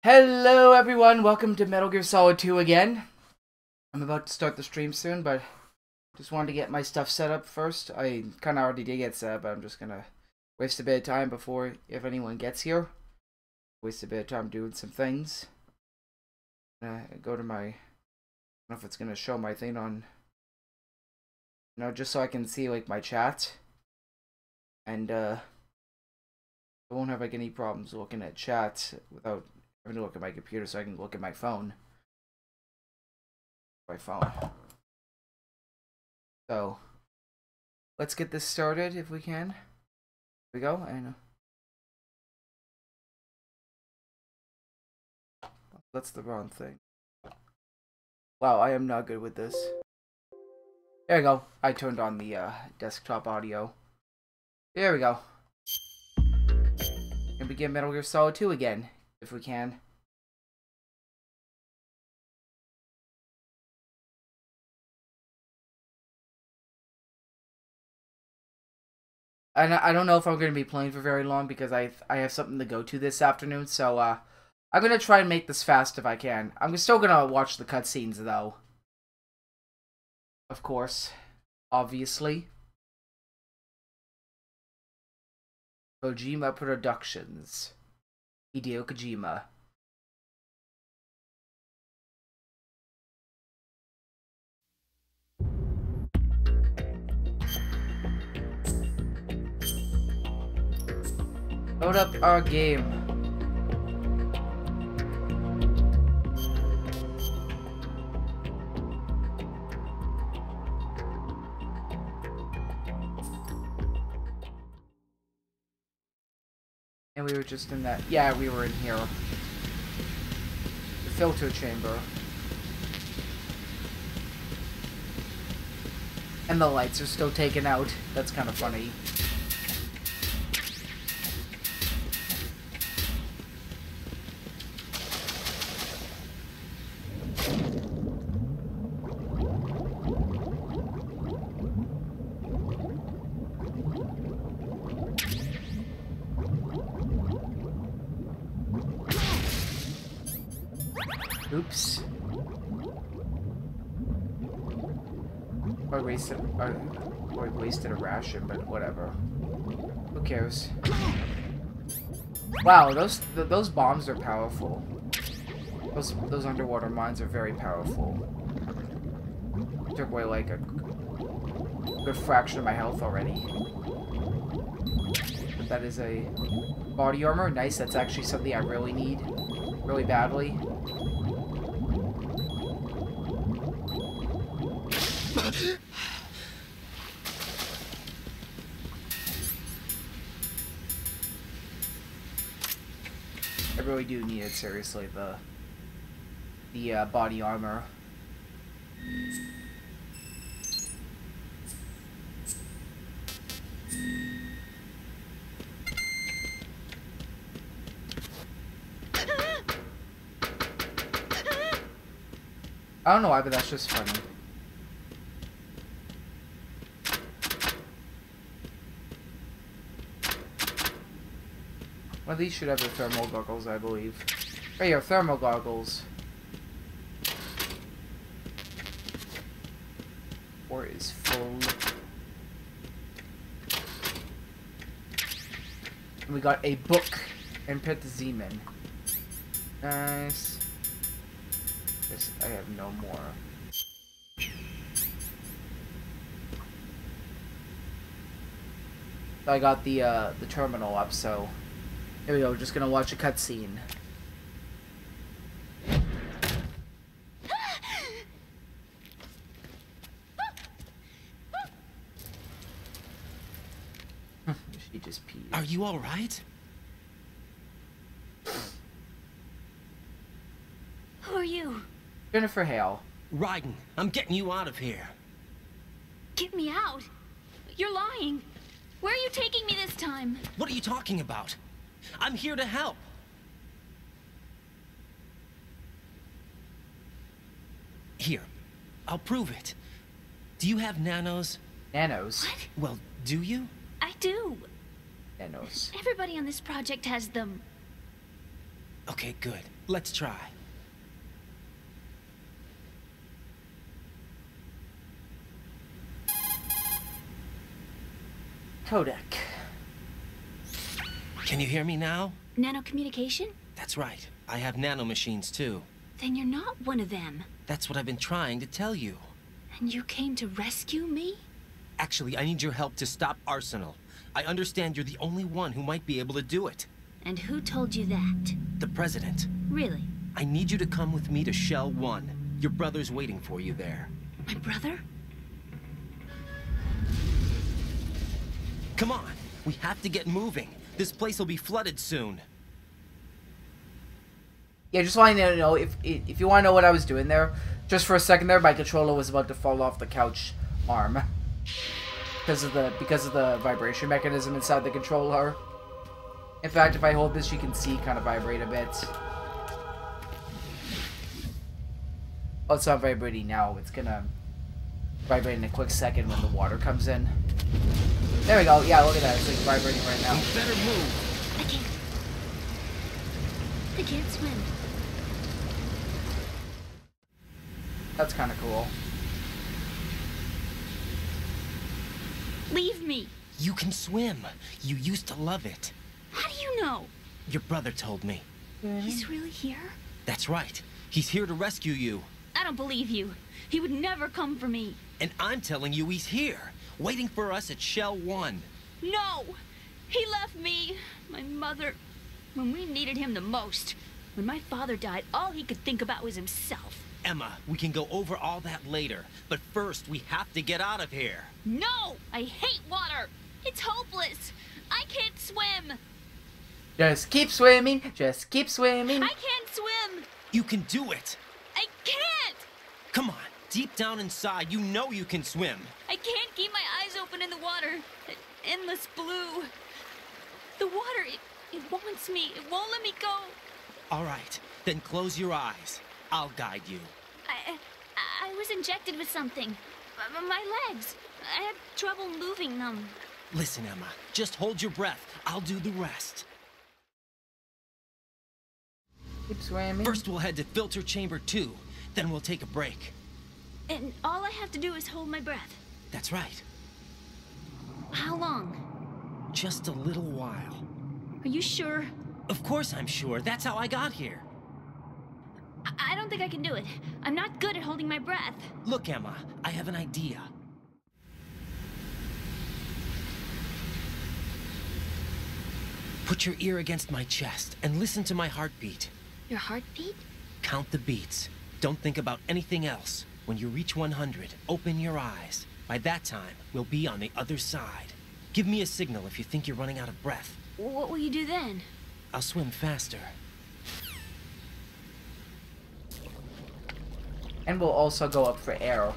Hello everyone, welcome to Metal Gear Solid 2 again. I'm about to start the stream soon, but just wanted to get my stuff set up first. I kind of already did get set up, but I'm just gonna waste a bit of time before, if anyone gets here. Waste a bit of time doing some things. Go to my, I don't know if it's gonna show my thing on, just so I can see like my chat. And I won't have like any problems looking at chat without having to look at my computer, so I can look at my phone. So let's get this started if we can. Here we go. And that's the wrong thing. Wow, I am not good with this. There we go. I turned on the desktop audio. There we go. And begin Metal Gear Solid 2 again, if we can. And I don't know if I'm going to be playing for very long because I have something to go to this afternoon, so I'm going to try and make this fast if I can. I'm still going to watch the cutscenes, though. Of course. Obviously. Kojima Productions. Hideo Kojima. Load up our game. And we were just in that. Yeah, we were in here. The filter chamber. And the lights are still taken out. That's kind of funny. Oops. I wasted a ration, but whatever. Who cares? Wow, those bombs are powerful. Those underwater mines are very powerful. Took away like a good fraction of my health already. But that is a body armor. Nice, that's actually something I really need. Really badly. I really do need it, seriously, the body armor. I don't know why, but that's just funny. One of these should have the thermal goggles, I believe. Right here, thermal goggles. Or is full. And we got a book and Zeman. Nice. This, I have no more. I got the terminal up, so here we go. We're just gonna watch a cutscene. She just peed. Are you all right? Who are you? Jennifer Hale. Raiden, I'm getting you out of here. Get me out. You're lying. Where are you taking me this time? What are you talking about? I'm here to help. Here, I'll prove it. Do you have nanos? Nanos? What? Well, do you? I do. Nanos. Everybody on this project has them. Okay, good. Let's try. Codec. Can you hear me now? Nanocommunication? That's right. I have nanomachines too. Then you're not one of them. That's what I've been trying to tell you. And you came to rescue me? Actually, I need your help to stop Arsenal. I understand you're the only one who might be able to do it. And who told you that? The President. Really? I need you to come with me to Shell 1. Your brother's waiting for you there. My brother? Come on! We have to get moving. This place will be flooded soon. Yeah, just wanting to know, if you want to know what I was doing there, just for a second there, my controller was about to fall off the couch arm. Because of the vibration mechanism inside the controller. In fact, if I hold this, you can see it kind of vibrate a bit. Oh, it's not vibrating now. It's gonna vibrate in a quick second when the water comes in. There we go. Yeah, look at that. It's like vibrating right now. We better move. I can't swim. That's kind of cool. Leave me. You can swim. You used to love it. How do you know? Your brother told me. He's really here? That's right. He's here to rescue you. I don't believe you. He would never come for me. And I'm telling you he's here, waiting for us at Shell 1. No! He left me, my mother, when we needed him the most. When my father died, all he could think about was himself. Emma, we can go over all that later. But first, we have to get out of here. No! I hate water! It's hopeless! I can't swim! Just keep swimming. Just keep swimming. I can't swim! You can do it. I can't! Come on, deep down inside, you know you can swim. I can't keep my eyes open in the water. That endless blue. The water, it wants me. It won't let me go. All right, then close your eyes. I'll guide you. I was injected with something. My legs. I had trouble moving them. Listen, Emma, just hold your breath. I'll do the rest. Keep swimming. First, we'll head to filter chamber 2. Then we'll take a break. And all I have to do is hold my breath. That's right. How long? Just a little while. Are you sure? Of course I'm sure. That's how I got here. I don't think I can do it. I'm not good at holding my breath. Look, Emma, I have an idea. Put your ear against my chest and listen to my heartbeat. Your heartbeat? Count the beats. Don't think about anything else. When you reach 100, open your eyes. By that time, we'll be on the other side. Give me a signal if you think you're running out of breath. What will you do then? I'll swim faster. And we'll also go up for air,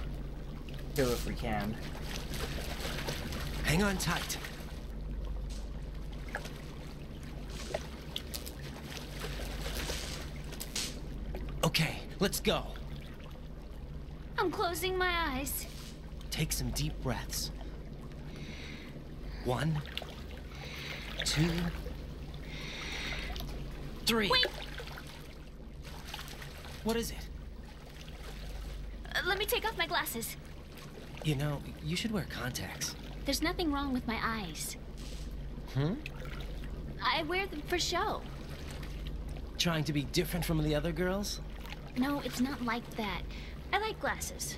too, if we can. Hang on tight. Okay, let's go. I'm closing my eyes. Take some deep breaths. 1, 2, 3. Wait! What is it? Let me take off my glasses. You know, you should wear contacts. There's nothing wrong with my eyes. I wear them for show. Trying to be different from the other girls? No, it's not like that. I like glasses.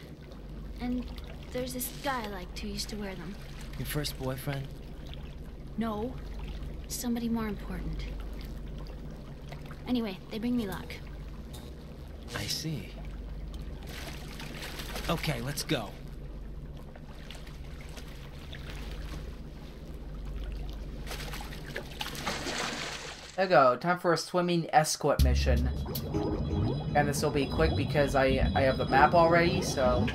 And there's this guy I liked who used to wear them. Your first boyfriend? No. Somebody more important. Anyway, they bring me luck. I see. Okay, let's go. There we go. Time for a swimming escort mission. And this will be quick because I have the map already, so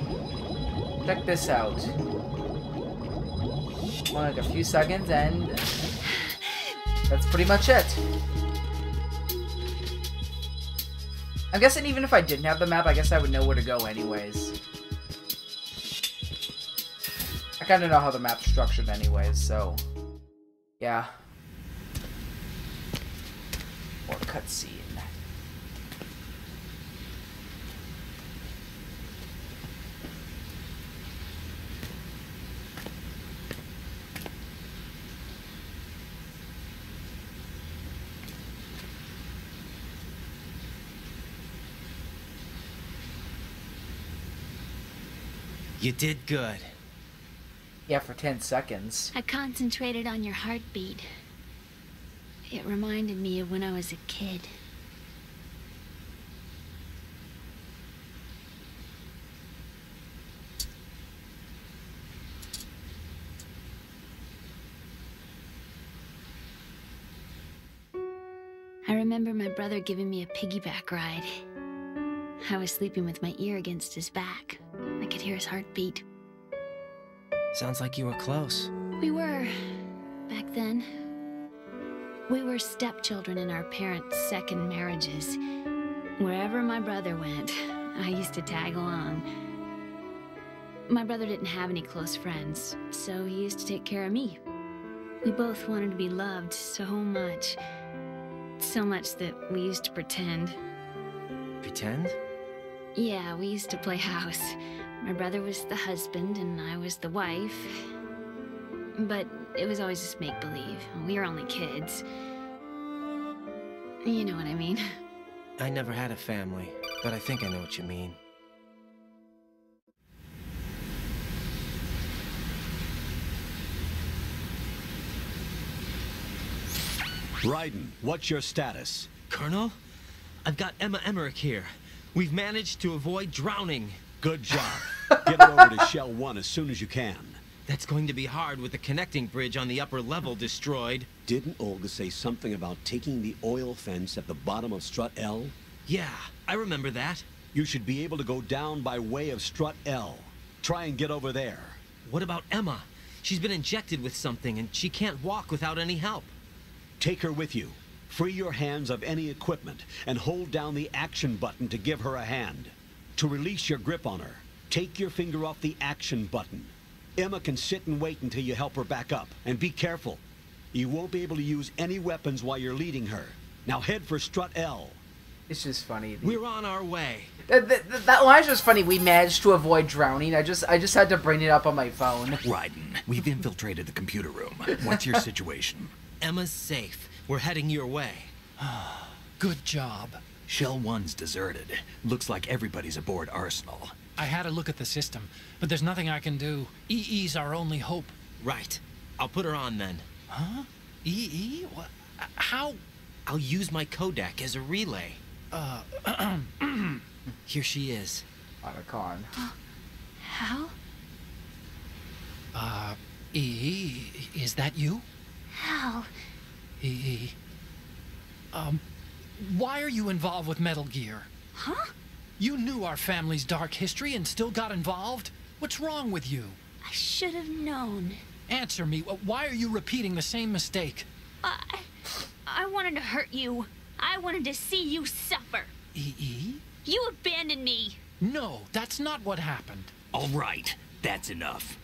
check this out. Like a few seconds and that's pretty much it. I'm guessing even if I didn't have the map, I guess I would know where to go anyways. I kind of know how the map's structured anyways, so yeah. cutscene. You did good. Yeah, for 10 seconds. I concentrated on your heartbeat. It reminded me of when I was a kid. I remember my brother giving me a piggyback ride. I was sleeping with my ear against his back. I could hear his heartbeat. Sounds like you were close. We were, back then. We were stepchildren in our parents' second marriages. Wherever my brother went, I used to tag along. My brother didn't have any close friends, so he used to take care of me. We both wanted to be loved so much. So much that we used to pretend. Pretend? Yeah, we used to play house. My brother was the husband and I was the wife. But it was always just make-believe. We were only kids. You know what I mean. I never had a family, but I think I know what you mean. Raiden, what's your status? Colonel, I've got Emma Emmerich here. We've managed to avoid drowning. Good job. Get her over to Shell 1 as soon as you can. That's going to be hard with the connecting bridge on the upper level destroyed. Didn't Olga say something about taking the oil fence at the bottom of Strut L? Yeah, I remember that. You should be able to go down by way of Strut L. Try and get over there. What about Emma? She's been injected with something and she can't walk without any help. Take her with you. Free your hands of any equipment and hold down the action button to give her a hand. To release your grip on her, take your finger off the action button. Emma can sit and wait until you help her back up. And be careful. You won't be able to use any weapons while you're leading her. Now head for Strut L. It's just funny. We're on our way. That line's just funny. We managed to avoid drowning. I just had to bring it up on my phone. Raiden, we've infiltrated the computer room. What's your situation? Emma's safe. We're heading your way. Good job. Shell 1's deserted. Looks like everybody's aboard Arsenal. I had a look at the system, but there's nothing I can do. EE's our only hope. Right. I'll put her on then. Huh? EE? What? How? I'll use my Kodak as a relay. Here she is. Otacon. How? EE, is that you? How? EE. Why are you involved with Metal Gear? Huh? You knew our family's dark history and still got involved? What's wrong with you? I should have known. Answer me. Why are you repeating the same mistake? I wanted to hurt you. I wanted to see you suffer. EE? You abandoned me. No, that's not what happened. All right, that's enough.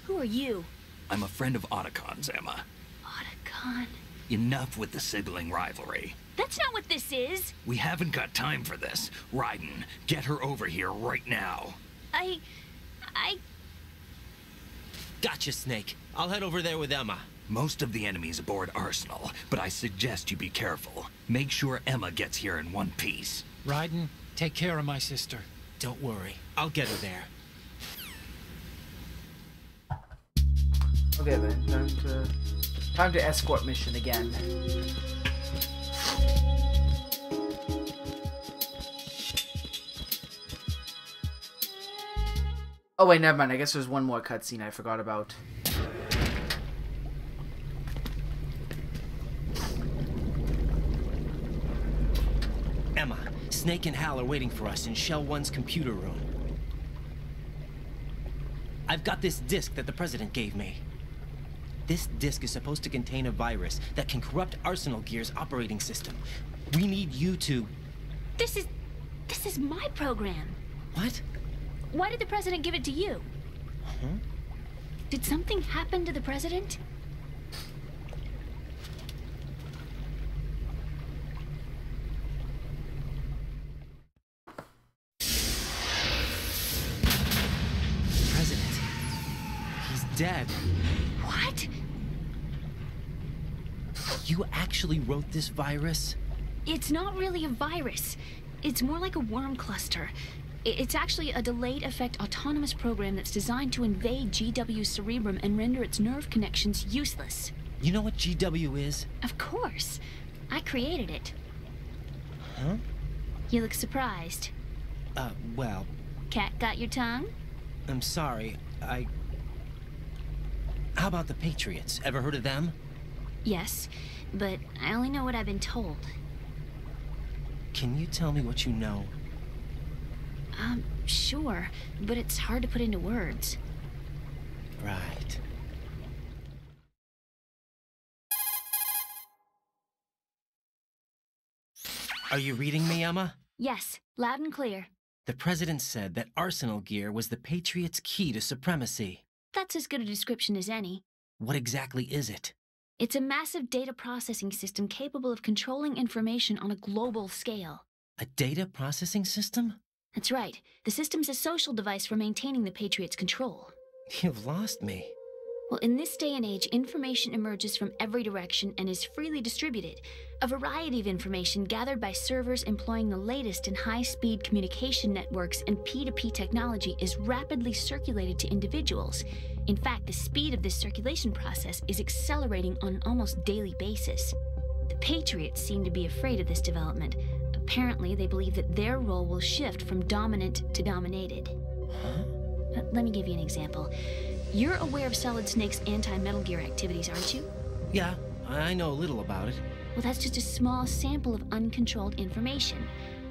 Who are you? I'm a friend of Otacon's, Emma. Otacon. Enough with the sibling rivalry. That's not what this is. We haven't got time for this. Raiden, get her over here right now. I... Gotcha, Snake. I'll head over there with Emma. Most of the enemy's aboard Arsenal, but I suggest you be careful. Make sure Emma gets here in one piece. Raiden, take care of my sister. Don't worry. I'll get her there. Okay then, time to escort mission again. Oh wait, never mind. I guess there's one more cutscene I forgot about. Emma, Snake and Hal are waiting for us in Shell 1's computer room. I've got this disk that the President gave me. This disk is supposed to contain a virus that can corrupt Arsenal Gear's operating system. We need you to... This is my program. What? Why did the President give it to you? Huh? Did something happen to the President? dead. What? You actually wrote this virus? It's not really a virus. It's more like a worm cluster. It's actually a delayed effect autonomous program that's designed to invade GW's cerebrum and render its nerve connections useless. You know what GW is? Of course. I created it. Huh? You look surprised. Well... Cat got your tongue? I'm sorry, How about the Patriots? Ever heard of them? Yes, but I only know what I've been told. Can you tell me what you know? Sure, but it's hard to put into words. Right. Are you reading me, Emma? Yes, loud and clear. The president said that Arsenal gear was the Patriots' key to supremacy. That's as good a description as any. What exactly is it? It's a massive data processing system capable of controlling information on a global scale. A data processing system? That's right. The system's a social device for maintaining the Patriots' control. You've lost me. Well, in this day and age, information emerges from every direction and is freely distributed. A variety of information gathered by servers employing the latest in high-speed communication networks and P2P technology is rapidly circulated to individuals. In fact, the speed of this circulation process is accelerating on an almost daily basis. The Patriots seem to be afraid of this development. Apparently, they believe that their role will shift from dominant to dominated. Huh? Let me give you an example. You're aware of Solid Snake's anti-Metal Gear activities, aren't you? Yeah, I know a little about it. Well, that's just a small sample of uncontrolled information.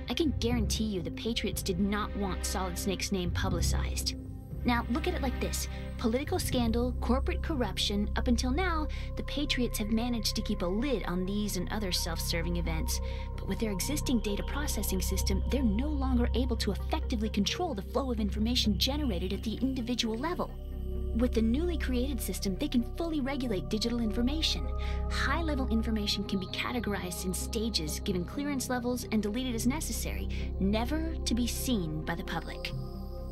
I can guarantee you the Patriots did not want Solid Snake's name publicized. Now, look at it like this. Political scandal, corporate corruption, up until now, the Patriots have managed to keep a lid on these and other self-serving events. But with their existing data processing system, they're no longer able to effectively control the flow of information generated at the individual level. With the newly created system, they can fully regulate digital information. High-level information can be categorized in stages, given clearance levels, and deleted as necessary, never to be seen by the public.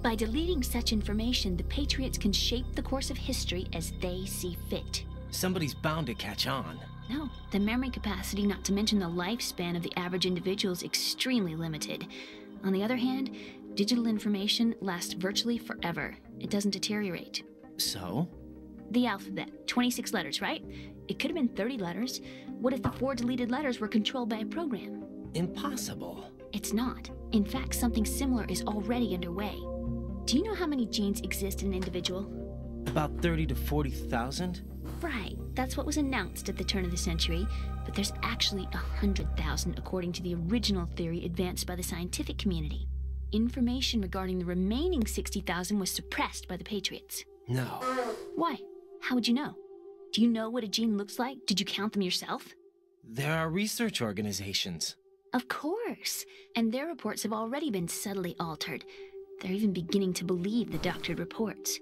By deleting such information, the Patriots can shape the course of history as they see fit. Somebody's bound to catch on. No, the memory capacity, not to mention the lifespan of the average individual, is extremely limited. On the other hand, digital information lasts virtually forever. It doesn't deteriorate. So? The alphabet, 26 letters, right? It could have been 30 letters. What if the 4 deleted letters were controlled by a program? Impossible. It's not. In fact, something similar is already underway. Do you know how many genes exist in an individual? About 30 to 40,000? Right, that's what was announced at the turn of the century, but there's actually 100,000 according to the original theory advanced by the scientific community. Information regarding the remaining 60,000 was suppressed by the Patriots. No. Why? How would you know? Do you know what a gene looks like? Did you count them yourself? There are research organizations. Of course, and their reports have already been subtly altered. They're even beginning to believe the doctored reports.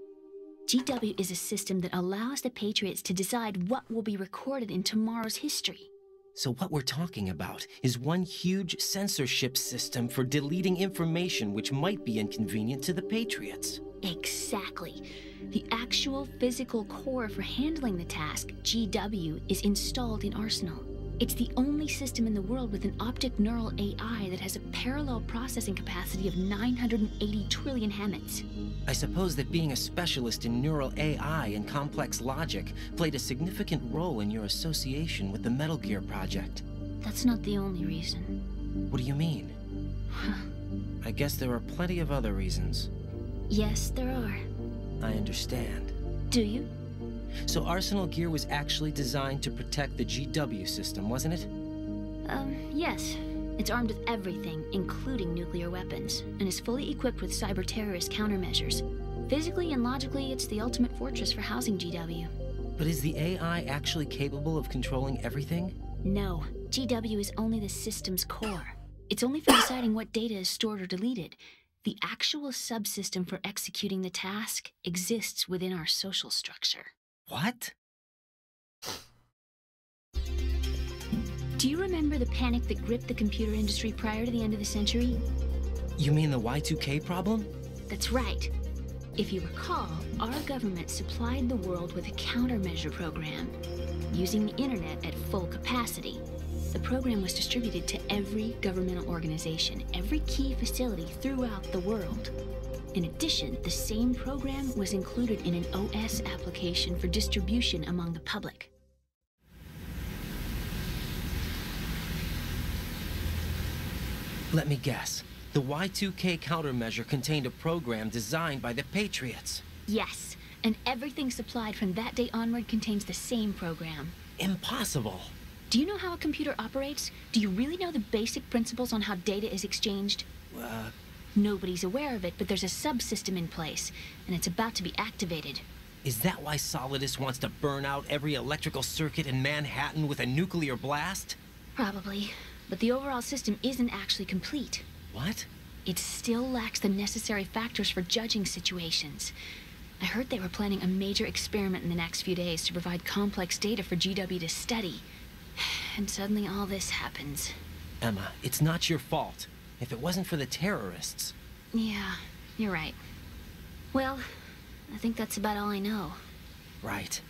GW is a system that allows the Patriots to decide what will be recorded in tomorrow's history. So what we're talking about is one huge censorship system for deleting information which might be inconvenient to the Patriots. Exactly. The actual physical core for handling the task, GW, is installed in Arsenal. It's the only system in the world with an optic neural AI that has a parallel processing capacity of 980 trillion Hammests. I suppose that being a specialist in neural AI and complex logic played a significant role in your association with the Metal Gear project. That's not the only reason. What do you mean? I guess there are plenty of other reasons. Yes, there are. I understand. Do you? So Arsenal gear was actually designed to protect the GW system, wasn't it? Yes. It's armed with everything, including nuclear weapons, and is fully equipped with cyber-terrorist countermeasures. Physically and logically, it's the ultimate fortress for housing GW. But is the AI actually capable of controlling everything? No. GW is only the system's core. It's only for deciding what data is stored or deleted. The actual subsystem for executing the task exists within our social structure. What? Do you remember the panic that gripped the computer industry prior to the end of the century? You mean the Y2K problem? That's right. If you recall, our government supplied the world with a countermeasure program, using the internet at full capacity. The program was distributed to every governmental organization, every key facility throughout the world. In addition, the same program was included in an OS application for distribution among the public. Let me guess. The Y2K countermeasure contained a program designed by the Patriots. Yes, and everything supplied from that day onward contains the same program. Impossible. Do you know how a computer operates? Do you really know the basic principles on how data is exchanged? Nobody's aware of it, but there's a subsystem in place, and it's about to be activated. Is that why Solidus wants to burn out every electrical circuit in Manhattan with a nuclear blast? Probably, but the overall system isn't actually complete. What? It still lacks the necessary factors for judging situations. I heard they were planning a major experiment in the next few days to provide complex data for GW to study. And suddenly all this happens. Emma, it's not your fault. If it wasn't for the terrorists... Yeah, you're right. Well, I think that's about all I know. Right.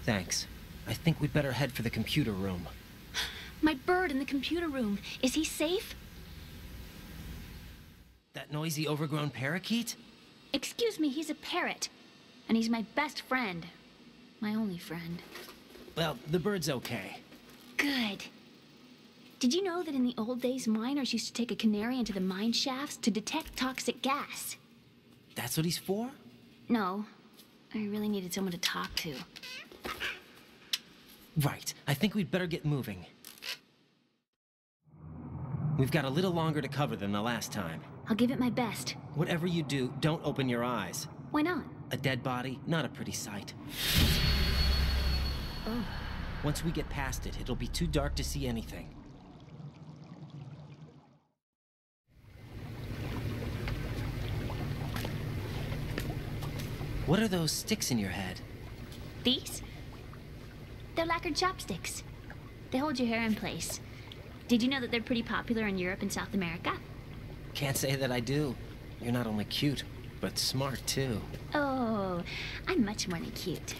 Thanks. I think we'd better head for the computer room. My bird in the computer room. Is he safe? That noisy, overgrown parakeet? Excuse me, he's a parrot. And he's my best friend. My only friend. Well, the bird's okay. Good. Did you know that in the old days, miners used to take a canary into the mine shafts to detect toxic gas? That's what he's for? No. I really needed someone to talk to. Right. I think we'd better get moving. We've got a little longer to cover than the last time. I'll give it my best. Whatever you do, don't open your eyes. Why not? A dead body, not a pretty sight. Oh. Once we get past it, it'll be too dark to see anything. What are those sticks in your head? These? They're lacquered chopsticks. They hold your hair in place. Did you know that they're pretty popular in Europe and South America? Can't say that I do. You're not only cute, but smart too. Oh, I'm much more than cute.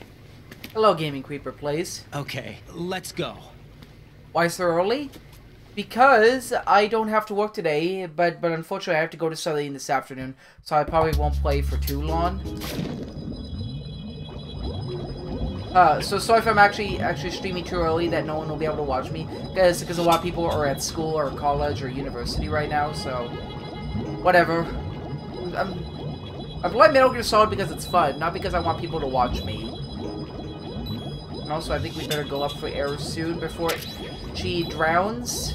Hello, Gaming Creeper Plays. Okay, let's go. Why so early? Because I don't have to work today, but unfortunately I have to go to studying this afternoon, so I probably won't play for too long. So sorry if I'm actually streaming too early that no one will be able to watch me, because a lot of people are at school or college or university right now, so whatever. I'm playing Metal Gear Solid because it's fun, not because I want people to watch me. And also I think we better go up for air soon before she drowns.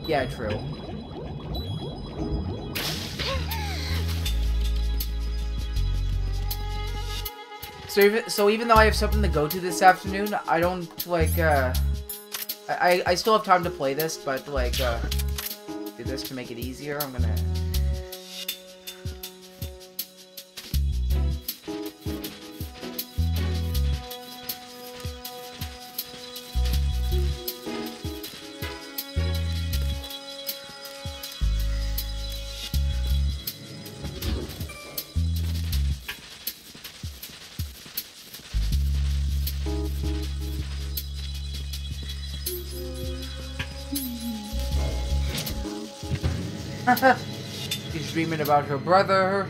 Yeah, true. So even though I have something to go to this afternoon, I don't, like, I still have time to play this, but, like, do this to make it easier. I'm gonna... She's dreaming about her brother.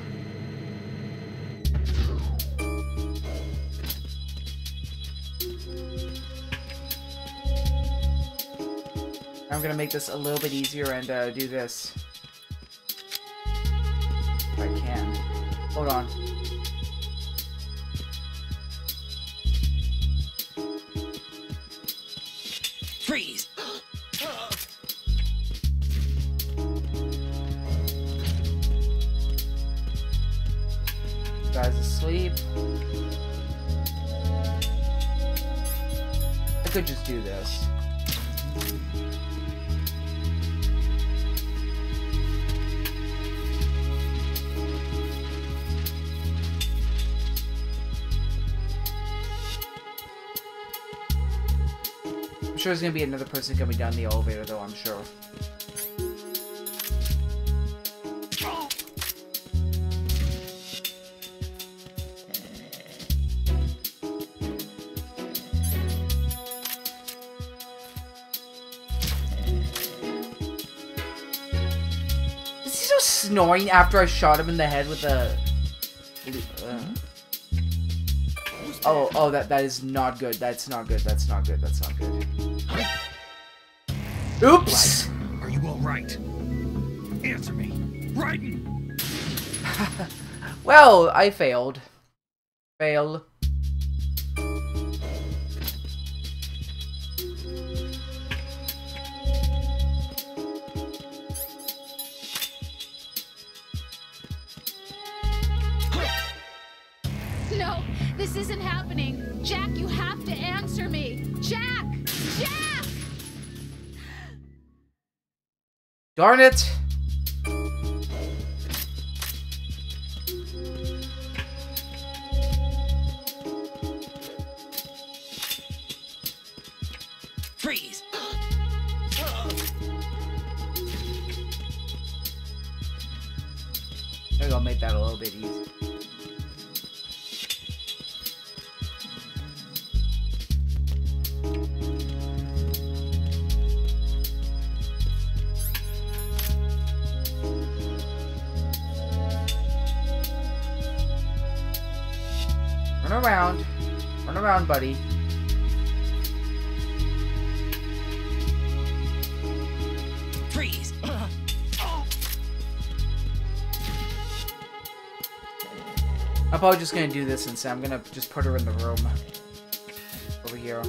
I'm gonna make this a little bit easier and do this. If I can. Hold on. Freeze! Guy's asleep. I could just do this. sure there's gonna be another person coming down the elevator, though, I'm sure. Is he just snoring after I shot him in the head with a... Oh, that is not good. That's not good. That's not good. That's not good. Oops! Are you all right? Answer me. Raiden! Well, I failed. Fail. No, this isn't happening. Jack, you have to answer me. Jack! Jack! Darn it! Freeze! Maybe I'll make that a little bit easier. Run around. Run around, buddy. Freeze! I'm probably just gonna do this instead. I'm gonna just put her in the room. Over here.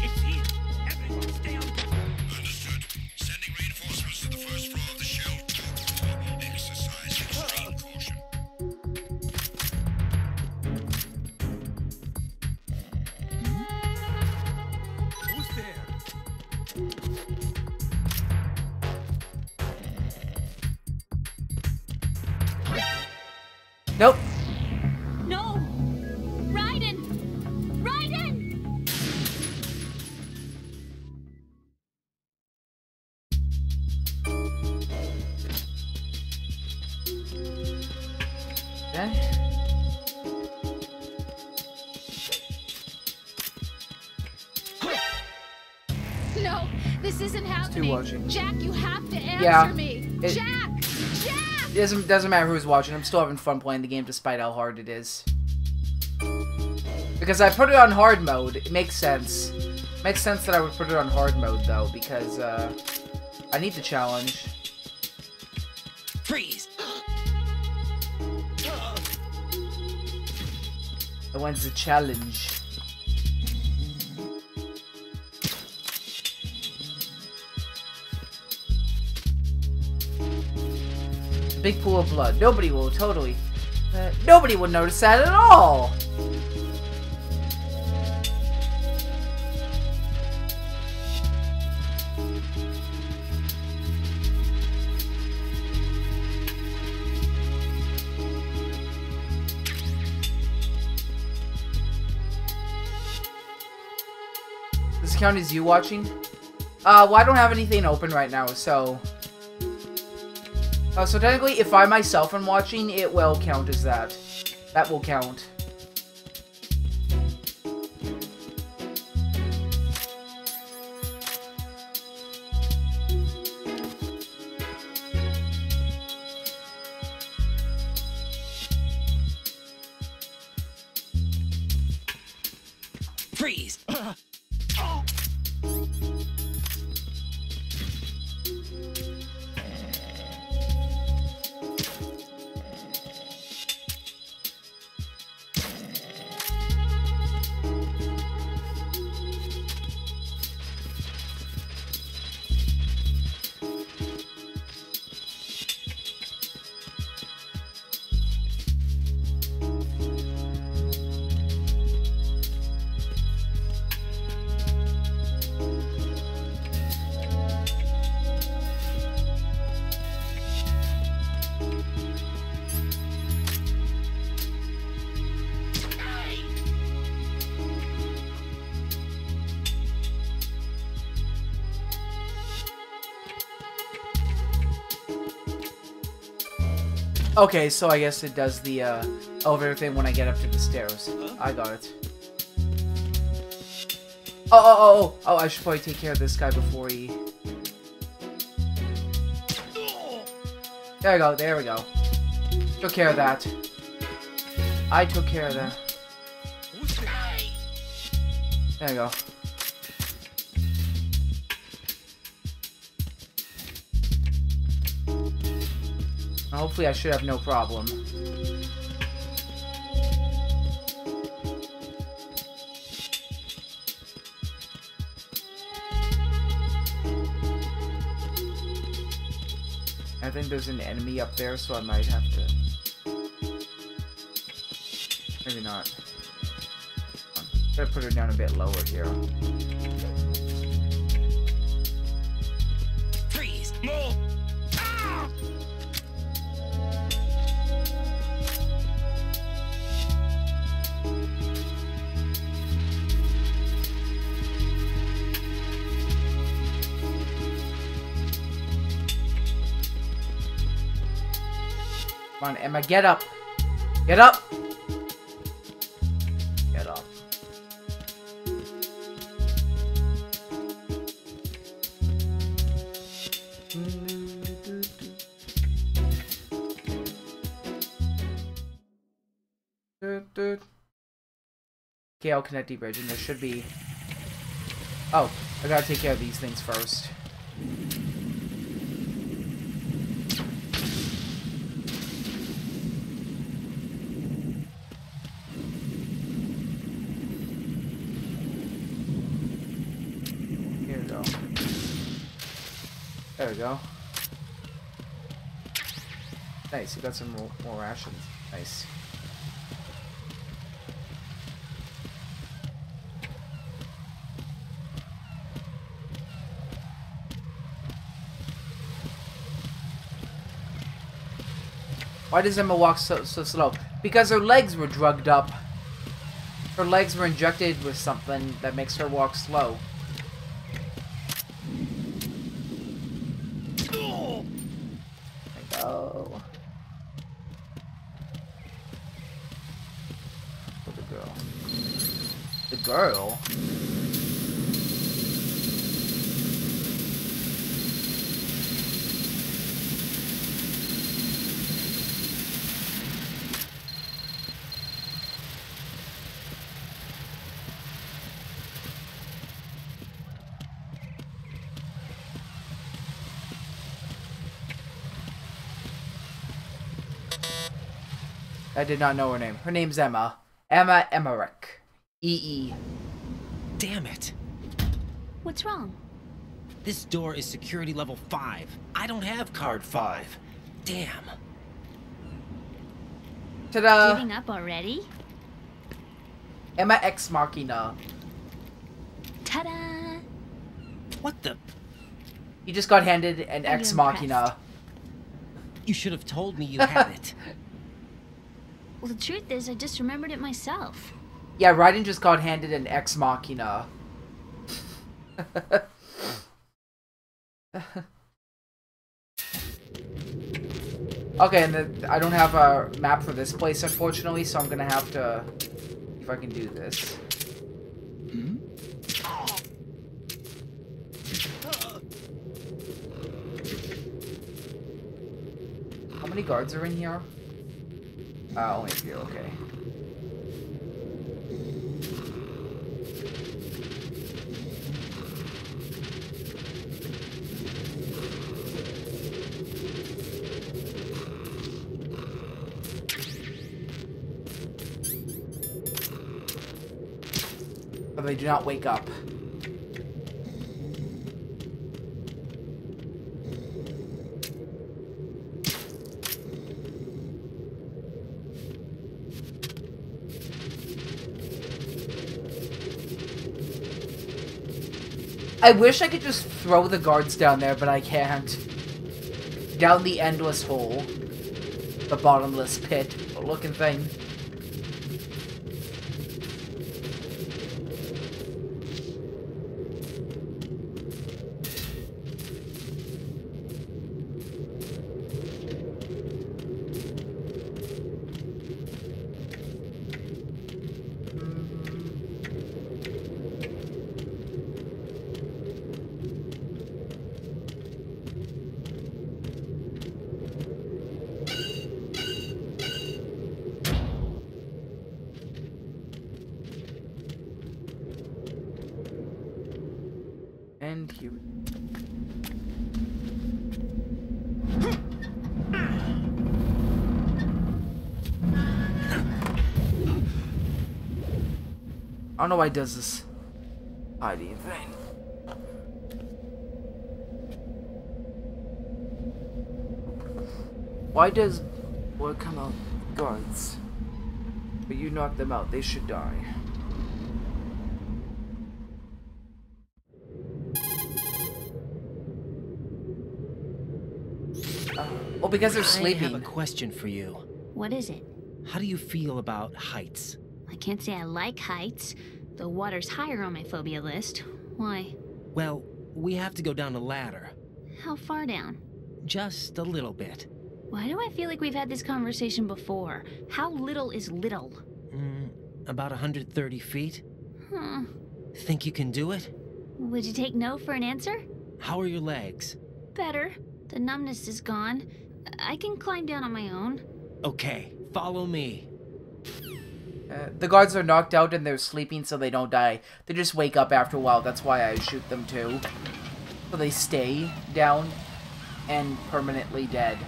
It's here. Everyone stay on guard. Understood. Sending reinforcements to the first floor of the shell 2 floor. Exercise extreme caution. Who's there? Nope. No! Raiden! Raiden! Okay. No, this isn't happening. watching. Jack, you have to answer Yeah, me. it- Jack! Jack! It doesn't matter who's watching. I'm still having fun playing the game despite how hard it is. Because I put it on hard mode. It makes sense. Makes sense that I would put it on hard mode though, because I need the challenge. Freeze! The one's the challenge. Big pool of blood. Nobody will totally. Nobody would notice that at all. Does it count as you watching? Well, I don't have anything open right now, so... so technically, if I myself am watching, it will count as that. That will count. Freeze! Okay, so I guess it does the elevator thing when I get up to the stairs. I got it. Oh, I should probably take care of this guy before he... There we go. Took care of that. I took care of that. There we go. Hopefully I should have no problem. I think there's an enemy up there, so I might have to... Maybe not. Gotta put her down a bit lower here. Freeze! Move! Ah! Come on, Emma, get up! Get up! Get up. Okay, I'll connect the bridge, and there should be... Oh, I gotta take care of these things first. There we go. Nice, you got some more rations. Nice. Why does Emma walk so slow? Because her legs were drugged up. Her legs were injected with something that makes her walk slow. Oh. For the girl. The girl? I did not know her name. Her name's Emma. Emma Emmerich. E.E. Damn it. What's wrong? This door is security level 5. I don't have card 5. Damn. Ta-da! Giving up already? Emma Ex Machina. Ta-da! What the? You just got handed an Ex Machina. You should have told me you had it. Well, the truth is, I just remembered it myself. Yeah, Raiden just got handed an Ex Machina. Okay, and I don't have a map for this place, unfortunately, so I'm gonna have to... see if I can do this. How many guards are in here? Only a few, okay. But they do not wake up. I wish I could just throw the guards down there, but I can't. Down the endless hole. The bottomless pit looking thing. And here. I don't know why it does this hiding thing. Why does what come out guards? But you knock them out, they should die. Well, because they're sleeping. I have a question for you. What is it? How do you feel about heights? I can't say I like heights. The water's higher on my phobia list. Why? Well, we have to go down a ladder. How far down? Just a little bit. Why do I feel like we've had this conversation before? How little is little? About 130 feet. Huh. Think you can do it? Would you take no for an answer? How are your legs? Better. The numbness is gone. I can climb down on my own. Okay, follow me. The guards are knocked out and they're sleeping so they don't die. They just wake up after a while. That's why I shoot them too. So they stay down and permanently dead.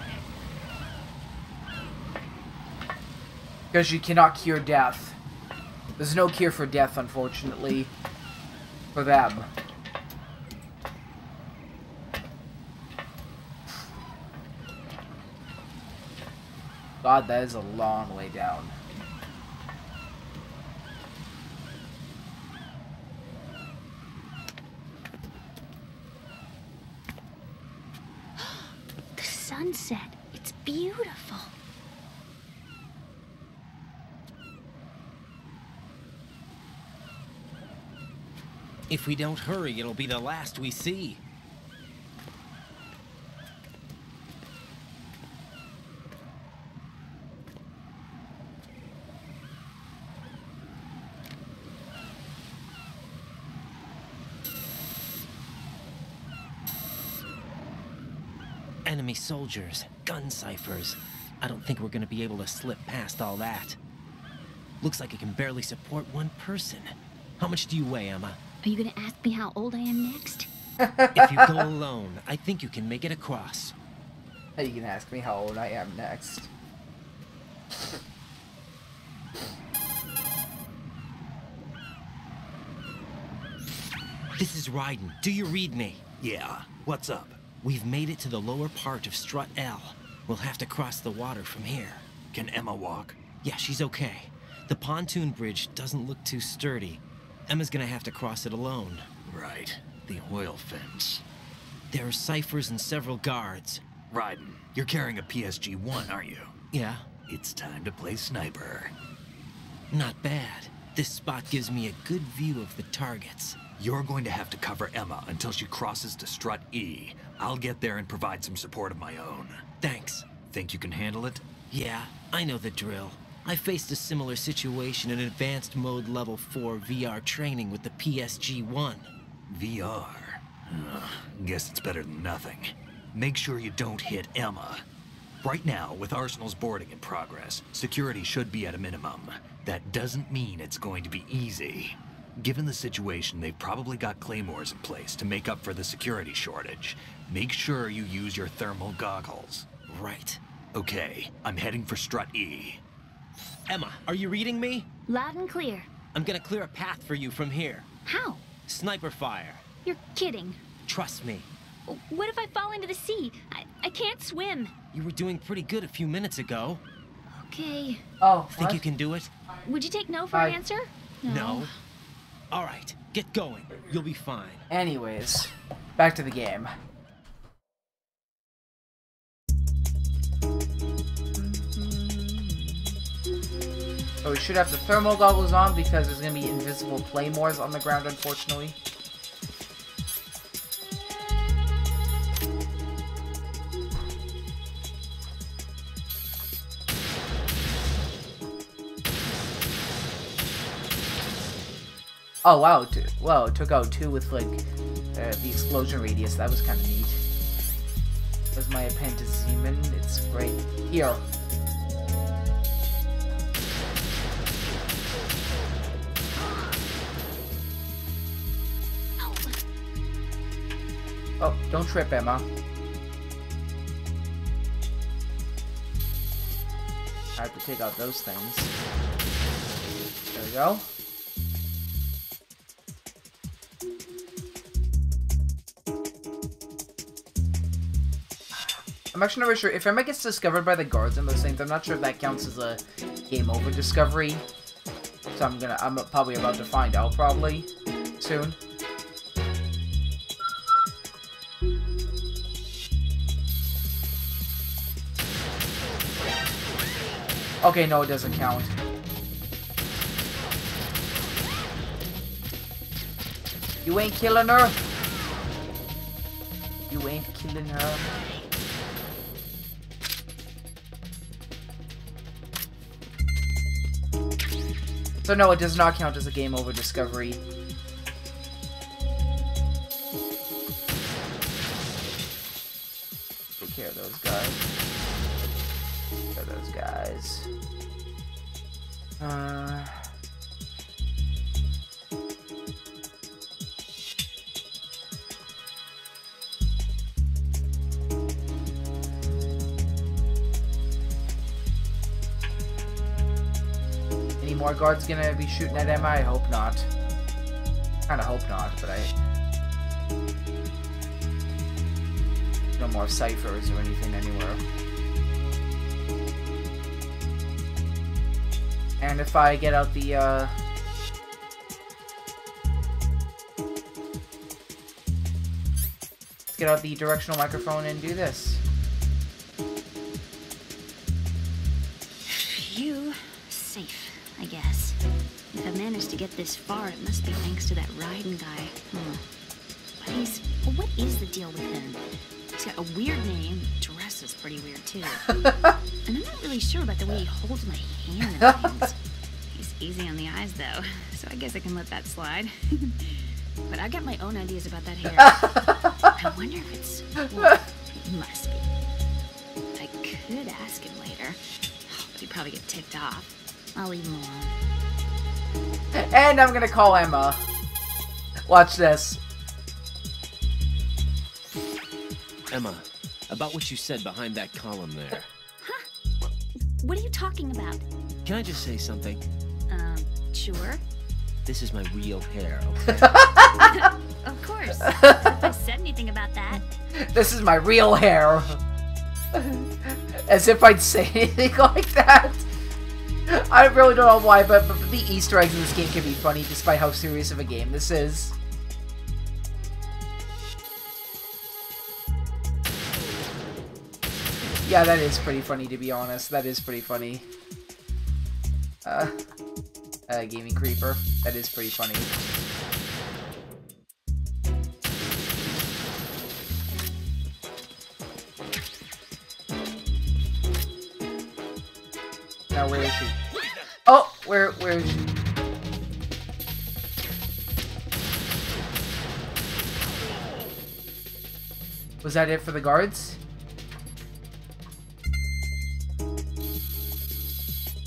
Because you cannot cure death. There's no cure for death, unfortunately, for them. God, that is a long way down. The sunset. It's beautiful. If we don't hurry, it'll be the last we see. Enemy soldiers, gun ciphers. I don't think we're gonna be able to slip past all that. Looks like it can barely support one person. How much do you weigh, Emma? Are you gonna ask me how old I am next? If you go alone, I think you can make it across. You can ask me how old I am next. This is Raiden. Do you read me? Yeah, what's up? We've made it to the lower part of Strut L. We'll have to cross the water from here. Can Emma walk? Yeah, she's okay. The pontoon bridge doesn't look too sturdy. Emma's gonna have to cross it alone. Right, the oil fence. There are ciphers and several guards. Raiden, you're carrying a PSG-1, aren't you? Yeah? It's time to play sniper. Not bad. This spot gives me a good view of the targets. You're going to have to cover Emma until she crosses to Strut E. I'll get there and provide some support of my own. Thanks. Think you can handle it? Yeah, I know the drill. I faced a similar situation in Advanced Mode Level 4 VR training with the PSG-1. VR? Guess it's better than nothing. Make sure you don't hit Emma. Right now, with Arsenal's boarding in progress, security should be at a minimum. That doesn't mean it's going to be easy. Given the situation, they've probably got claymores in place to make up for the security shortage. Make sure you use your thermal goggles. Right. Okay, I'm heading for Strut E. Emma, are you reading me? Loud and clear. I'm gonna clear a path for you from here. How? Sniper fire. You're kidding. Trust me. What if I fall into the sea? I can't swim. You were doing pretty good a few minutes ago. Okay. Oh, Think what? you can do it? Would you take no for an answer? No. All right, get going. You'll be fine. Anyways, back to the game. Oh, we should have the thermal goggles on because there's gonna be invisible claymores on the ground, unfortunately. Oh wow, well, it took out two with like the explosion radius. That was kind of neat. There's my appendicemen. It's right here. Oh, don't trip, Emma. I have to take out those things. There we go. I'm actually not sure if Emma gets discovered by the guards and those things. I'm not sure if that counts as a game over discovery. So I'm probably about to find out probably soon. Okay, no, it doesn't count. You ain't killing her. You ain't killing her. So no, it does not count as a game over discovery. Take care of those guys. Take care of those guys. Any more guards gonna be shooting at Emma? I hope not. Kinda hope not, but no more ciphers or anything anywhere. And if I get out the, let's get out the directional microphone and do this. Phew. Safe, I guess. If I managed to get this far, it must be thanks to that riding guy. But what is the deal with him? He's got a weird name, dresses pretty weird too. And I'm not really sure about the way he holds my hand and things. He's easy on the eyes though, so I guess I can let that slide. But I got my own ideas about that hair. I wonder if it's... Well, it must be. I could ask him later, but he'd probably get ticked off. I'll leave him alone. And I'm gonna call Emma. Watch this. Emma, about what you said behind that column there. Huh? What are you talking about? Can I just say something? Sure. This is my real hair, okay? Of course. If I said anything about that. This is my real hair. As if I'd say anything like that. I really don't know why, but the Easter eggs in this game can be funny despite how serious of a game this is. Yeah, that is pretty funny, to be honest. That is pretty funny. Gaming Creeper. That is pretty funny. Now, where is she? Oh! Where is she? Was that it for the guards?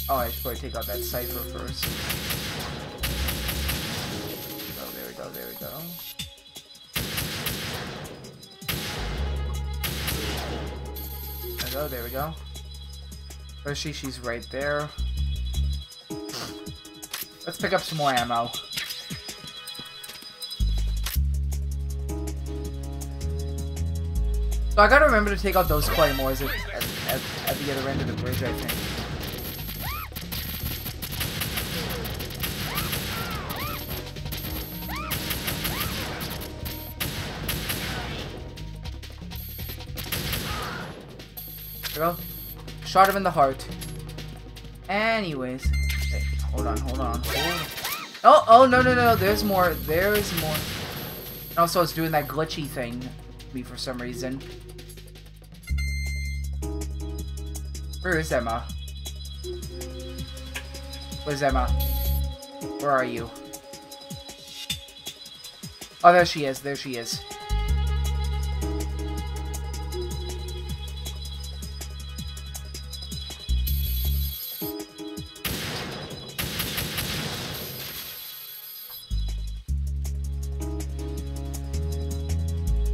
Oh, I should probably take out that cipher first. Oh, there we go, there we go. There we go, there we go. Where is she? She's right there. Let's pick up some more ammo. So I gotta remember to take out those claymores at the other end of the bridge, I think. There we go. Shot him in the heart. Anyways. Hey, hold on. Oh, no. There's more. There's more. And also, it's doing that glitchy thing to me for some reason. Where is Emma? Where's Emma? Where are you? Oh, there she is. There she is.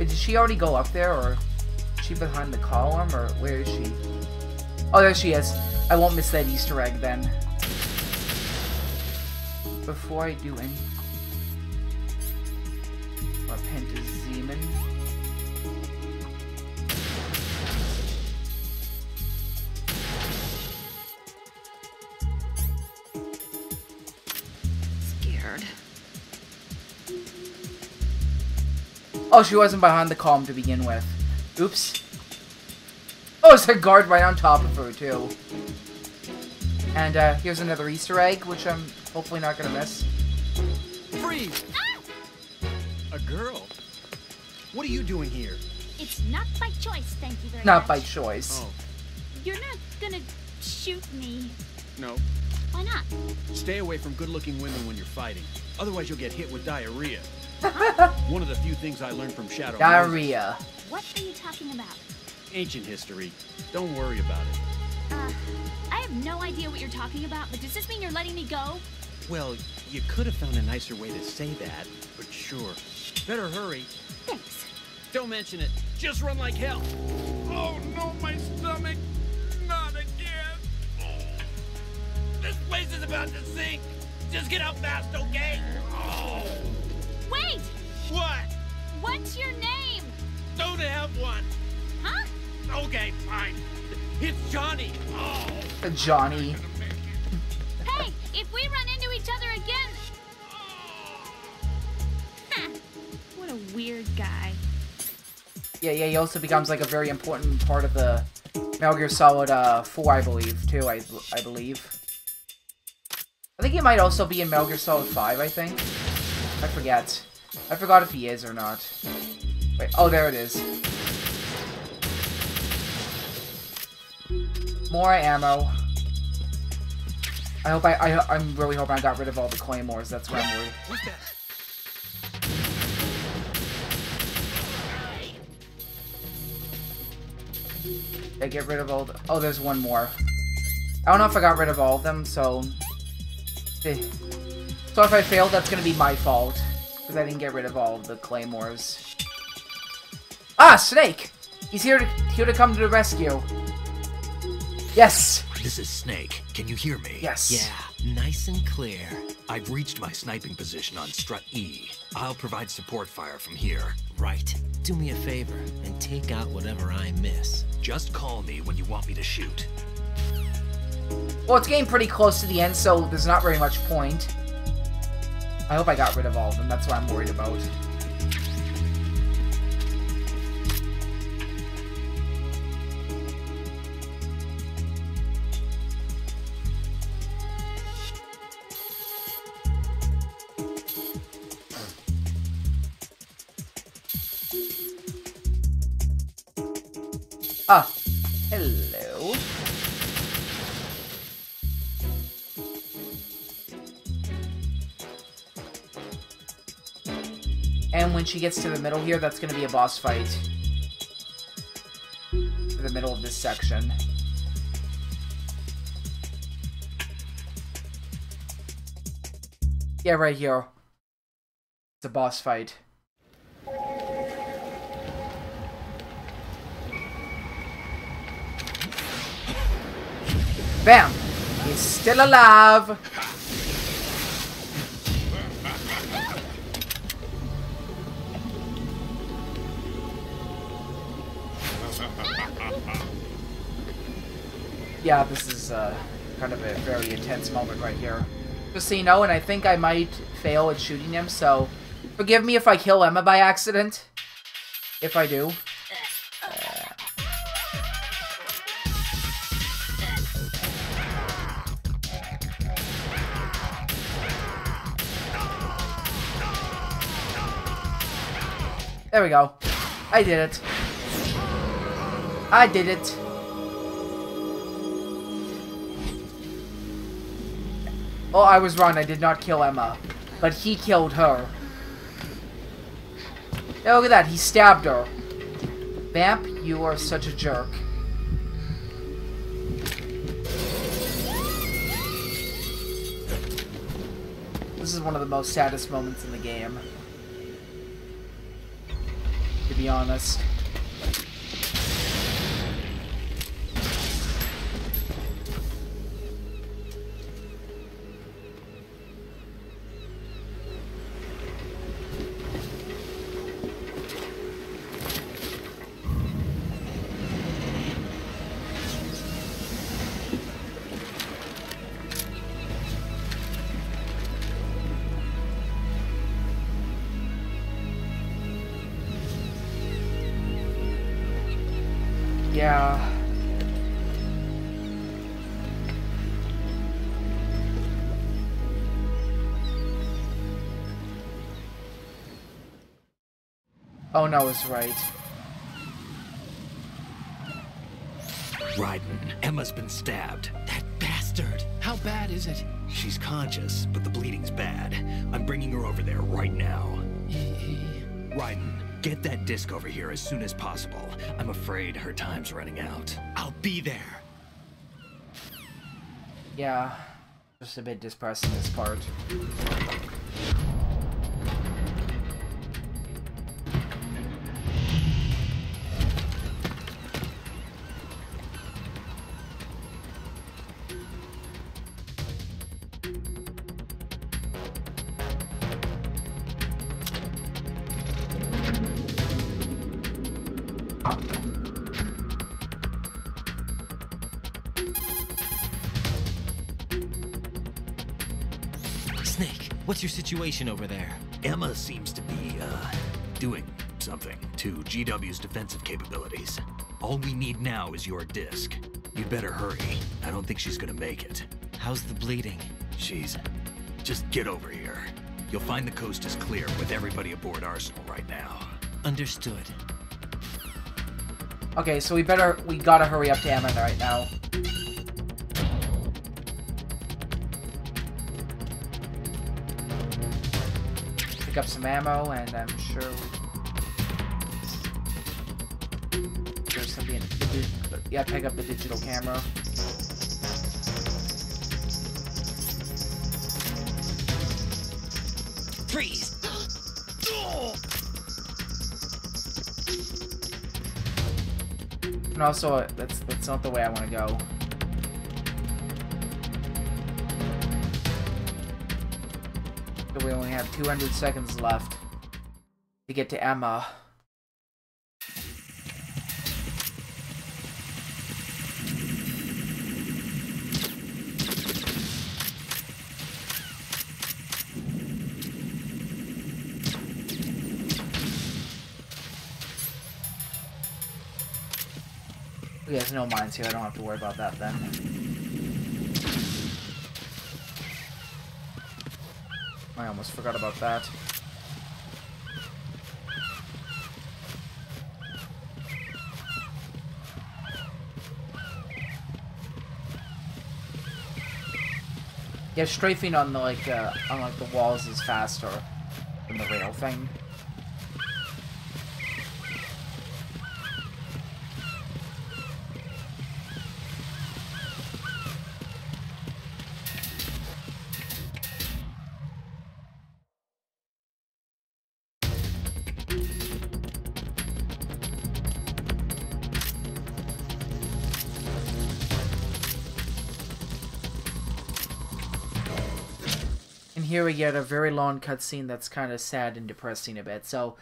Did she already go up there, or is she behind the column, or where is she? Oh, there she is. I won't miss that Easter egg then. Before I do any... Zeman. Scared. Oh, she wasn't behind the column to begin with. Oops. Oh, it's a guard right on top of her, too. And, here's another Easter egg, which I'm hopefully not gonna miss. Freeze! A girl? What are you doing here? It's not by choice, thank you very much. Not by choice. Oh, You're not gonna shoot me. no. Why not? Stay away from good-looking women when you're fighting. Otherwise, you'll get hit with diarrhea. One of the few things I learned from Shadow. Diarrhea. What are you talking about? Ancient history. Don't worry about it. I have no idea what you're talking about, but does this mean you're letting me go? Well, you could have found a nicer way to say that, but sure. Better hurry. Thanks. Don't mention it. Just run like hell. Oh, no, my stomach. Not again. Oh. This place is about to sink. Just get out fast, okay? Oh. Wait! What? What's your name? Don't have one. Huh? Okay, fine. It's Johnny. Oh. Johnny. Hey, if we run into each other again... Huh. What a weird guy. Yeah, he also becomes like a very important part of the Metal Gear Solid 4, I believe, too, I believe. I think he might also be in Metal Gear Solid 5, I think. I forget. I forgot if he is or not. Wait, oh, there it is. More ammo. I hope I'm really hoping I got rid of all the claymores, that's what I'm worried. What's that? I get rid of all the... Oh, there's one more. I don't know if I got rid of all of them, so... So if I fail, that's gonna be my fault. Because I didn't get rid of all of the claymores. Ah, Snake! He's here to come to the rescue. Yes! This is Snake. Can you hear me? Yes. Yeah, nice and clear. I've reached my sniping position on Strut E. I'll provide support fire from here. Right. Do me a favor and take out whatever I miss. Just call me when you want me to shoot. Well, it's getting pretty close to the end, so there's not very much point. I hope I got rid of all of them. That's what I'm worried about. Ah, hello. And when she gets to the middle here, that's going to be a boss fight. For the middle of this section. Yeah, right here. It's a boss fight. Bam! He's still alive! Yeah, this is kind of a very intense moment right here. Just so you know, and I think I might fail at shooting him, so forgive me if I kill Emma by accident. If I do. There we go. I did it. I did it. Oh, I was wrong. I did not kill Emma. But he killed her. Hey, look at that. He stabbed her. Vamp, you are such a jerk. This is one of the most saddest moments in the game. To be honest. Yeah. Oh no, it's right. Ryden, Emma's been stabbed. That bastard! How bad is it? She's conscious, but the bleeding's bad. I'm bringing her over there right now. Ryden, get that disc over here as soon as possible. I'm afraid her time's running out. I'll be there. Yeah. Just a bit depressing, this part. Snake, what's your situation over there? Emma seems to be, doing something to GW's defensive capabilities. All we need now is your disc. You'd better hurry. I don't think she's gonna make it. How's the bleeding? Just get over here. You'll find the coast is clear with everybody aboard Arsenal right now. Understood. Okay, so we gotta hurry up to Emma right now. Pick up some ammo, and I'm sure there's something. Yeah, pick up the digital camera. Freeze! And also, that's not the way I want to go. We only have 200 seconds left to get to Emma. There's no mines here, I don't have to worry about that then. I almost forgot about that. Yeah, strafing on the the walls is faster than the rail thing. Here we get a very long cutscene that's kind of sad and depressing a bit. So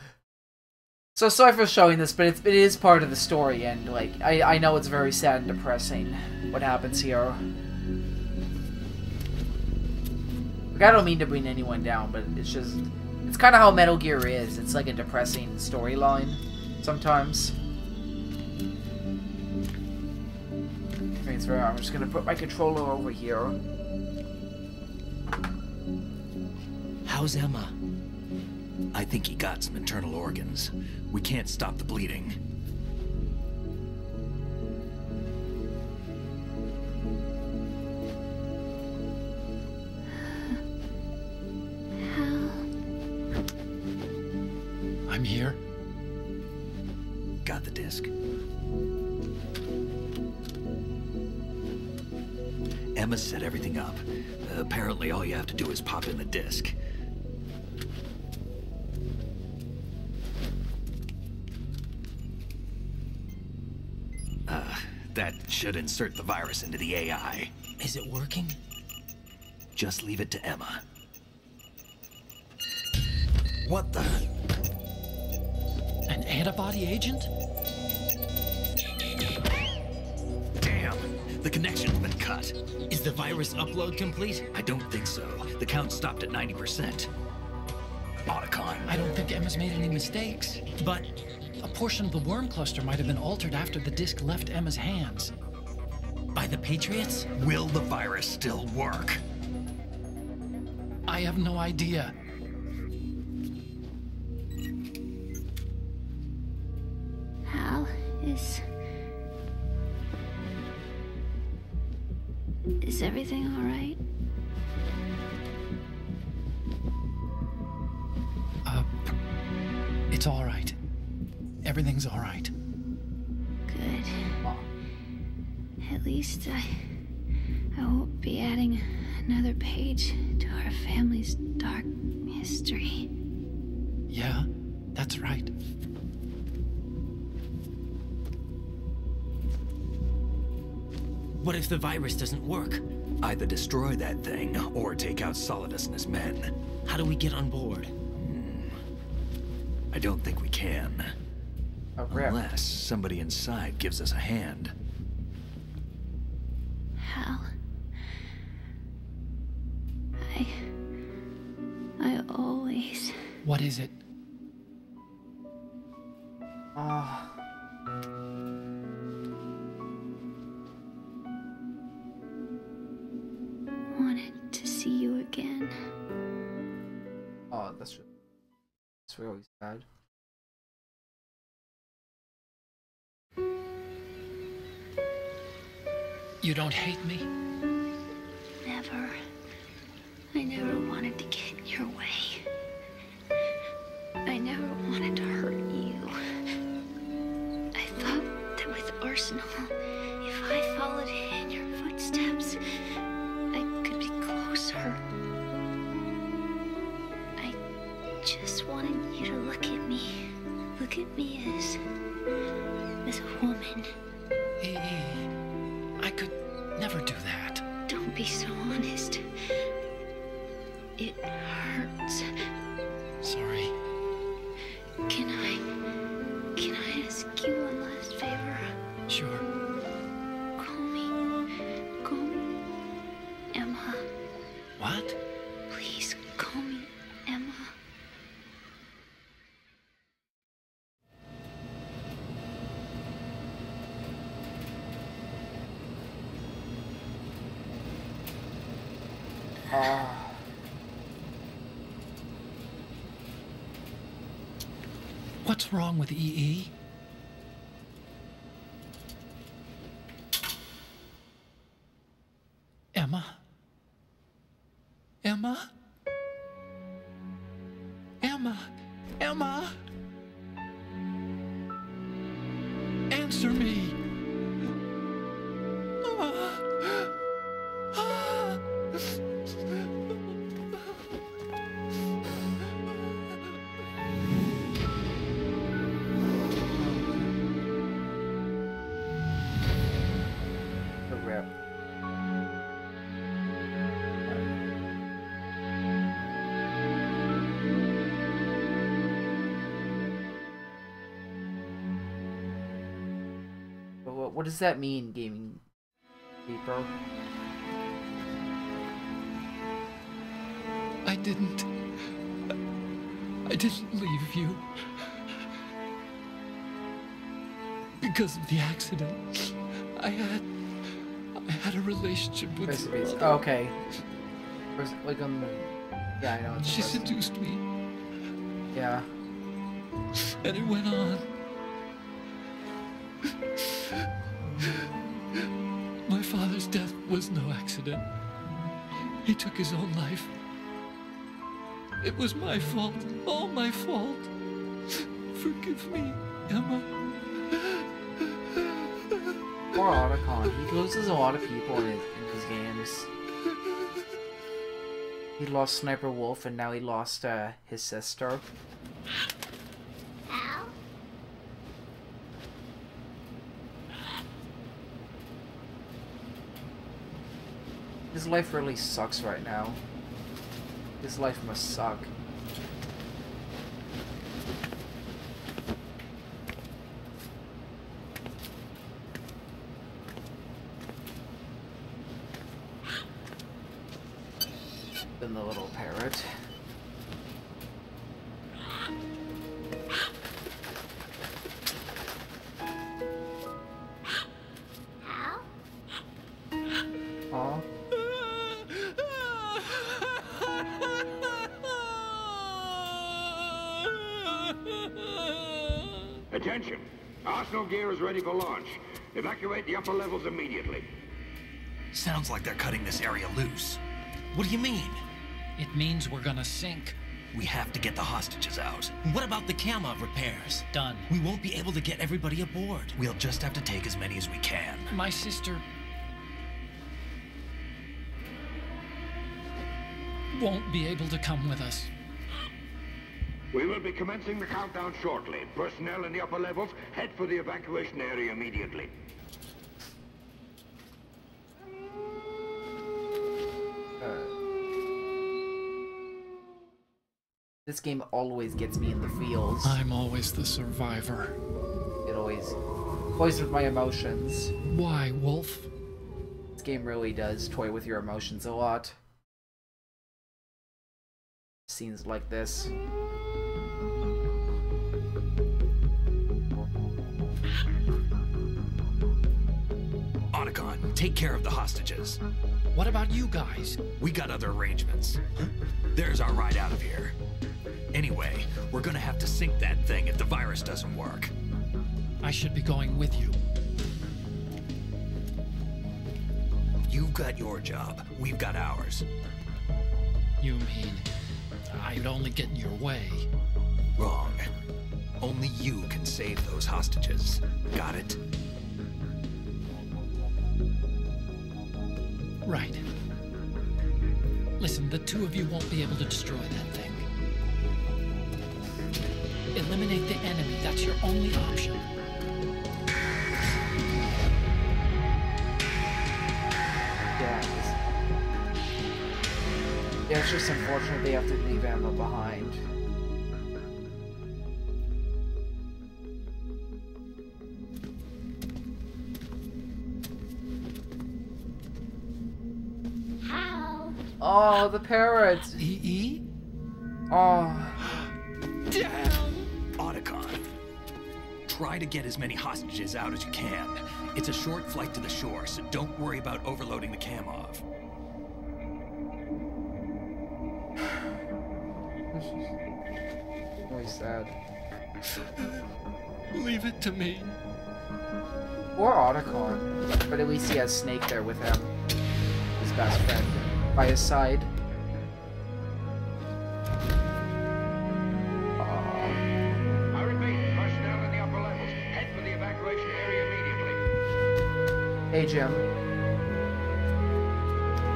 sorry for showing this, but it is part of the story, and like I know it's very sad and depressing what happens here. Like, I don't mean to bring anyone down, but it's kind of how Metal Gear is. It's like a depressing storyline sometimes. I'm just gonna put my controller over here. How's Emma? I think he got some internal organs. We can't stop the bleeding. I'm here. Got the disc. Emma set everything up. Apparently all you have to do is pop in the disc. That should insert the virus into the AI. Is it working? Just leave it to Emma. What the? An antibody agent? Damn! The connection's been cut. Is the virus upload complete? I don't think so. The count stopped at 90%. Otacon. I don't think Emma's made any mistakes. But A portion of the worm cluster might have been altered after the disc left Emma's hands. by the Patriots? Will the virus still work? I have no idea. Hal, is everything all right? It's all right. Everything's all right. Good. At least I won't be adding another page to our family's dark history. Yeah, that's right. What if the virus doesn't work? Either destroy that thing, or take out Solidus and his men. How do we get on board? I don't think we can. Oh, crap. Unless somebody inside gives us a hand. Hal, I always... What is it? wanted to see you again. Oh, that's really sad. You don't hate me? Never. I never wanted to get in your way. I never wanted to hurt you. I thought that with Arsenal, if I followed in your footsteps, I could be closer. I just wanted you to look at me. Look at me as a woman. I could never do that. Don't be so honest. It hurts. Sorry. Can I ask you one last favor? Sure. Call me Emma. What? Please call me Emma. What's wrong with EE? Emma? Emma? Emma? Emma? Answer me! What does that mean, gaming people? I didn't leave you. Because of the accident. I had a relationship with her. Oh, okay. Like yeah, I know. She seduced me. Yeah. And it went on. My father's death was no accident. He took his own life. It was my fault. All my fault. Forgive me, Emma. Poor Otacon. He loses a lot of people in his games. He lost Sniper Wolf, and now he lost his sister. His life really sucks right now. His life must suck. Then the little parrot. Aw. Attention! Arsenal gear is ready for launch. Evacuate the upper levels immediately. Sounds like they're cutting this area loose. What do you mean? It means we're gonna sink. We have to get the hostages out. What about the camo repairs? Done. We won't be able to get everybody aboard. We'll just have to take as many as we can. My sister won't be able to come with us. We will be commencing the countdown shortly. Personnel in the upper levels, head for the evacuation area immediately. This game always gets me in the feels. I'm always the survivor. It always poisons my emotions. Why, Wolf? This game really does toy with your emotions a lot. Scenes like this. Otacon, take care of the hostages. What about you guys? We got other arrangements. There's our ride out of here. Anyway, we're gonna have to sink that thing if the virus doesn't work. I should be going with you. You've got your job. We've got ours. You mean I'd only get in your way? Wrong. Only you can save those hostages. Got it? Right. Listen, the two of you won't be able to destroy that thing. Eliminate the enemy. That's your only option. Yeah, it's just unfortunate they have to leave Emma behind. How? Oh, the parrot! E? Oh. Damn! Otacon, try to get as many hostages out as you can. It's a short flight to the shore, so don't worry about overloading the Kamov. Really sad. Leave it to me. Or Otacon, but at least he has Snake there with him. His best friend by his side. I repeat, personnel in the upper levels, head for the evacuation area immediately. Hey, Jim.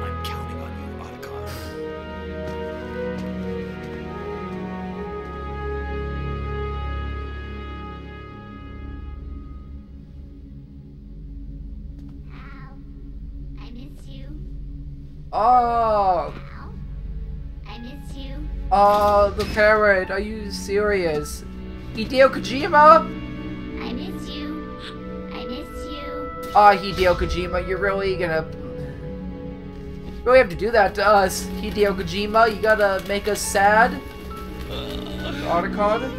I'm counting on you, Otacon. How? I miss you. Oh! How? I miss you. Oh, the parrot. Are you serious? Hideo Kojima? I miss you. I miss you. Ah, Hideo Kojima, you're really gonna... really have to do that to us. Hideo Kojima, you gotta make us sad? Otacon?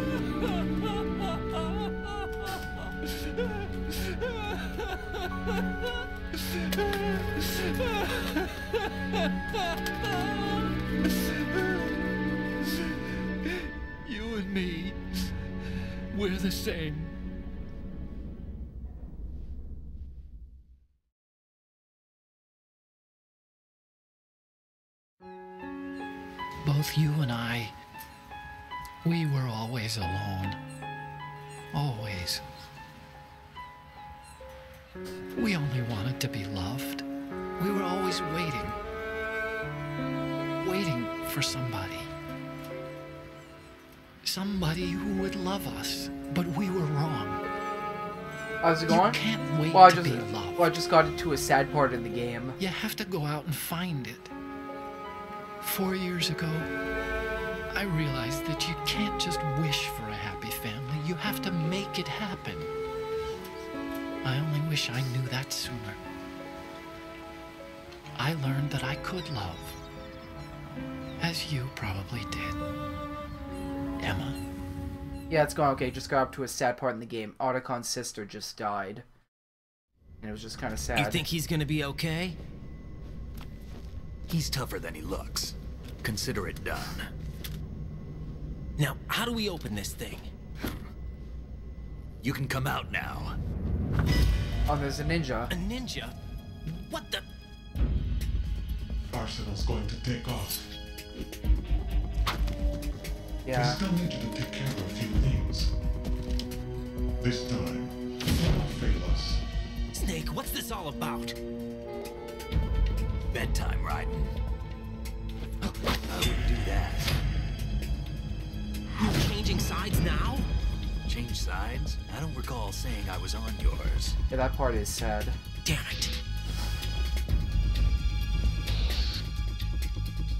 You and me, we're the same. Both you and I, we were always alone. Always. We only wanted to be loved. We were always waiting. Waiting for somebody. Somebody who would love us, but we were wrong. How's it going? You can't wait Well, to be loved. I just got into a sad part in the game. You have to go out and find it. 4 years ago, I realized that you can't just wish for a happy family. You have to make it happen. I only wish I knew that sooner. I learned that I could love. As you probably did. Emma. Yeah, it's going okay. Just got up to a sad part in the game. Otacon's sister just died. And it was just kind of sad. You think he's gonna be okay? He's tougher than he looks. Consider it done. Now, how do we open this thing? You can come out now. Oh, there's a ninja. A ninja? What the? Arsenal's going to take off. Yeah. We still need you to take care of a few things. This time, do not fail us. Snake, what's this all about? Bedtime, Raiden. I wouldn't do that. You're changing sides now? Change sides? I don't recall saying I was on yours. Yeah, that part is sad. Damn it.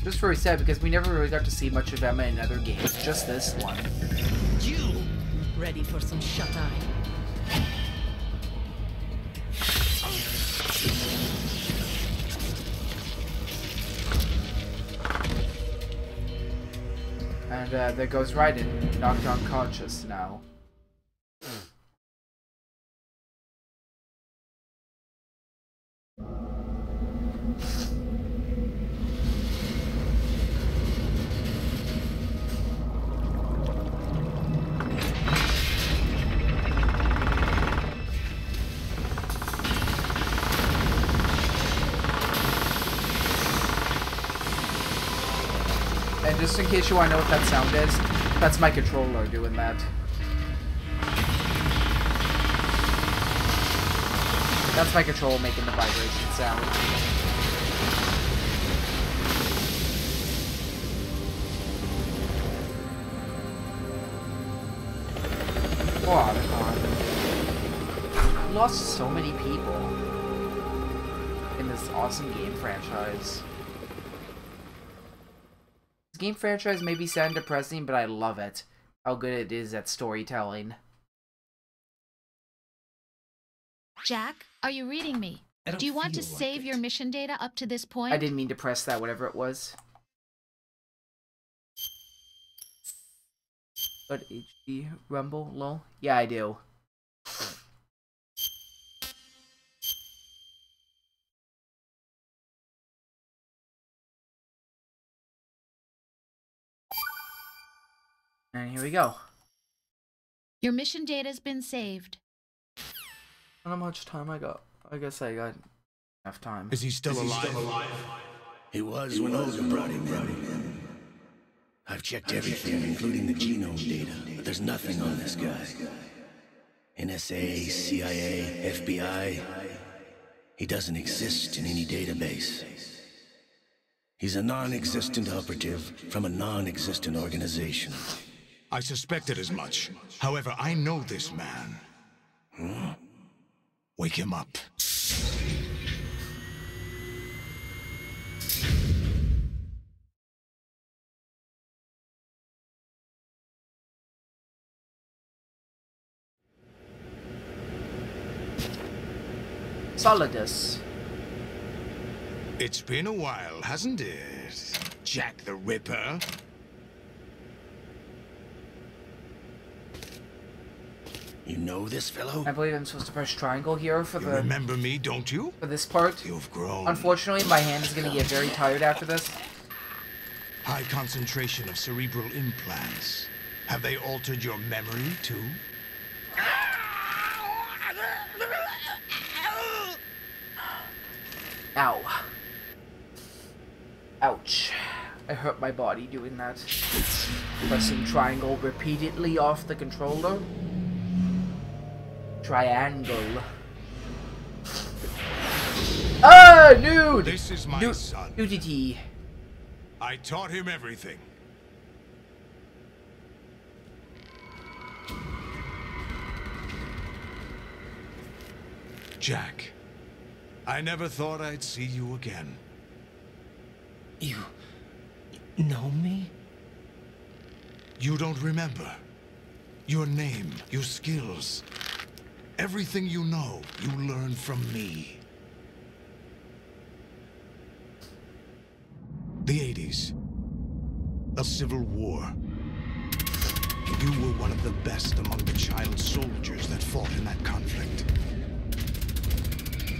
Just very sad because we never really got to see much of Emma in other games. Just this one. You! Ready for some shut-eye? And there goes Raiden, knocked unconscious now. And just in case you want to know what that sound is, that's my controller doing that. That's my controller making the vibration sound. Oh, God. We lost so many people in this awesome game franchise. This game franchise may be sad and depressing, but I love it. How good it is at storytelling. Jack, are you reading me? Do you want to save your mission data up to this point? I didn't mean to press that, whatever it was. But HD Rumble, lol? Yeah, I do. And here we go. Your mission data's been saved. I don't know how much time I got. I guess I got enough time. Is he still alive? He was when Olga brought him in. I've checked everything, including the genome data, but there's nothing on this guy. NSA, CIA, FBI. He doesn't exist in any database. He's a non-existent operative from a non-existent organization. I suspected as much. However, I know this man. Wake him up. Solidus. It's been a while, hasn't it, Jack the Ripper? You know this fellow? I believe I'm supposed to press triangle here for You the... remember me, don't you? For this part. You've grown. Unfortunately, my hand is going to get very tired after this. High concentration of cerebral implants. Have they altered your memory, too? Ow. Ouch. I hurt my body doing that. Pressing triangle repeatedly off the controller. Triangle. Ah, nude! This is my son. Nudity. I taught him everything. Jack, I never thought I'd see you again. You know me? You don't remember. Your name, your skills. Everything you know, you learned from me. The 80s. A civil war. You were one of the best among the child soldiers that fought in that conflict.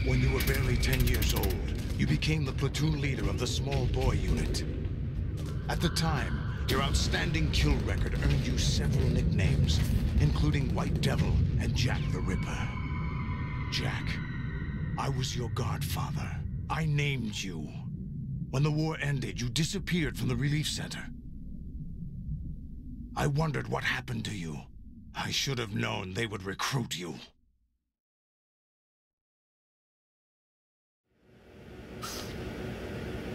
When you were barely 10 years old, you became the platoon leader of the small boy unit. At the time, your outstanding kill record earned you several nicknames, including White Devil and Jack the Ripper. Jack, I was your godfather. I named you. When the war ended, you disappeared from the relief center. I wondered what happened to you. I should have known they would recruit you.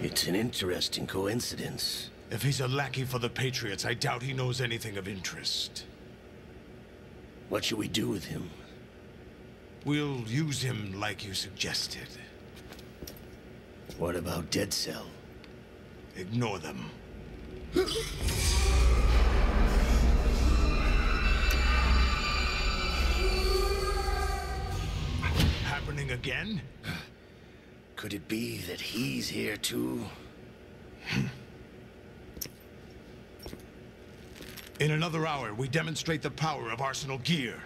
It's an interesting coincidence. If he's a lackey for the Patriots, I doubt he knows anything of interest. What should we do with him? We'll use him like you suggested. What about Dead Cell? Ignore them. Happening again? Could it be that he's here too? In another hour, we demonstrate the power of Arsenal gear.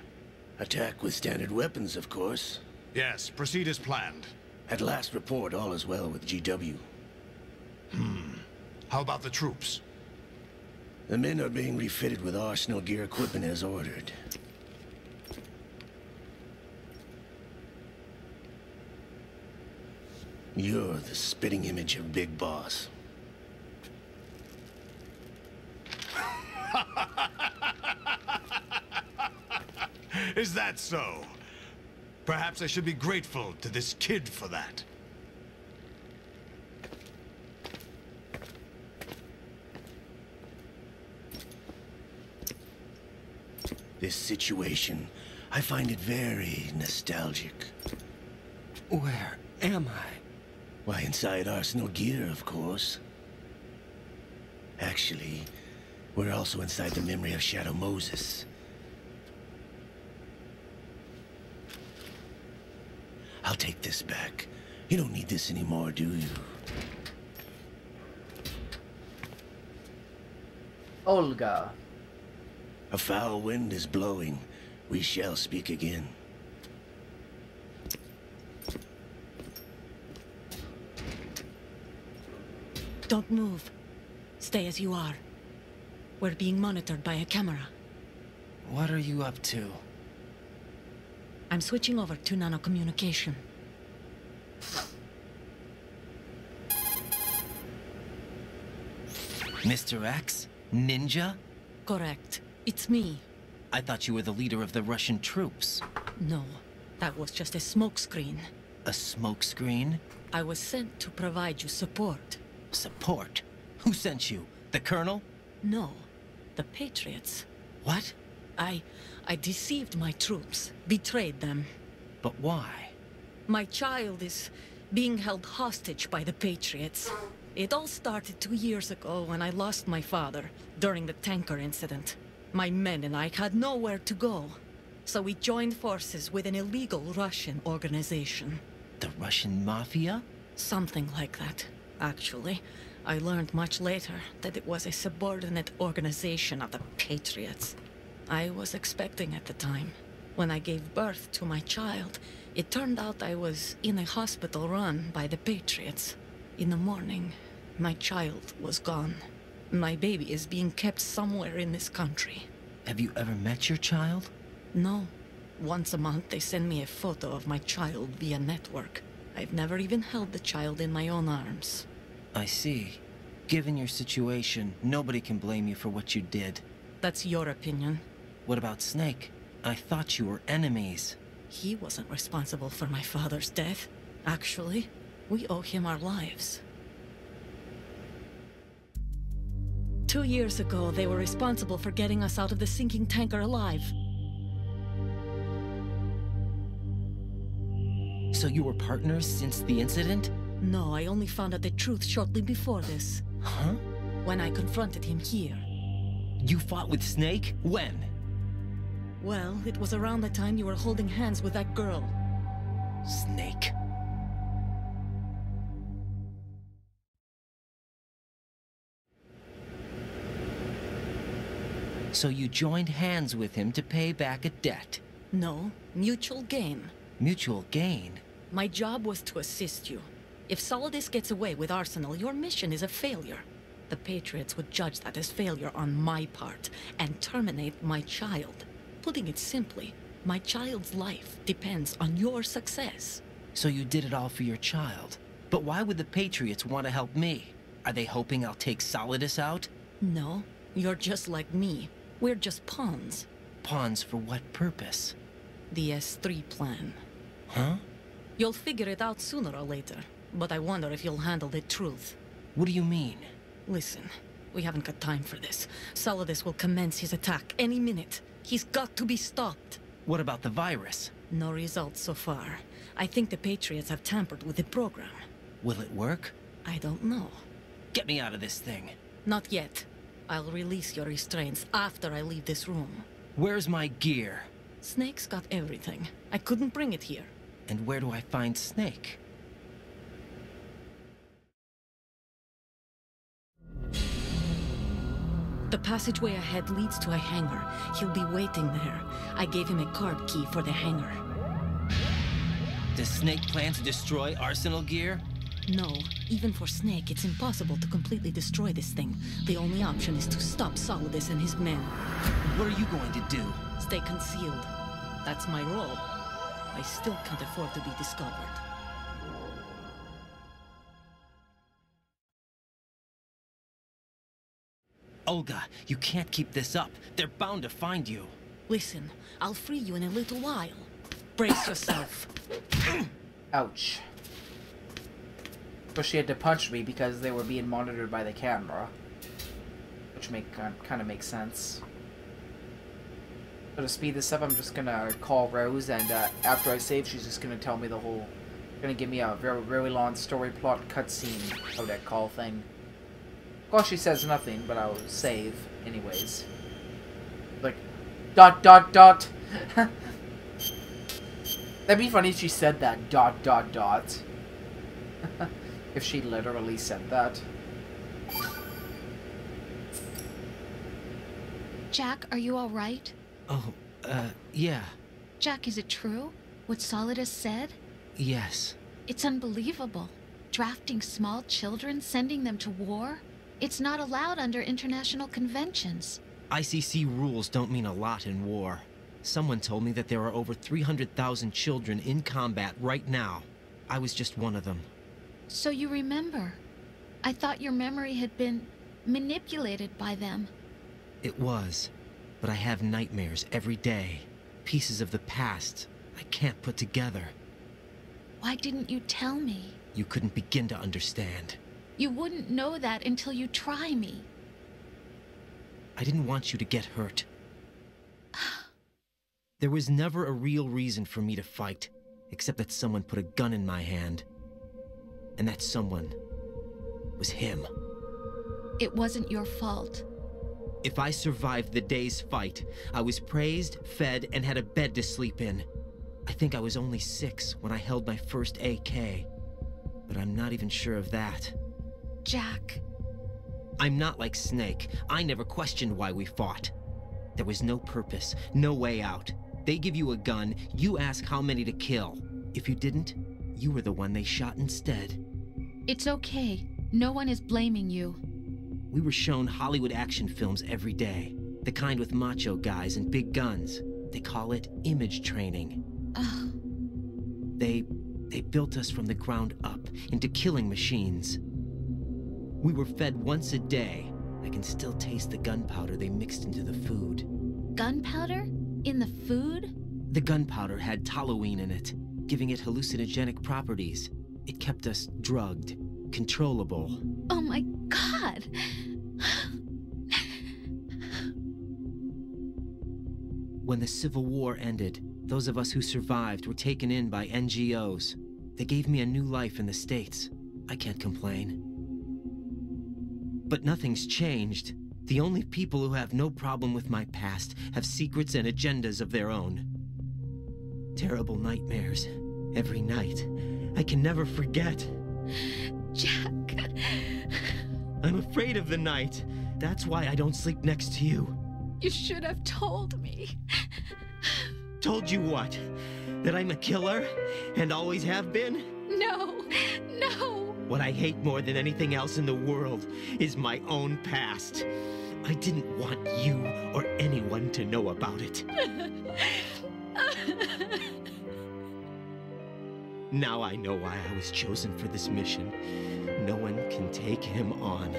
Attack with standard weapons, of course. Yes, proceed as planned. At last report, all is well with GW. How about the troops? The men are being refitted with Arsenal gear equipment as ordered. You're the spitting image of Big Boss. Is that so? Perhaps I should be grateful to this kid for that. This situation, I find it very nostalgic. Where am I? Why, inside Arsenal gear, of course. Actually, we're also inside the memory of Shadow Moses. I'll take this back. You don't need this anymore, do you? Olga. A foul wind is blowing. We shall speak again. Don't move. Stay as you are. We're being monitored by a camera. What are you up to? I'm switching over to nanocommunication. Mr. X? Ninja? Correct. It's me. I thought you were the leader of the Russian troops. No, that was just a smokescreen. A smokescreen? I was sent to provide you support. Support? Who sent you? The Colonel? No, the Patriots. What? I deceived my troops, betrayed them. But why? My child is being held hostage by the Patriots. It all started 2 years ago when I lost my father during the tanker incident. My men and I had nowhere to go, so we joined forces with an illegal Russian organization. The Russian Mafia? Something like that, actually. I learned much later that it was a subordinate organization of the Patriots. I was expecting at the time. When I gave birth to my child, it turned out I was in a hospital run by the Patriots. In the morning, my child was gone. My baby is being kept somewhere in this country. Have you ever met your child? No. Once a month, they send me a photo of my child via network. I've never even held the child in my own arms. I see. Given your situation, nobody can blame you for what you did. That's your opinion. What about Snake? I thought you were enemies. He wasn't responsible for my father's death. Actually, we owe him our lives. 2 years ago, they were responsible for getting us out of the sinking tanker alive. So you were partners since the incident? No, I only found out the truth shortly before this. Huh? When I confronted him here. You fought with Snake? When? Well, it was around the time you were holding hands with that girl. Snake. So you joined hands with him to pay back a debt? No, mutual gain. Mutual gain? My job was to assist you. If Solidus gets away with Arsenal, your mission is a failure. The Patriots would judge that as failure on my part and terminate my child. Putting it simply, my child's life depends on your success. So you did it all for your child. But why would the Patriots want to help me? Are they hoping I'll take Solidus out? No, you're just like me. We're just pawns. Pawns for what purpose? The S3 plan. Huh? You'll figure it out sooner or later, but I wonder if you'll handle the truth. What do you mean? Listen, we haven't got time for this. Solidus will commence his attack any minute. He's got to be stopped. What about the virus? No results so far. I think the Patriots have tampered with the program. Will it work? I don't know. Get me out of this thing. Not yet. I'll release your restraints after I leave this room. Where's my gear? Snake's got everything. I couldn't bring it here. And where do I find Snake? The passageway ahead leads to a hangar. He'll be waiting there. I gave him a card key for the hangar. Does Snake plan to destroy Arsenal gear? No. Even for Snake, it's impossible to completely destroy this thing. The only option is to stop Solidus and his men. What are you going to do? Stay concealed. That's my role. I still can't afford to be discovered. Olga, you can't keep this up. They're bound to find you. Listen, I'll free you in a little while. Brace yourself. Ouch. But she had to punch me because they were being monitored by the camera. Which kind of makes sense. So to speed this up, I'm just gonna call Rose, and after I save, she's just gonna tell me the whole... Gonna give me a very, very long story plot cutscene of that call thing. Of course, she says nothing, but I'll save anyways. Like, ... That'd be funny if she said that, ... If she literally said that. Jack, are you alright? Oh, yeah. Jack, is it true? What Solidus said? Yes. It's unbelievable. Drafting small children, sending them to war? It's not allowed under international conventions. ICC rules don't mean a lot in war. Someone told me that there are over 300,000 children in combat right now. I was just one of them. So you remember. I thought your memory had been manipulated by them. It was. But I have nightmares every day. Pieces of the past I can't put together. Why didn't you tell me? You couldn't begin to understand. You wouldn't know that until you try me. I didn't want you to get hurt. There was never a real reason for me to fight, except that someone put a gun in my hand. And that someone was him. It wasn't your fault. If I survived the day's fight, I was praised, fed, and had a bed to sleep in. I think I was only 6 when I held my first AK. But I'm not even sure of that. Jack. I'm not like Snake. I never questioned why we fought. There was no purpose, no way out. They give you a gun, you ask how many to kill. If you didn't, you were the one they shot instead. It's okay. No one is blaming you. We were shown Hollywood action films every day. The kind with macho guys and big guns. They call it image training. They built us from the ground up into killing machines. We were fed once a day. I can still taste the gunpowder they mixed into the food. Gunpowder? In the food? The gunpowder had toluene in it, giving it hallucinogenic properties. It kept us drugged, controllable. Oh my God! When the Civil War ended, those of us who survived were taken in by NGOs. They gave me a new life in the States. I can't complain. But nothing's changed. The only people who have no problem with my past have secrets and agendas of their own. Terrible nightmares. Every night. I can never forget. Jack. I'm afraid of the night. That's why I don't sleep next to you. You should have told me. Told you what? That I'm a killer? And always have been? No, no. What I hate more than anything else in the world is my own past. I didn't want you or anyone to know about it. Now I know why I was chosen for this mission. No one can take him on,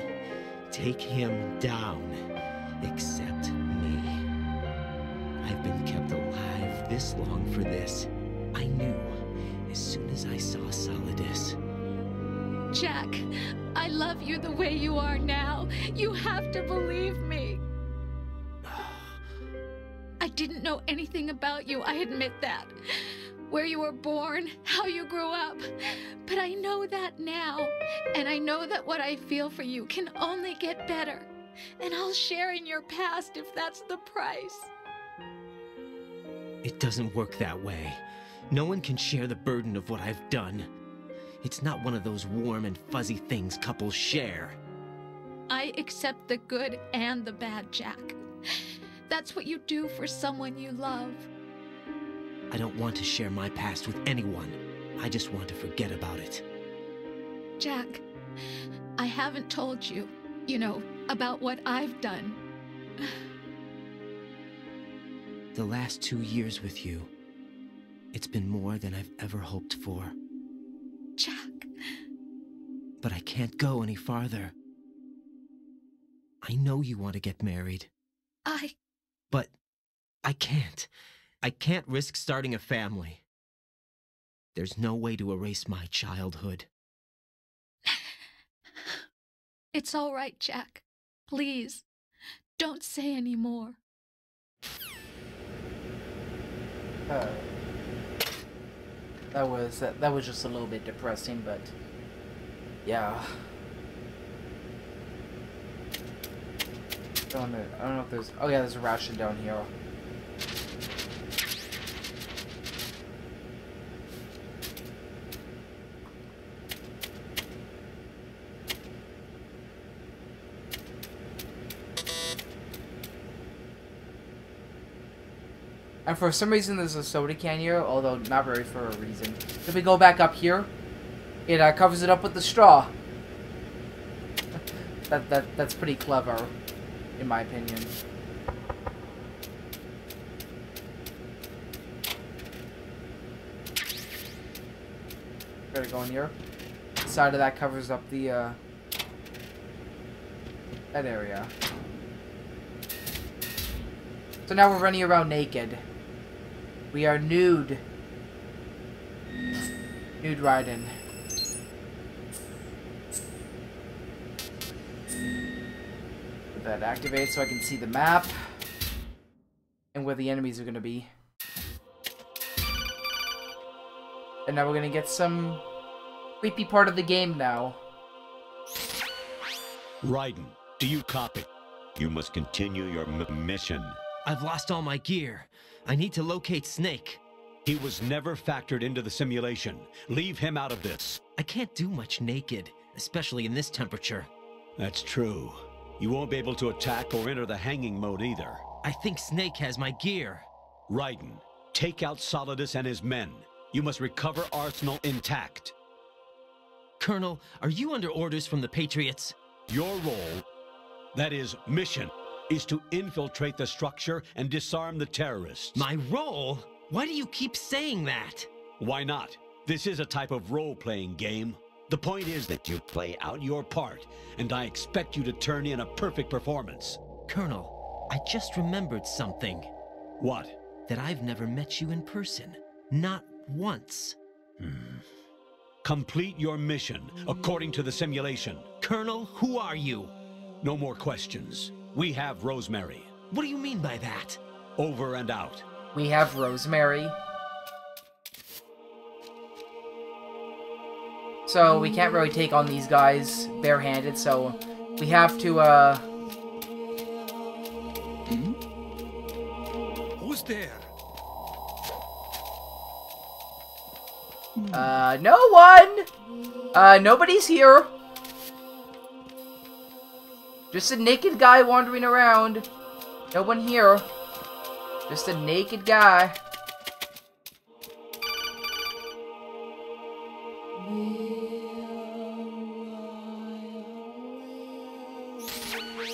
take him down, except me. I've been kept alive this long for this. I knew as soon as I saw Solidus. Jack, I love you the way you are now. You have to believe me. I didn't know anything about you, I admit that. Where you were born, how you grew up. But I know that now. And I know that what I feel for you can only get better. And I'll share in your past if that's the price. It doesn't work that way. No one can share the burden of what I've done. It's not one of those warm and fuzzy things couples share. I accept the good and the bad, Jack. That's what you do for someone you love. I don't want to share my past with anyone. I just want to forget about it. Jack, I haven't told you, about what I've done. The last 2 years with you, it's been more than I've ever hoped for. Jack. But I can't go any farther. I know you want to get married. But I can't. I can't risk starting a family. There's no way to erase my childhood. It's all right, Jack. Please, don't say any more. That was just a little bit depressing, but yeah. I don't know if there's. Oh yeah, there's a ration down here. And for some reason there's a soda can here, although not really for a reason. If we go back up here, it covers it up with the straw. That's pretty clever, in my opinion. Gotta go in here. The side of that covers up the that area. So now we're running around naked. We are nude. Nude riding. Let that activate so I can see the map. And where the enemies are going to be. And now we're going to get some creepy part of the game now. Raiden, do you copy? You must continue your mission. I've lost all my gear. I need to locate Snake. He was never factored into the simulation. Leave him out of this. I can't do much naked, especially in this temperature. That's true. You won't be able to attack or enter the hanging mode either. I think Snake has my gear. Raiden, take out Solidus and his men. You must recover Arsenal intact. Colonel, are you under orders from the Patriots? Your role, that is, mission, is to infiltrate the structure and disarm the terrorists. My role? Why do you keep saying that? Why not? This is a type of role-playing game. The point is that you play out your part, and I expect you to turn in a perfect performance. Colonel, I just remembered something. What? That I've never met you in person. Not once. Complete your mission, according to the simulation. Colonel, who are you? No more questions. We have Rosemary. What do you mean by that? Over and out. We have Rosemary. So we can't really take on these guys barehanded, so we have to, Who's there? no one! Nobody's here. Just a naked guy wandering around. No one here. Just a naked guy.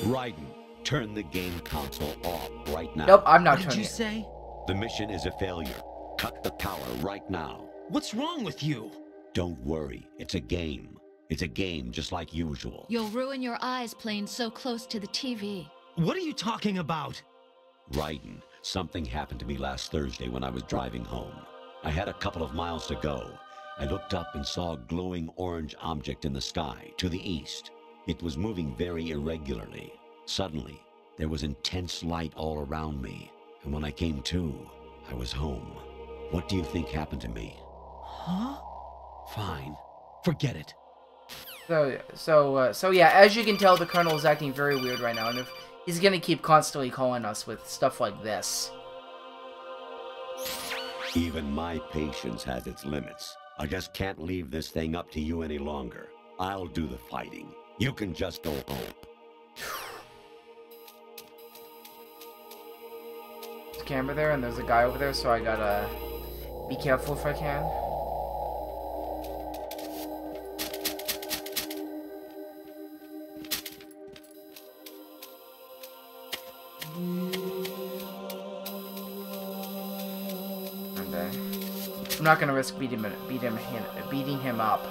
Raiden, turn the game console off right now. Nope, I'm not What did turning you it. say? The mission is a failure. Cut the power right now. What's wrong with you? Don't worry, it's a game. It's a game just like usual. You'll ruin your eyes playing so close to the TV. What are you talking about? Raiden, something happened to me last Thursday when I was driving home. I had a couple of miles to go. I looked up and saw a glowing orange object in the sky to the east. It was moving very irregularly. Suddenly, there was intense light all around me. And when I came to, I was home. What do you think happened to me? Huh? Fine. Forget it. So yeah, as you can tell, the Colonel is acting very weird right now, and if he's gonna keep constantly calling us with stuff like this. Even my patience has its limits. I just can't leave this thing up to you any longer. I'll do the fighting. You can just go home. There's a camera there, and there's a guy over there, so I gotta be careful if I can. I'm not gonna risk beating him up.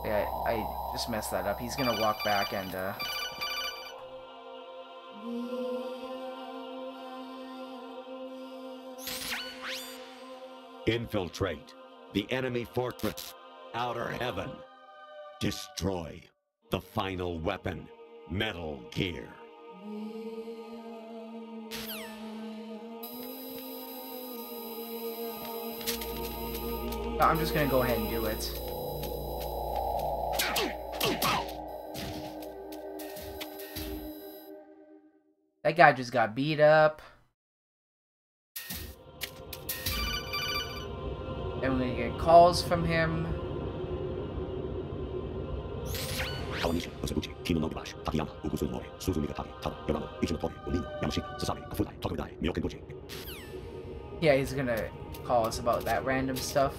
Yeah, I just messed that up. He's gonna walk back and Infiltrate the enemy fortress, Outer Heaven. Destroy the final weapon, Metal Gear. I'm just gonna go ahead and do it. That guy just got beat up. And we're gonna get calls from him. Yeah, he's gonna call us about that random stuff.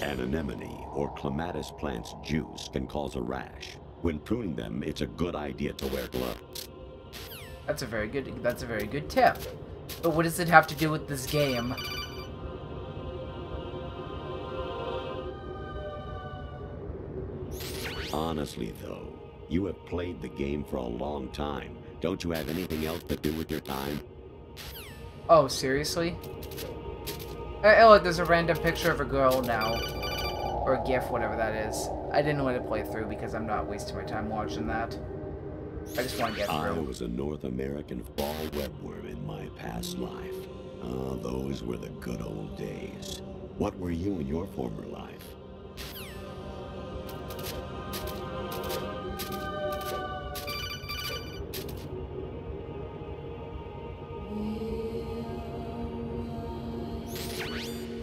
An anemone or clematis plant's juice can cause a rash. When pruning them, it's a good idea to wear gloves. That's a very good tip. But what does it have to do with this game? Honestly, though, you have played the game for a long time. Don't you have anything else to do with your time? Oh, seriously? Oh, look, there's a random picture of a girl now. Or a GIF, whatever that is. I didn't let it play through because I'm not wasting my time watching that. I just want to get through. I was a North American fall webworm in my past life. Ah, those were the good old days. What were you in your former life?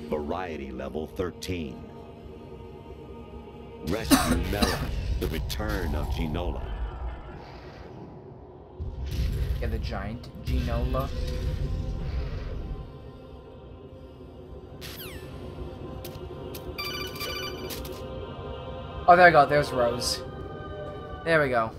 Variety level 13. Rescue Mela, the return of Ginola. Yeah, the giant Ginola. Oh, there we go. There's Rose. There we go.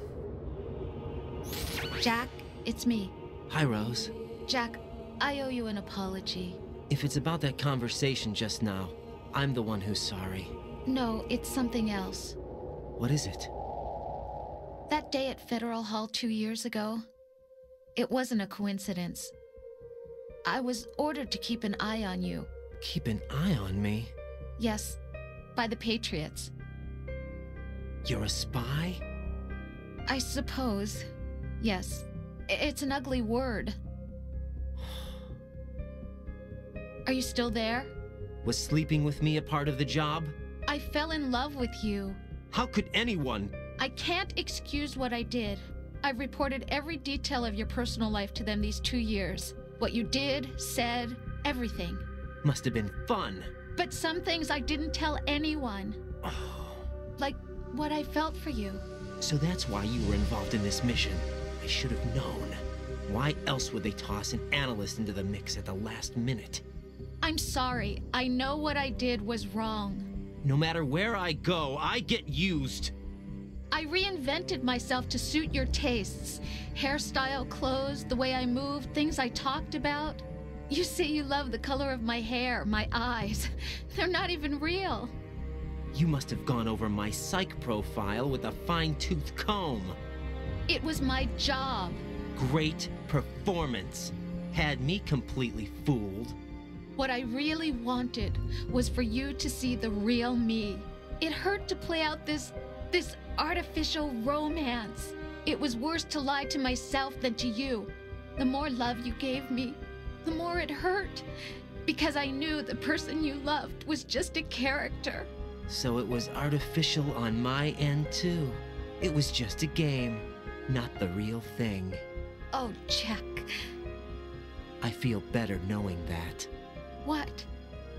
Jack, it's me. Hi, Rose. Jack, I owe you an apology. If it's about that conversation just now, I'm the one who's sorry. No, it's something else. What is it? That day at Federal Hall 2 years ago, it wasn't a coincidence. I was ordered to keep an eye on you. Keep an eye on me? Yes, by the Patriots. You're a spy? I suppose. Yes. It's an ugly word. Are you still there? Was sleeping with me a part of the job? I fell in love with you. How could anyone? I can't excuse what I did. I've reported every detail of your personal life to them these 2 years. What you did, said, everything. Must have been fun. But some things I didn't tell anyone. Like what I felt for you. So that's why you were involved in this mission. I should have known. Why else would they toss an analyst into the mix at the last minute? I'm sorry. I know what I did was wrong. No matter where I go, I get used. I reinvented myself to suit your tastes. Hairstyle, clothes, the way I moved, things I talked about. You say you love the color of my hair, my eyes. They're not even real. You must have gone over my psych profile with a fine-tooth comb. It was my job. Great performance. Had me completely fooled. What I really wanted was for you to see the real me. It hurt to play out this artificial romance. It was worse to lie to myself than to you. The more love you gave me, the more it hurt. Because I knew the person you loved was just a character. So it was artificial on my end too. It was just a game, not the real thing. Oh, Jack. I feel better knowing that. What?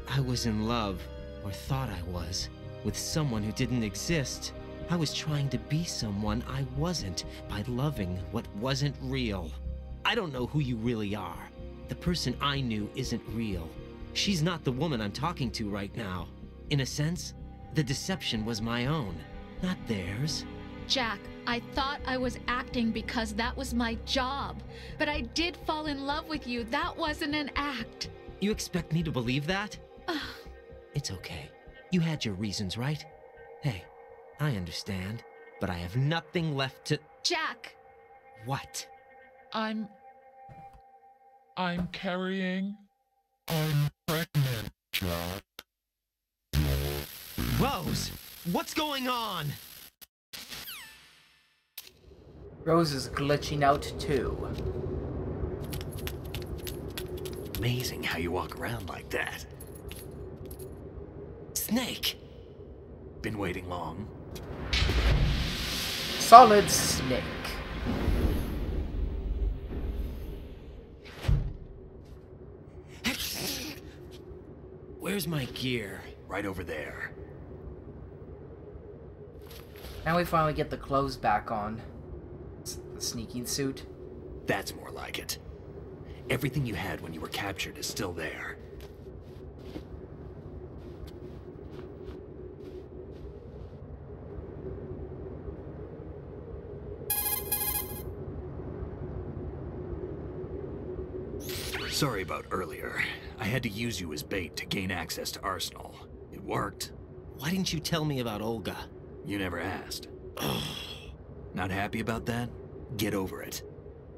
I was in love, or thought I was, with someone who didn't exist. I was trying to be someone I wasn't by loving what wasn't real. I don't know who you really are. The person I knew isn't real. She's not the woman I'm talking to right now. In a sense, the deception was my own, not theirs. Jack, I thought I was acting because that was my job. But I did fall in love with you. That wasn't an act. You expect me to believe that? It's okay. You had your reasons, right? Hey, I understand, but I have nothing left to... Jack! What? I'm carrying... I'm pregnant, Jack. Rose! What's going on? Rose is glitching out too. Amazing how you walk around like that. Snake! Been waiting long? Solid Snake. Where's my gear? Right over there. Now we finally get the clothes back on. The sneaking suit. That's more like it. Everything you had when you were captured is still there. Sorry about earlier. I had to use you as bait to gain access to Arsenal. It worked. Why didn't you tell me about Olga? You never asked. Not happy about that? Get over it.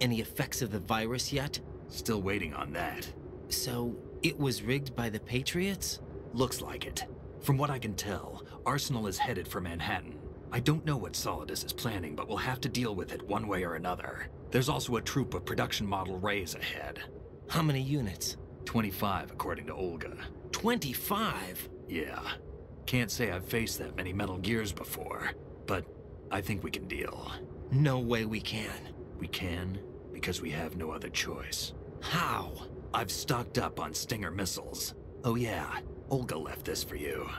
Any effects of the virus yet? Still waiting on that. So, it was rigged by the Patriots? Looks like it. From what I can tell, Arsenal is headed for Manhattan. I don't know what Solidus is planning, but we'll have to deal with it one way or another. There's also a troop of production model Rays ahead. How many units? 25, according to Olga. 25? Yeah. Can't say I've faced that many Metal Gears before, but I think we can deal. No way we can. We can, because we have no other choice. How? I've stocked up on Stinger missiles. Oh yeah, Olga left this for you.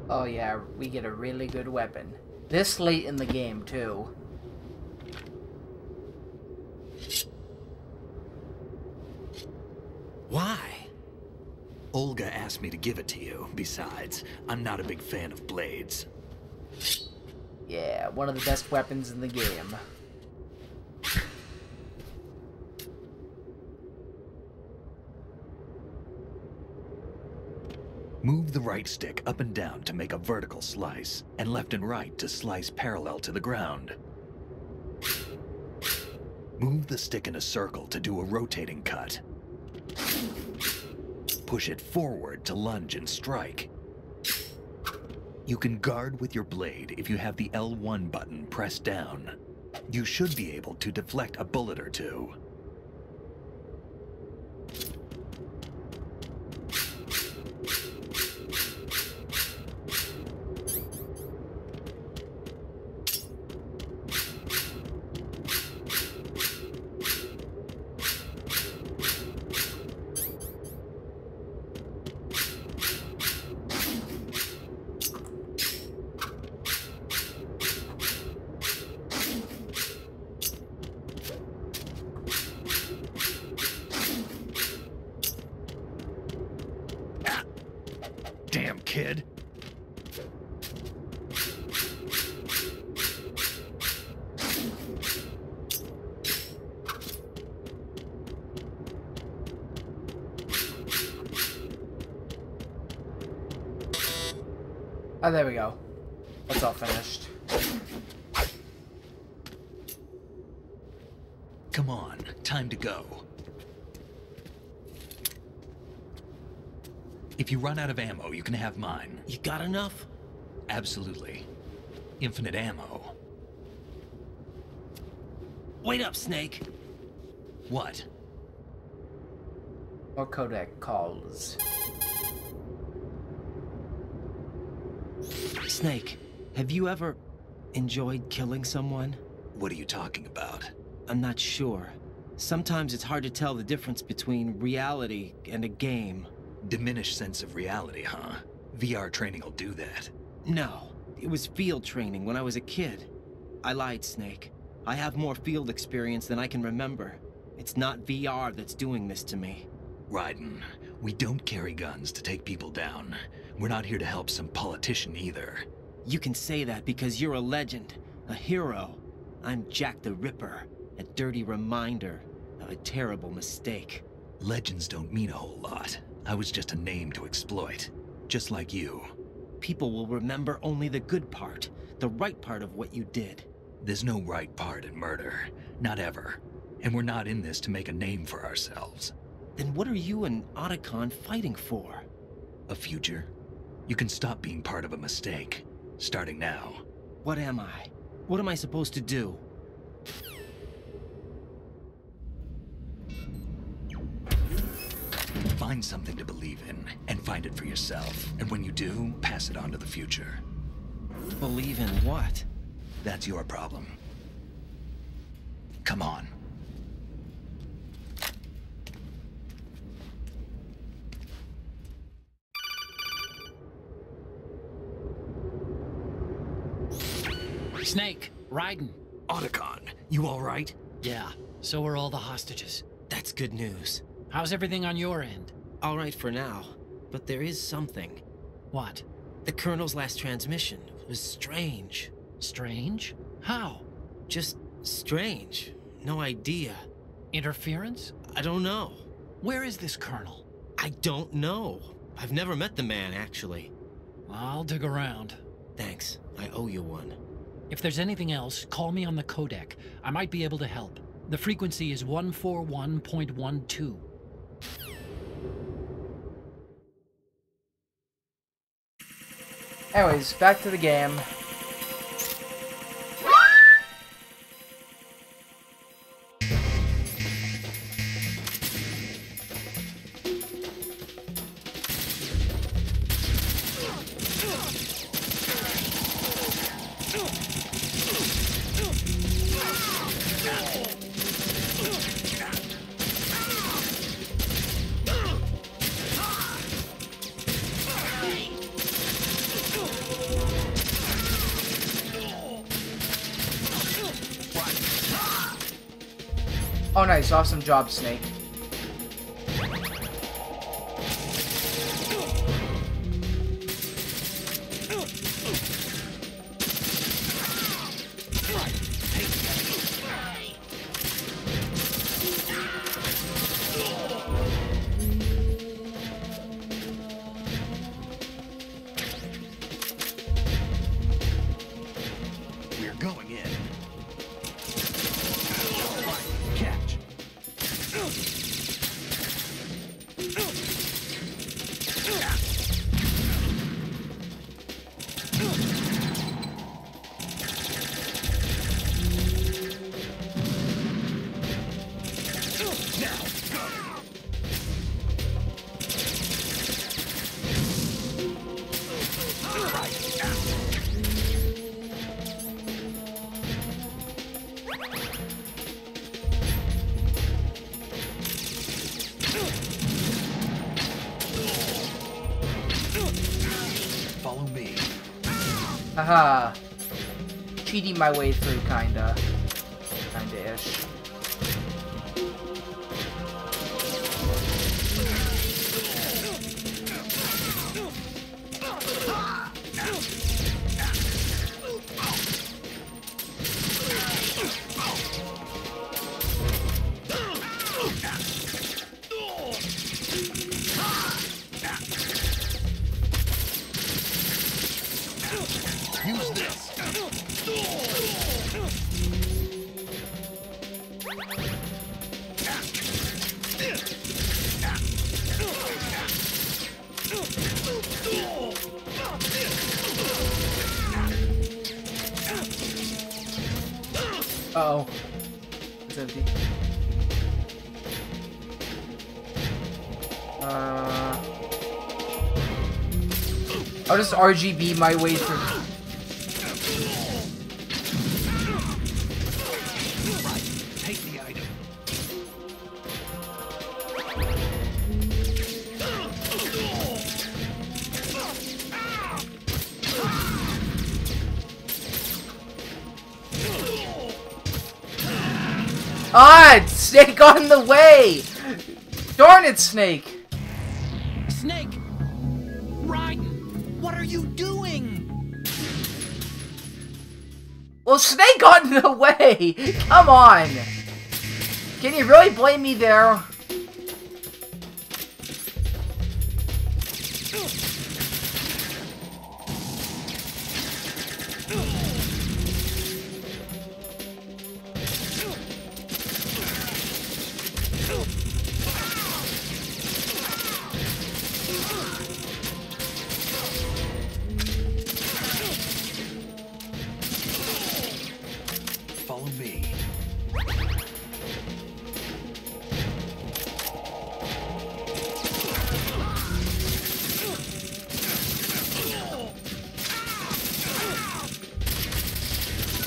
Oh yeah, we get a really good weapon. This late in the game, too. Why? Olga asked me to give it to you. Besides, I'm not a big fan of blades. Yeah, one of the best weapons in the game. Move the right stick up and down to make a vertical slice, and left and right to slice parallel to the ground. Move the stick in a circle to do a rotating cut. Push it forward to lunge and strike. You can guard with your blade if you have the L1 button pressed down. You should be able to deflect a bullet or two. Damn kid. Oh, there we go. That's all finished. Come on, time to go. If you run out of ammo, you can have mine. You got enough? Absolutely. Infinite ammo. Wait up, Snake. What? Or codec calls. Snake, have you ever enjoyed killing someone? What are you talking about? I'm not sure. Sometimes it's hard to tell the difference between reality and a game. Diminished sense of reality, huh? VR training will do that. No, it was field training when I was a kid. I lied, Snake. I have more field experience than I can remember. It's not VR that's doing this to me. Raiden, we don't carry guns to take people down. We're not here to help some politician either. You can say that because you're a legend, a hero. I'm Jack the Ripper, a dirty reminder of a terrible mistake. Legends don't mean a whole lot. I was just a name to exploit, just like you. People will remember only the good part, the right part of what you did. There's no right part in murder, not ever. And we're not in this to make a name for ourselves. Then what are you and Otacon fighting for? A future? You can stop being part of a mistake, starting now. What am I? What am I supposed to do? Find something to believe in, and find it for yourself. And when you do, pass it on to the future. Believe in what? That's your problem. Come on. Snake, Raiden. Otacon, you all right? Yeah, so are all the hostages. That's good news. How's everything on your end? All right for now, but there is something. What? The Colonel's last transmission was strange. Strange? How? Just strange. No idea. Interference? I don't know. Where is this Colonel? I don't know. I've never met the man, actually. I'll dig around. Thanks. I owe you one. If there's anything else, call me on the codec. I might be able to help. The frequency is 141.12. Anyways, back to the game. Oh nice, awesome job, Snake. We're going in. Follow me. Haha. Cheating my way through, kinda. Kinda-ish. Use this. Uh-oh. It's empty. I'll just RGB my way through. Take the item. Ah, it's Snake on the way! Darn it, Snake! Snake! Raiden! What are you doing? Well, Snake got in the way! Come on! Can you really blame me there? Follow me.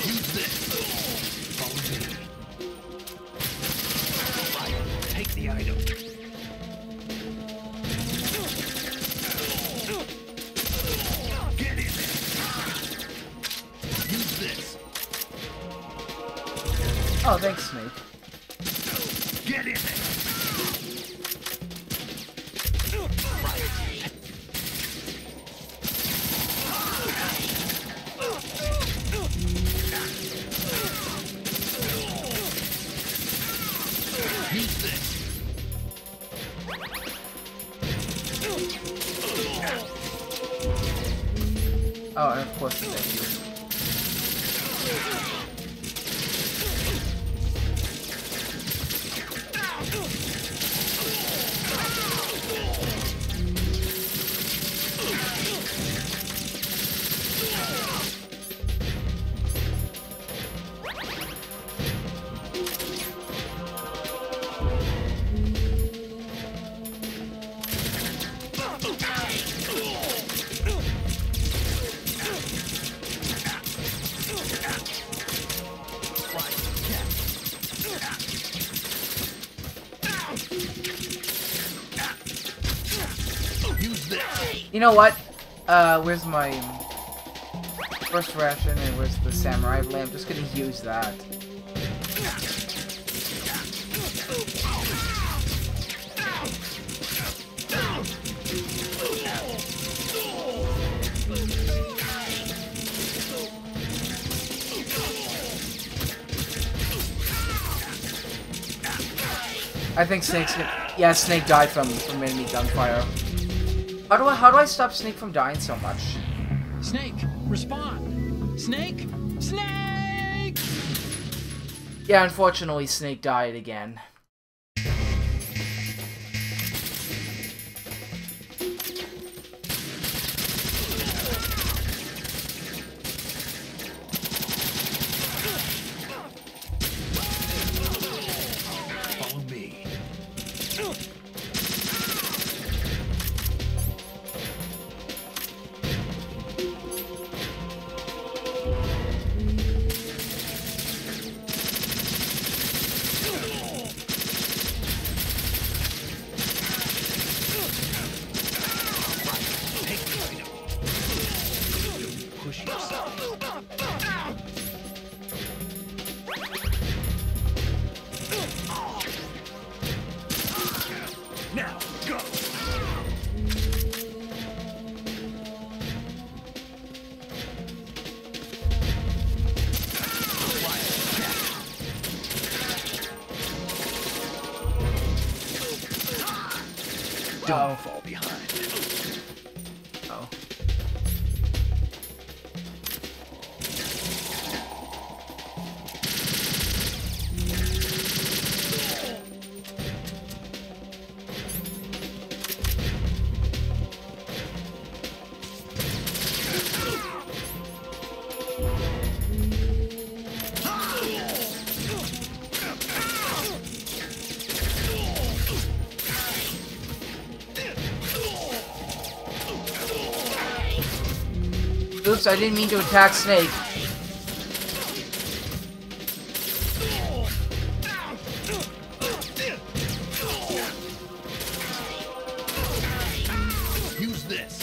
Use this. Follow me. Take the item. Get in there. Use this. Oh, thanks, Snake. Get in there. Use this. Oh, and of course, thank you. You know what? Where's my first ration and where's the samurai blade? I'm just gonna use that. I think Snake's gonna... Yeah, Snake died from enemy gunfire. How do I stop Snake from dying so much? Snake, respond! Snake! Snake! Yeah, unfortunately, Snake died again. Follow me. push yourself. Now, go! Don't fall behind. Oh. Oops, I didn't mean to attack Snake. Use this.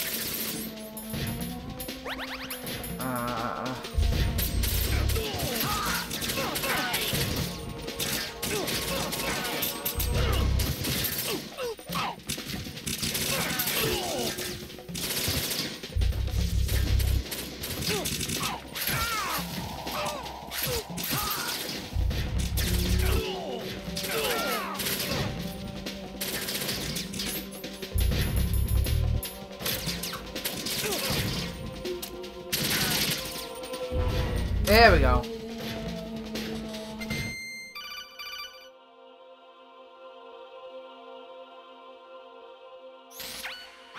There we go.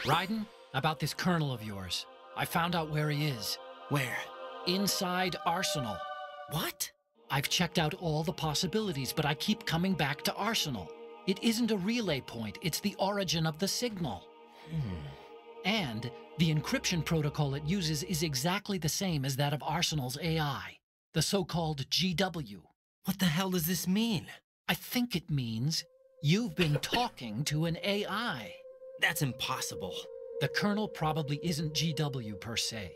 Raiden, about this colonel of yours. I found out where he is. Where? Inside Arsenal. What? I've checked out all the possibilities, but I keep coming back to Arsenal. It isn't a relay point, it's the origin of the signal. And the encryption protocol it uses is exactly the same as that of Arsenal's AI, the so-called GW. What the hell does this mean? I think it means you've been talking to an AI. That's impossible. The kernel probably isn't GW per se.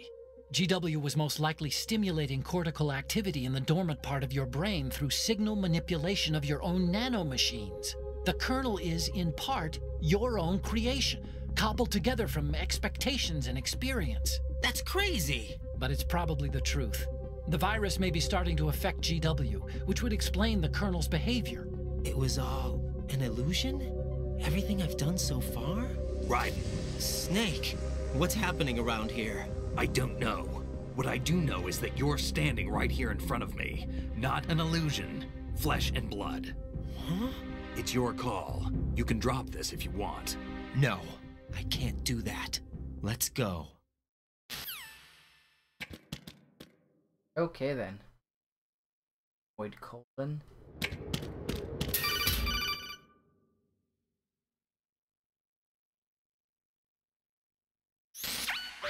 GW was most likely stimulating cortical activity in the dormant part of your brain through signal manipulation of your own nanomachines. The kernel is, in part, your own creation, cobbled together from expectations and experience. That's crazy! But it's probably the truth. The virus may be starting to affect GW, which would explain the kernel's behavior. It was all an illusion? Everything I've done so far? Raiden. Snake, what's happening around here? I don't know. What I do know is that you're standing right here in front of me. Not an illusion. Flesh and blood. Huh? It's your call. You can drop this if you want. No, I can't do that. Let's go. Okay then. Void colon.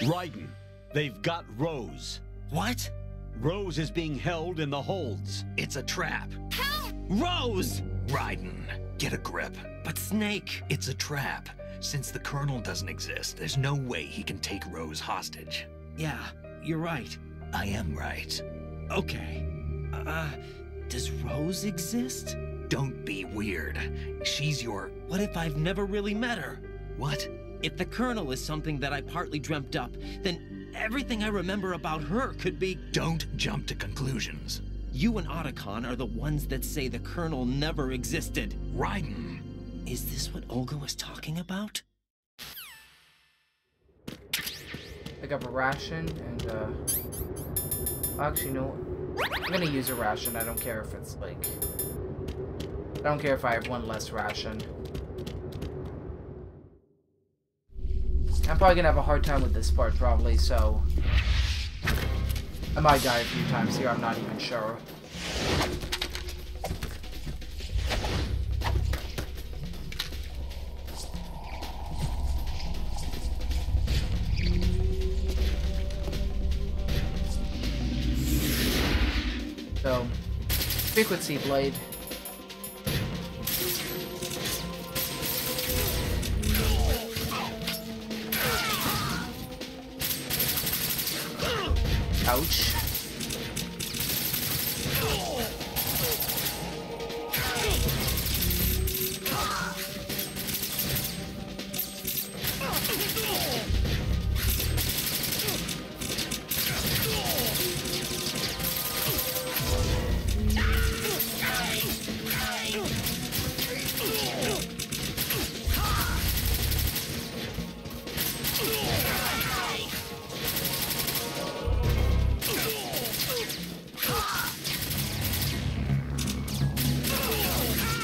Raiden, they've got Rose. What? Rose is being held in the holds. It's a trap. Help! Rose! Raiden, get a grip. But Snake... It's a trap. Since the Colonel doesn't exist, there's no way he can take Rose hostage. Yeah, you're right. I am right. Okay. Does Rose exist? Don't be weird. She's your... What if I've never really met her? What? If the Colonel is something that I partly dreamt up, then everything I remember about her could be... Don't jump to conclusions. You and Otacon are the ones that say the Colonel never existed. Raiden. Is this what Olga was talking about? I got a ration and actually no, I'm gonna use a ration. I don't care if it's like, I don't care if I have one less ration. I'm probably gonna have a hard time with this part probably, so I might die a few times here, I'm not even sure. So, frequency blade. couch.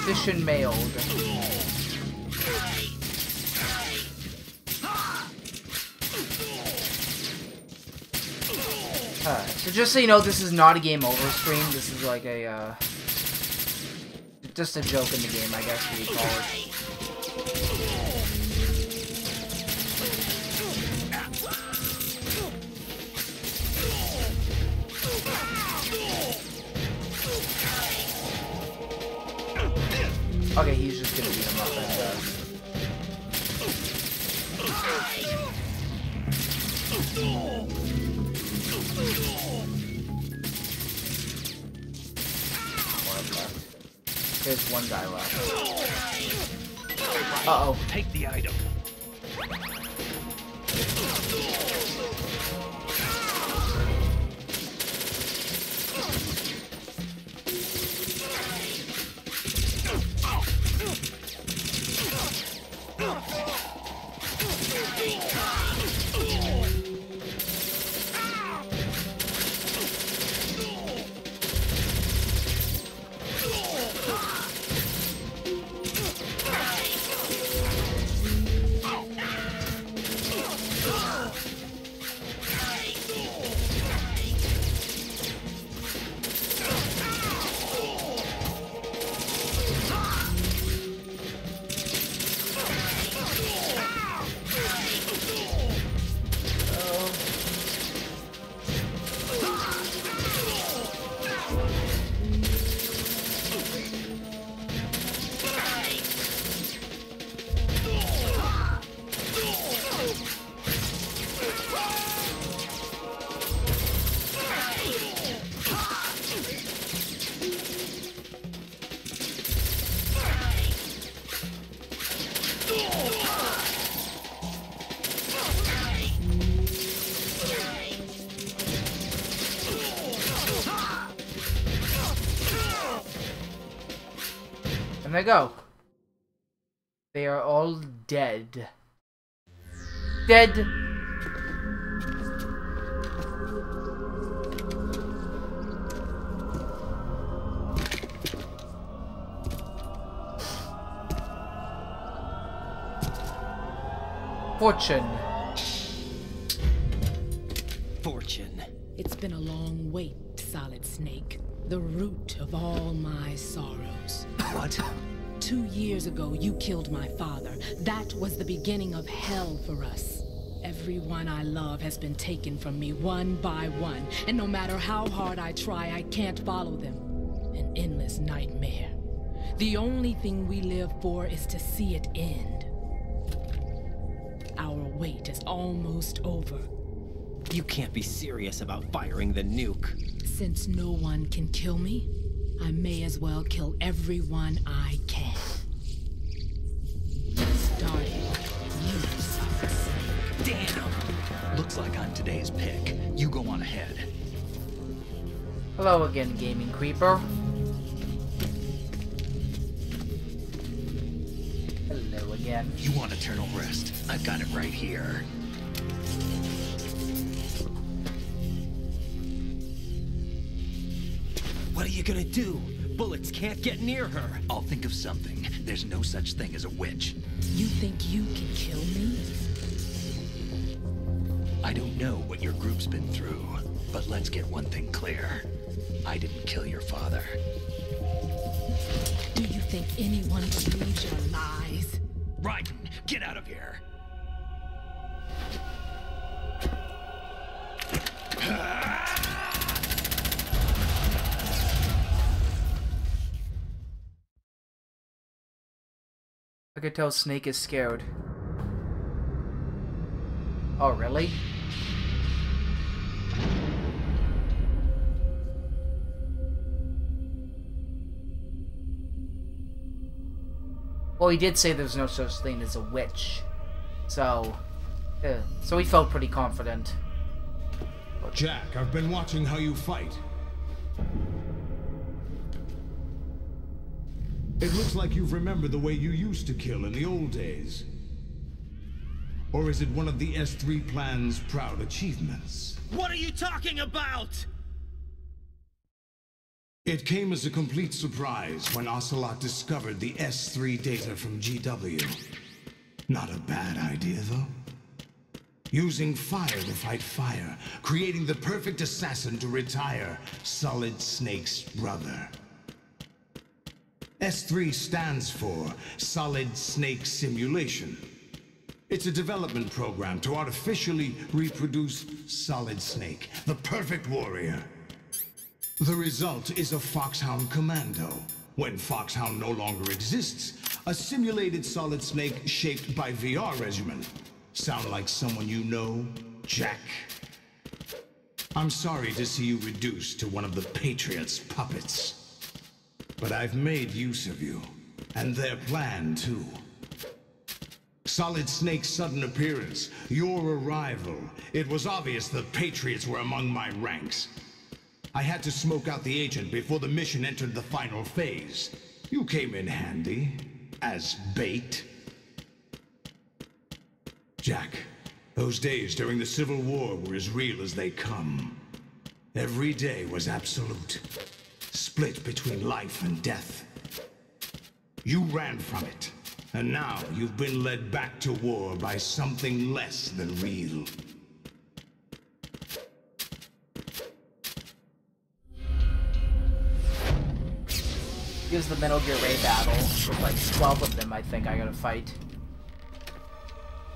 Fish and mailed. So just so you know, this is not a game over stream. This is like a, just a joke in the game, I guess we call it. Okay, he's just gonna beat him up and one left. There's one guy left. Uh-oh. Take the item. And they go. They are all dead. Dead. Fortune. Fortune. It's been a long wait, Solid Snake. The root of all my sorrows. What? 2 years ago, you killed my father. That was the beginning of hell for us. Everyone I love has been taken from me one by one, and no matter how hard I try, I can't follow them. An endless nightmare. The only thing we live for is to see it end. Our wait is almost over. You can't be serious about firing the nuke. Since no one can kill me, I may as well kill everyone I can. Starting you, Solid Snake. Damn! Looks like I'm today's pick. You go on ahead. Hello again, gaming creeper. Hello again. You want eternal rest? I've got it right here. What are you gonna do? Bullets can't get near her. I'll think of something. There's no such thing as a witch. You think you can kill me? I don't know what your group's been through, but let's get one thing clear. I didn't kill your father. Do you think anyone believes your lies? Raiden, get out of here! I could tell Snake is scared. Oh, really? Well, he did say there's no such thing as a witch. So, yeah. So he felt pretty confident. Jack, I've been watching how you fight. It looks like you've remembered the way you used to kill in the old days. Or is it one of the S3 plan's proud achievements? What are you talking about? It came as a complete surprise when Ocelot discovered the S3 data from GW. Not a bad idea, though. Using fire to fight fire, creating the perfect assassin to retire Solid Snake's brother. S3 stands for Solid Snake Simulation. It's a development program to artificially reproduce Solid Snake, the perfect warrior. The result is a Foxhound Commando. When Foxhound no longer exists, a simulated Solid Snake shaped by VR regimen. Sound like someone you know, Jack? I'm sorry to see you reduced to one of the Patriots' puppets. But I've made use of you, and their plan too. Solid Snake's sudden appearance, your arrival. It was obvious the Patriots were among my ranks. I had to smoke out the agent before the mission entered the final phase. You came in handy, as bait. Jack, those days during the Civil War were as real as they come. Every day was absolute, split between life and death. You ran from it, and now you've been led back to war by something less than real. Here's the Metal Gear Ray battle. With like 12 of them, I think I gotta fight.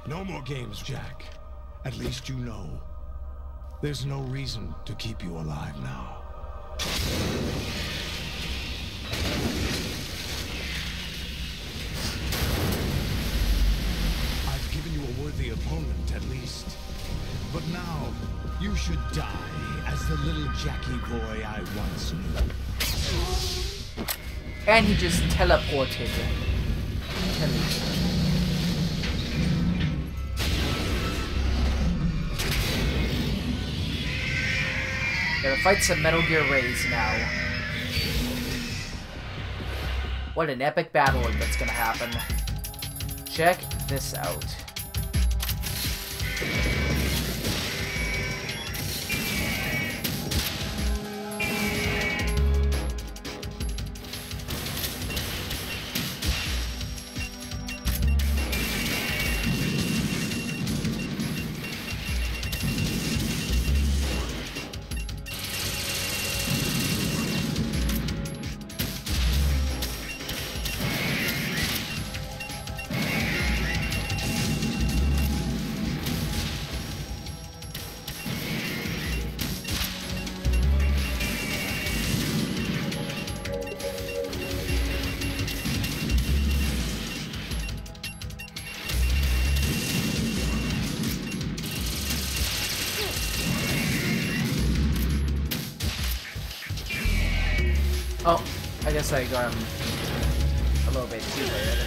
No more games, Jack. At least you know. There's no reason to keep you alive now. I've given you a worthy opponent, at least. But now, you should die as the little Jackie boy I once knew. And he just teleported. Gotta fight some Metal Gear Rays now. What an epic battle that's gonna happen. Check this out. Oh, I guess I got him a little bit too late.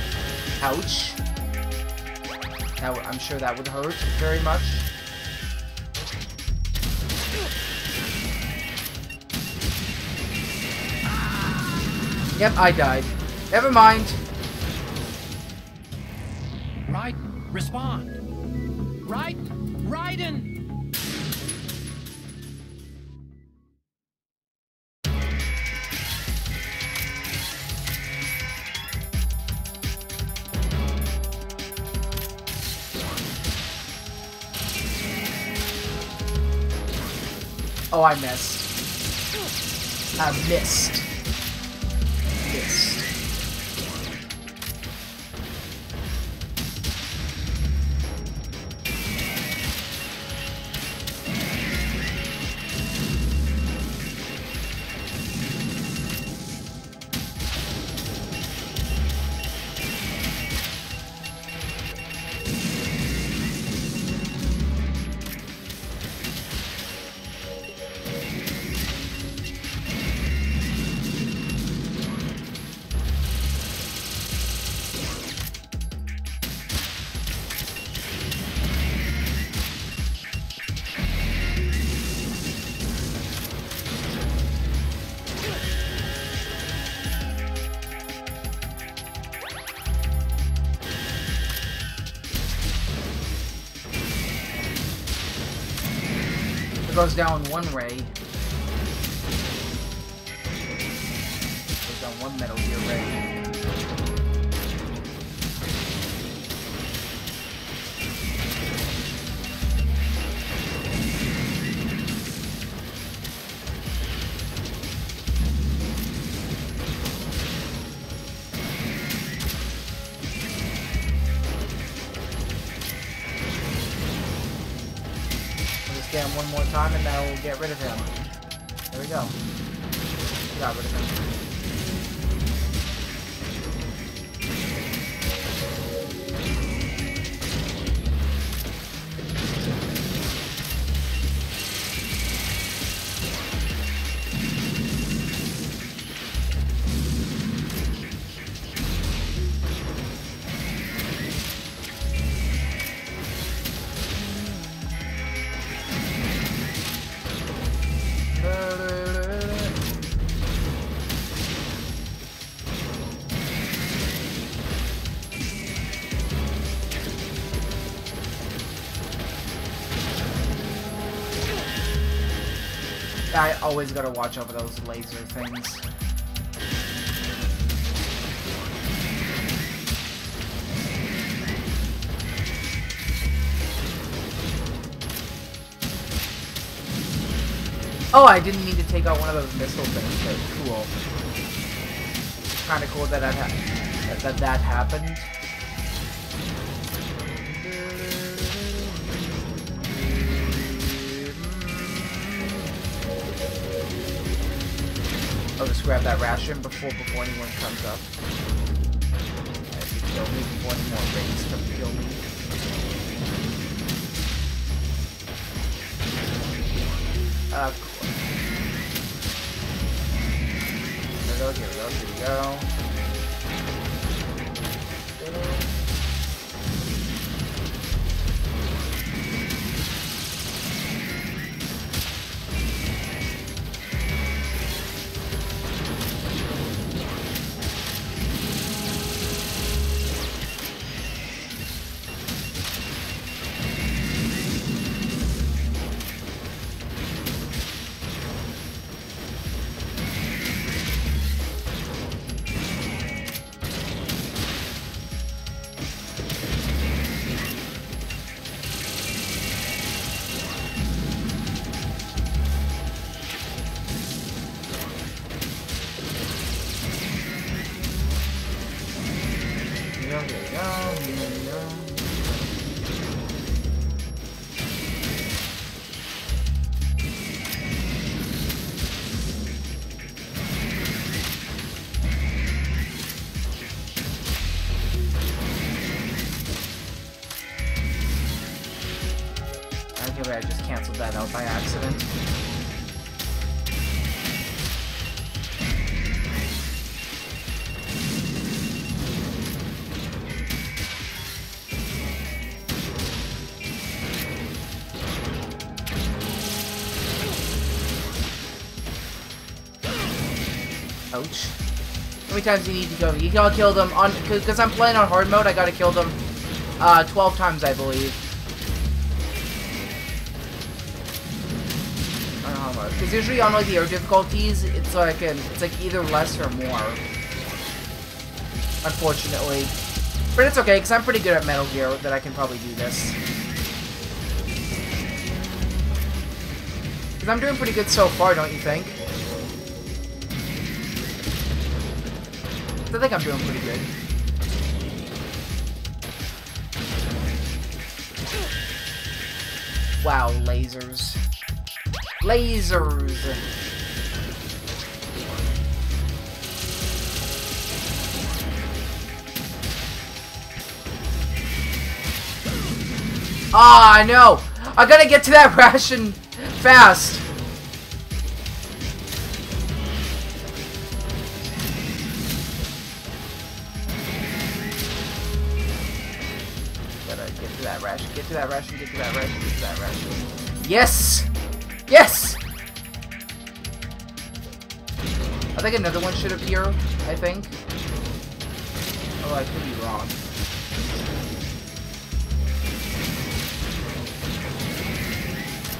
Ouch. Now, I'm sure that would hurt very much. Yep, I died. Never mind. Raiden, respond. Raiden! Oh, I missed. I missed. Missed. It goes down one ray. Goes down one Metal Gear ray. Get him one more time and that will get rid of him. There we go. Got rid of him. I always gotta watch over those laser things. Oh, I didn't mean to take out one of those missile things, but cool. Kinda cool that that happened. I'll just grab that ration before anyone comes up. If you kill me before any more raids come kill me. Of course. Here we go. I just canceled that out by accident. Ouch. How many times do you need to go? You gotta kill them on, because I'm playing on hard mode, I gotta kill them 12 times, I believe. Because usually on like the air difficulties, it's like either less or more. Unfortunately. But it's okay, because I'm pretty good at Metal Gear that I can probably do this. Because I'm doing pretty good so far, don't you think? I think I'm doing pretty good. Wow, lasers. Lasers! Ah, no! I gotta get to that ration fast! Gotta get to that ration, get to that ration, get to that ration, get to that ration. Yes! Yes! I think another one should appear, I think. Oh, I could be wrong.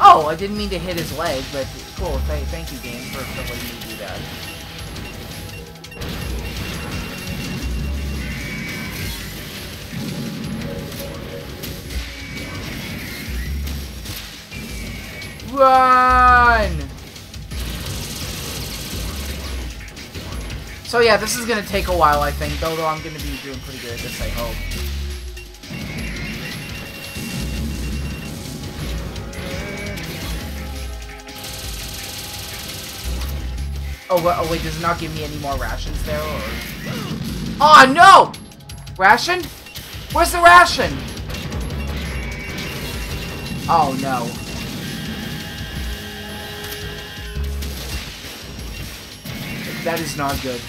Oh, I didn't mean to hit his leg, but cool. Thank you, game, for letting me do that. Run! So yeah, this is gonna take a while, I think, though I'm gonna be doing pretty good at this, I hope. Oh wait, does it not give me any more rations there, or... Oh, no! Ration? Where's the ration? Oh, no. That is not good.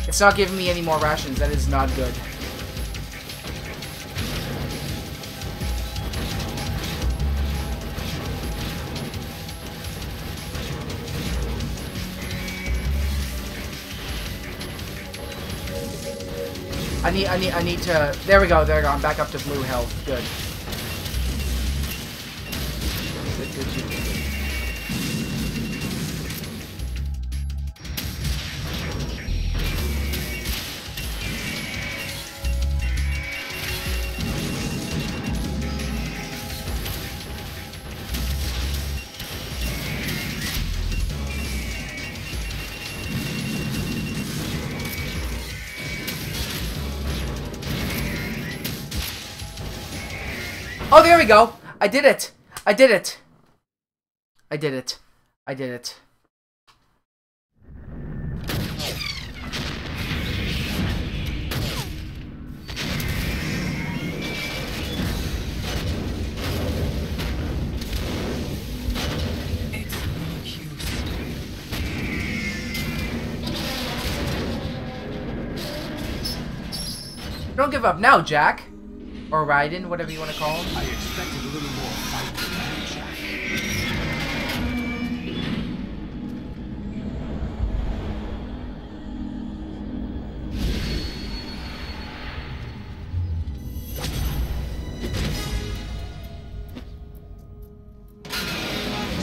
It's not giving me any more rations. That is not good. I need to... There we go, there we go. I'm back up to blue health. Good. Good. Oh, there we go. I did it. I did it. I did it. I did it. Don't give up now, Jack. Or Raiden, whatever you want to call him. I expected a little more fight than that, Jack.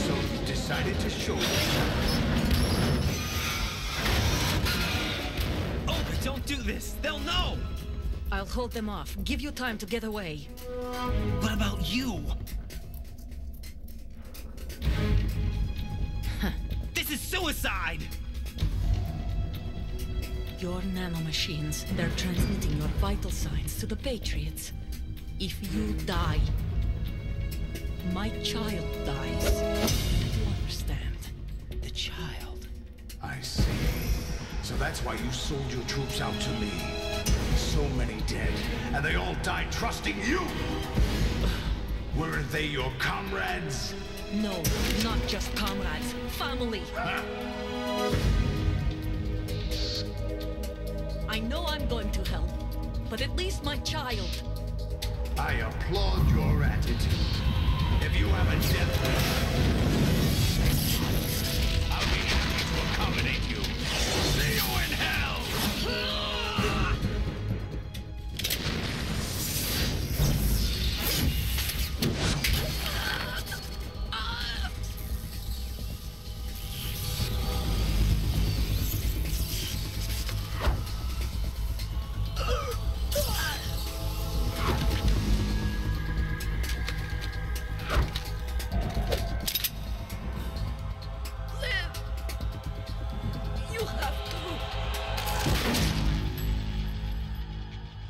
So you decided to show me. Oh, don't do this! They'll know! I'll hold them off. Give you time to get away. What about you? This is suicide! Your nanomachines, they're transmitting your vital signs to the Patriots. If you die, my child dies. Do you understand? The child. I see. So that's why you sold your troops out to me. So many dead, and they all died trusting you! Weren't they your comrades? No, not just comrades. Family! I know I'm going to hell, but at least my child. I applaud your attitude. If you have a death wish, I'll be happy to accommodate you. See you in hell!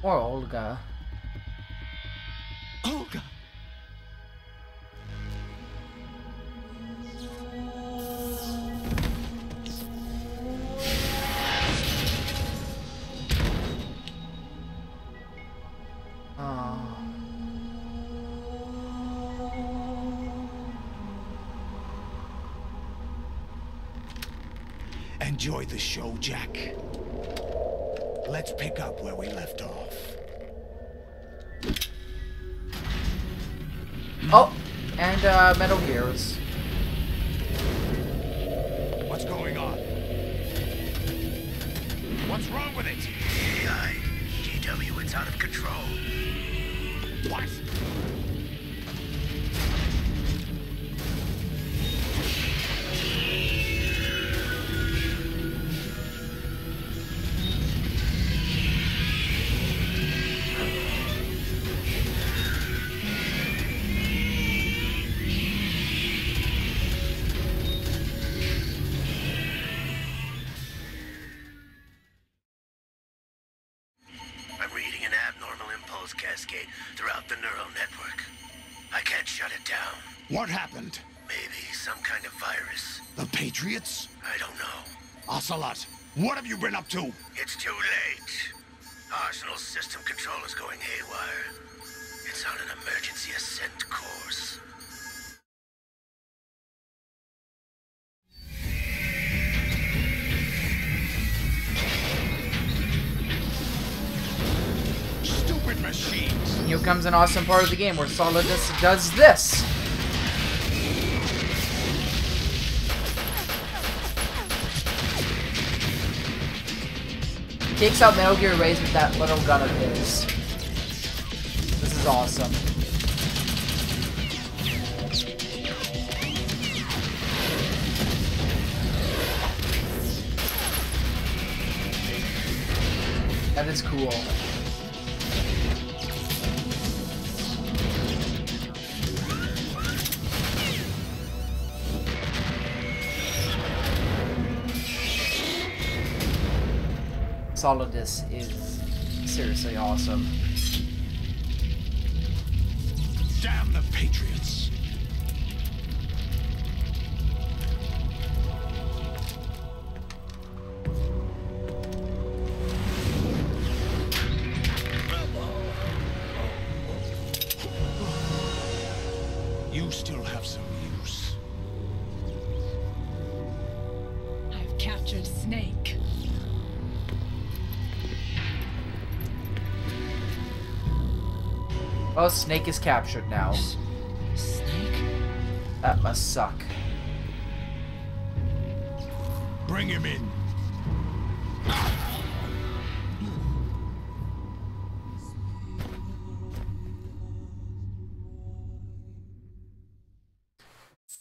Or Olga. Olga! Enjoy the show, Jack. Let's pick up where we left off. Oh, and Metal Gears. What's hell's going on? What's wrong with it? AI, GW, it's out of control. What? Cascade throughout the neural network. I can't shut it down. What happened? Maybe some kind of virus. The Patriots? I don't know. Ocelot, what have you been up to? It's too late. Arsenal's system control is going haywire. It's on an emergency ascent course. Machines. Here comes an awesome part of the game where Solidus does this. He takes out Metal Gear Rays with that little gun of his. This is awesome. That is cool. Solidus is seriously awesome. Damn the Patriots! You still have some use. I've captured Snake. Well, Snake is captured now. Snake? That must suck. Bring him in.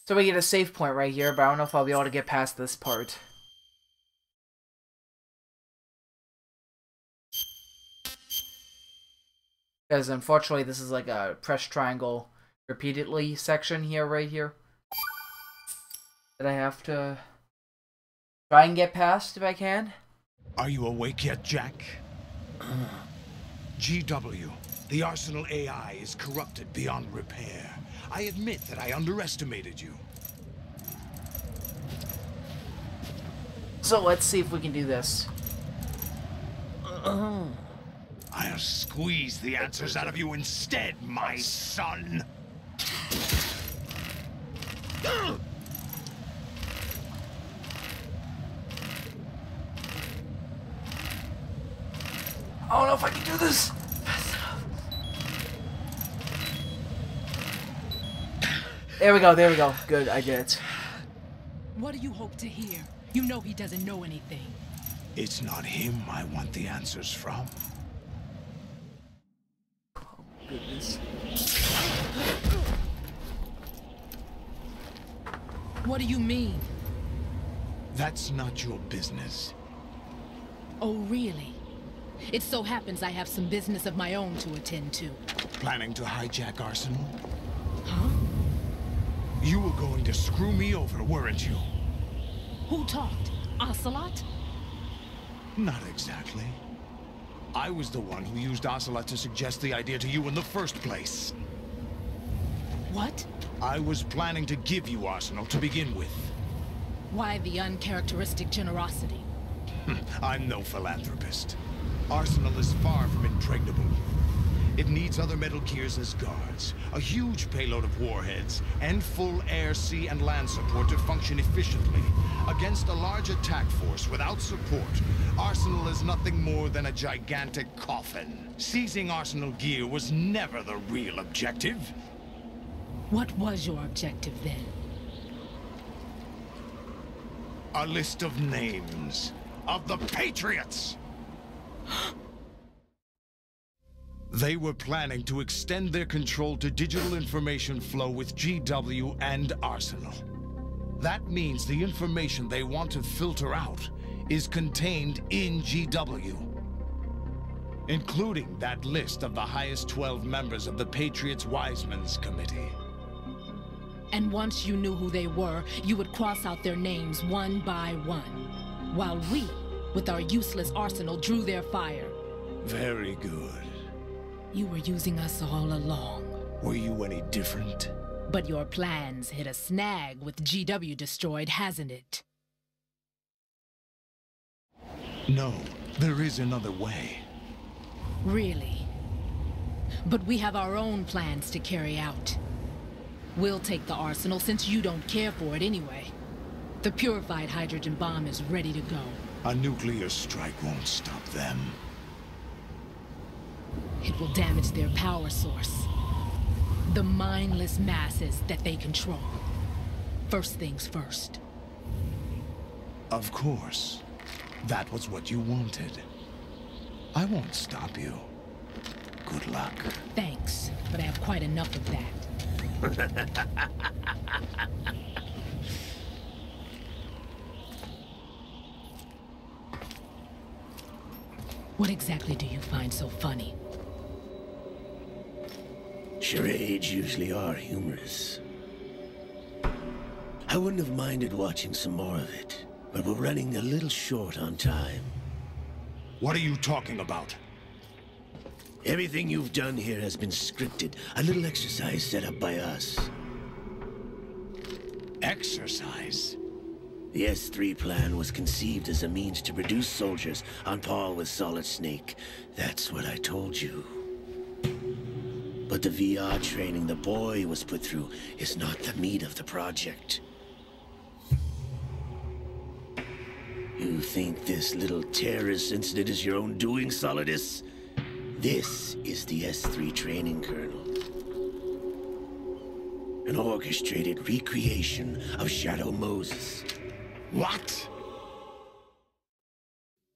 So we get a save point right here, but I don't know if I'll be able to get past this part. Because unfortunately this is like a press triangle repeatedly section here, right here. That I have to try and get past if I can. Are you awake yet, Jack? GW, the Arsenal AI is corrupted beyond repair. I admit that I underestimated you. So let's see if we can do this. I'll squeeze the answers out of you instead, my son. I don't know if I can do this. There we go, there we go. Good, I did it. What do you hope to hear? You know he doesn't know anything. It's not him I want the answers from. Oh, goodness. What do you mean? That's not your business. Oh, really? It so happens I have some business of my own to attend to. Planning to hijack Arsenal? Huh? You were going to screw me over, weren't you? Who talked? Ocelot? Not exactly. I was the one who used Ocelot to suggest the idea to you in the first place. What? I was planning to give you Arsenal to begin with. Why the uncharacteristic generosity? I'm no philanthropist. Arsenal is far from impregnable. It needs other Metal Gears as guards, a huge payload of warheads, and full air, sea, and land support to function efficiently. Against a large attack force without support, Arsenal is nothing more than a gigantic coffin. Seizing Arsenal gear was never the real objective. What was your objective then? A list of names of the Patriots! They were planning to extend their control to digital information flow with GW and Arsenal. That means the information they want to filter out is contained in GW, including that list of the highest 12 members of the Patriots Wiseman's Committee. And once you knew who they were, you would cross out their names one by one, while we, with our useless arsenal, drew their fire. Very good. You were using us all along. Were you any different? But your plans hit a snag with GW destroyed, hasn't it? No, there is another way. Really? But we have our own plans to carry out. We'll take the arsenal since you don't care for it anyway. The purified hydrogen bomb is ready to go. A nuclear strike won't stop them. It will damage their power source. The mindless masses that they control. First things first. Of course. That was what you wanted. I won't stop you. Good luck. Thanks, but I have quite enough of that. What exactly do you find so funny? Charades usually are humorous. I wouldn't have minded watching some more of it, but we're running a little short on time. What are you talking about? Everything you've done here has been scripted. A little exercise set up by us. Exercise? The S3 plan was conceived as a means to produce soldiers on par with Solid Snake. That's what I told you. But the VR training the boy was put through is not the meat of the project. You think this little terrorist incident is your own doing, Solidus? This is the S3 training kernel. An orchestrated recreation of Shadow Moses. What?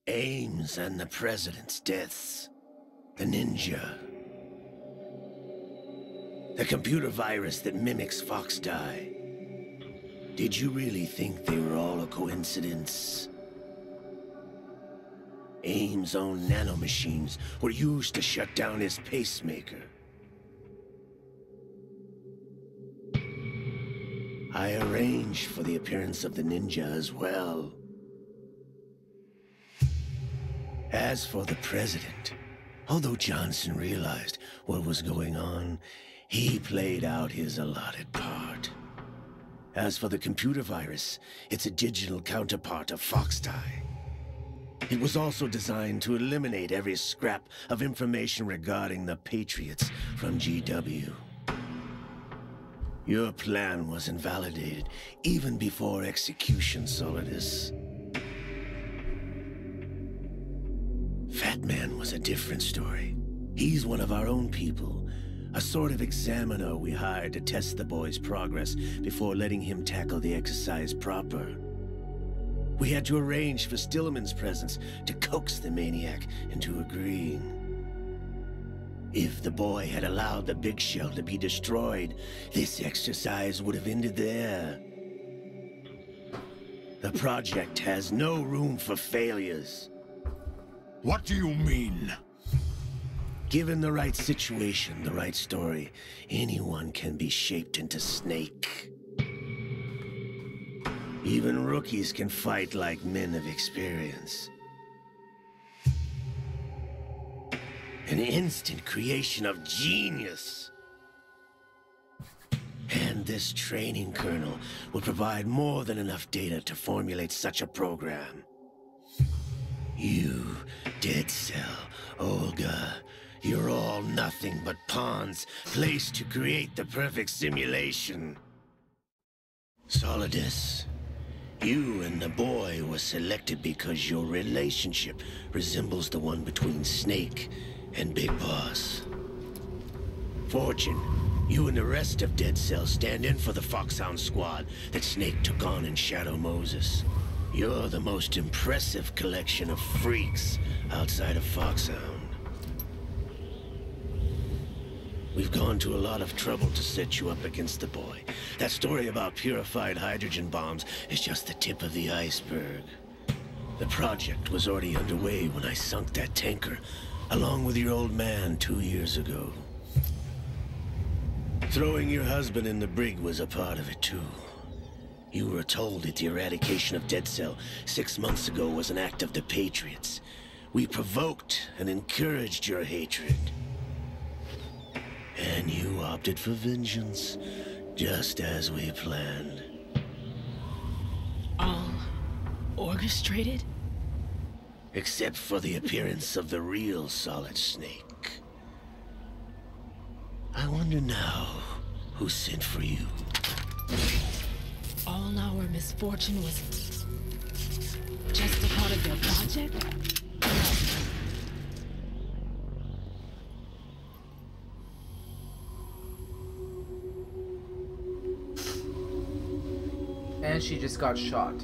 Ames and the President's deaths. The ninja. The computer virus that mimics Fox-Die. Did you really think they were all a coincidence? Ames' own nanomachines were used to shut down his pacemaker. I arranged for the appearance of the ninja as well. As for the President, although Johnson realized what was going on, he played out his allotted part. As for the computer virus, it's a digital counterpart of Fox-Die. It was also designed to eliminate every scrap of information regarding the Patriots from GW. Your plan was invalidated even before execution, Solidus. Fat Man was a different story. He's one of our own people, a sort of examiner we hired to test the boy's progress before letting him tackle the exercise proper. We had to arrange for Stillman's presence to coax the maniac into agreeing. If the boy had allowed the big shell to be destroyed, this exercise would have ended there. The project has no room for failures. What do you mean? Given the right situation, the right story, anyone can be shaped into Snake. Even rookies can fight like men of experience. An instant creation of genius. And this training kernel will provide more than enough data to formulate such a program. You, Dead Cell, Olga, you're all nothing but pawns placed to create the perfect simulation. Solidus, you and the boy were selected because your relationship resembles the one between Snake and Big Boss. Fortune, you and the rest of Dead Cell stand in for the Foxhound squad that Snake took on in Shadow Moses. You're the most impressive collection of freaks outside of Foxhound. We've gone to a lot of trouble to set you up against the boy. That story about purified hydrogen bombs is just the tip of the iceberg. The project was already underway when I sunk that tanker, along with your old man 2 years ago. Throwing your husband in the brig was a part of it too. You were told that the eradication of Dead Cell 6 months ago was an act of the Patriots. We provoked and encouraged your hatred. And you opted for vengeance, just as we planned. All orchestrated? Except for the appearance of the real Solid Snake. I wonder now who sent for you. All our misfortune was just a part of their project? And she just got shot.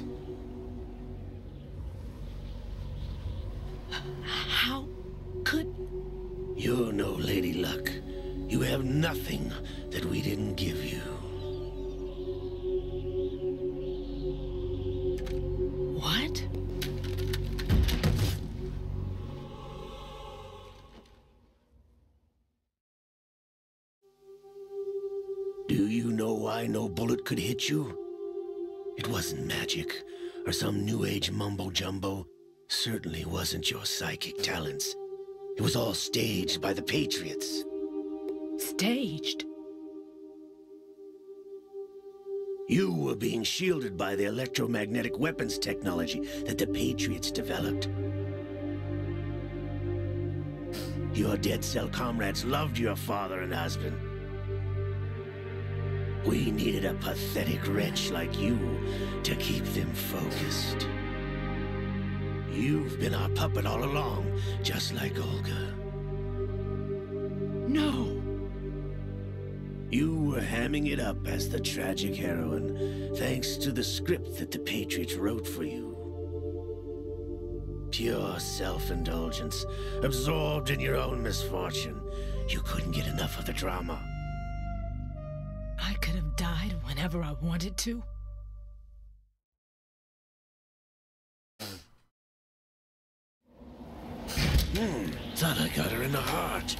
How could... You're no Lady Luck. You have nothing that we didn't give you. What? Do you know why no bullet could hit you? It wasn't magic, or some new age mumbo-jumbo. Certainly wasn't your psychic talents. It was all staged by the Patriots. Staged? You were being shielded by the electromagnetic weapons technology that the Patriots developed. Your Dead Cell comrades loved your father and husband. We needed a pathetic wretch like you to keep them focused. You've been our puppet all along, just like Olga. No! You were hamming it up as the tragic heroine, thanks to the script that the Patriots wrote for you. Pure self-indulgence, absorbed in your own misfortune. You couldn't get enough of the drama. I could have died whenever I wanted to. Thought I got her in the heart.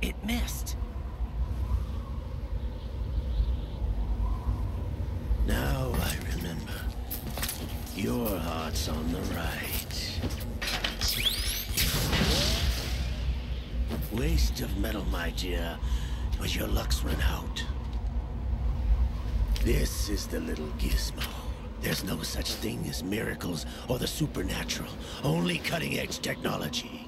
It missed. Now I remember. Your heart's on the right. Waste of metal, my dear, but your luck's run out. This is the little gizmo. There's no such thing as miracles or the supernatural, only cutting-edge technology.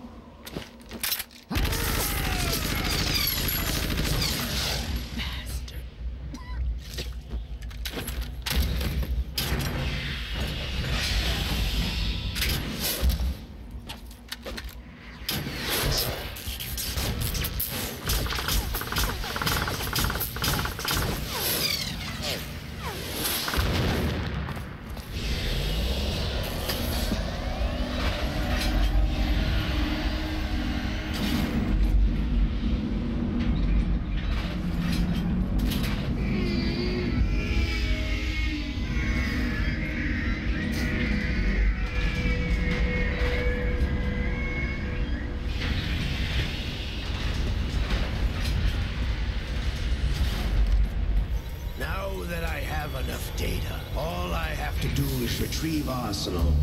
Retrieve Arsenal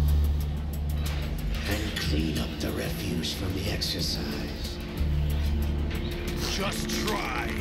and clean up the refuse from the exercise. Just try.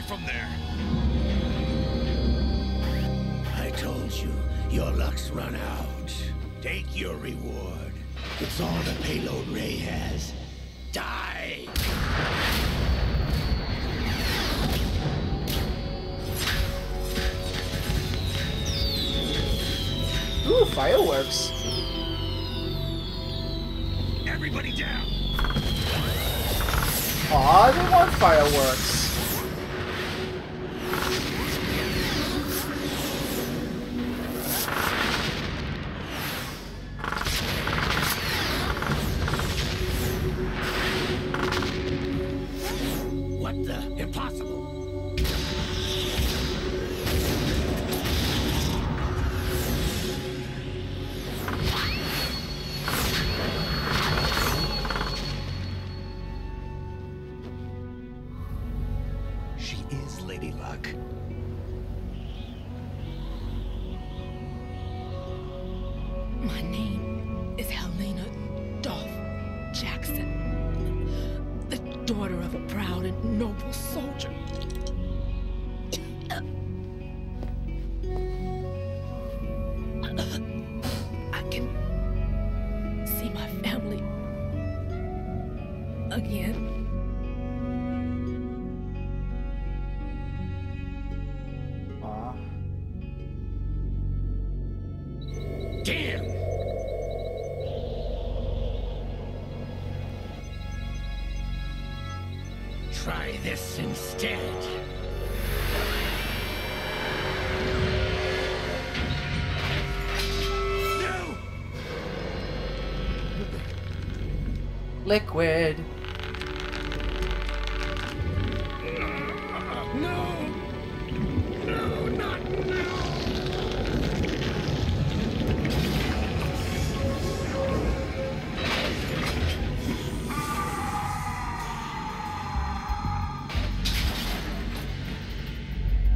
from there. I told you, your luck's run out. Take your reward. It's all the payload Ray has. Die! Ooh, fireworks. Everybody down! Aw, they want fireworks. What the? Impossible! She is Lady Luck. My name is Helena Dolph Jackson, the daughter of a proud and noble soldier. I can see my family again. Aw. Damn! Try this instead. No! Liquid. No! No, not now!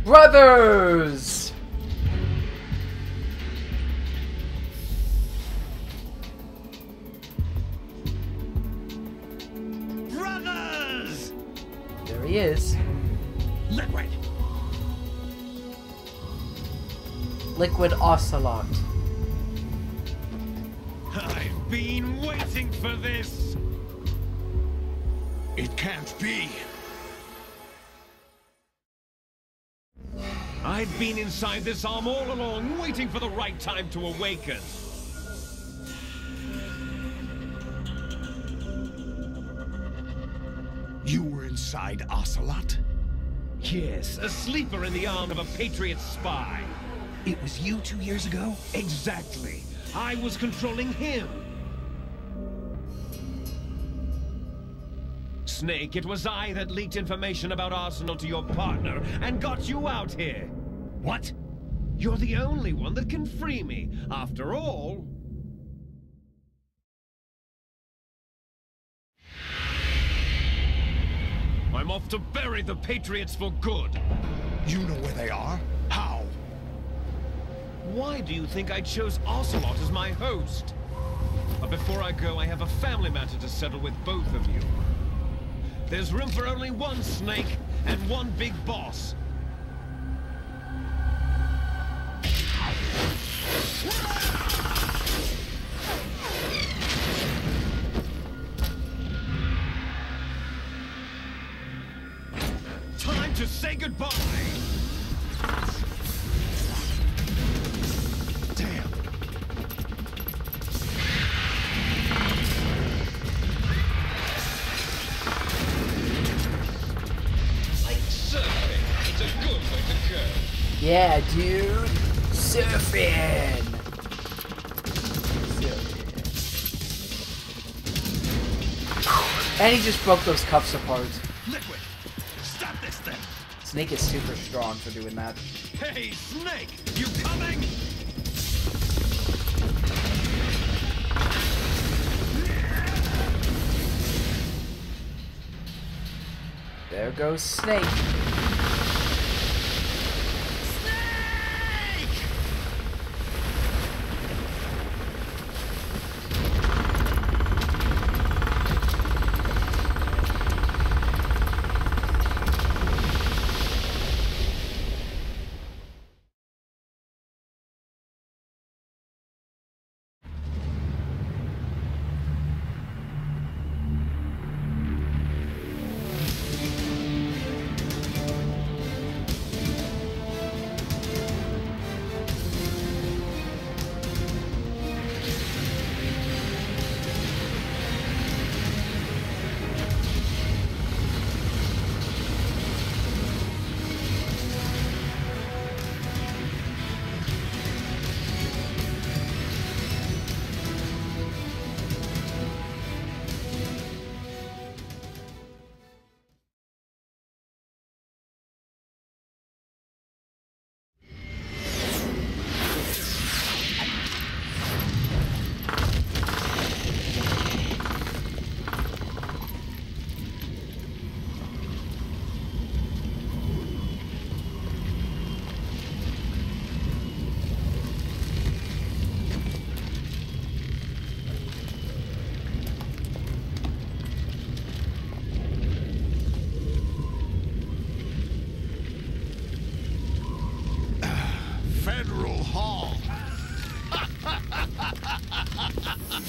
Brothers! Brothers! There he is. Liquid! Liquid Ocelot. I've been waiting for this! It can't be. I've been inside this arm all along, waiting for the right time to awaken. You were inside Ocelot? Yes, a sleeper in the arm of a Patriot spy. It was you 2 years ago? Exactly. I was controlling him. Snake, it was I that leaked information about Arsenal to your partner and got you out here. What? You're the only one that can free me. After all... I'm off to bury the Patriots for good. You know where they are? How? Why do you think I chose Ocelot as my host? But before I go, I have a family matter to settle with both of you. There's room for only one Snake and one big boss. Time to say goodbye! Damn. Like surfing, it's a good way to go. Yeah, dude. Surfing. And he just broke those cuffs apart. Liquid, stop this thing! Snake is super strong for doing that. Hey, Snake, you coming? There goes Snake. What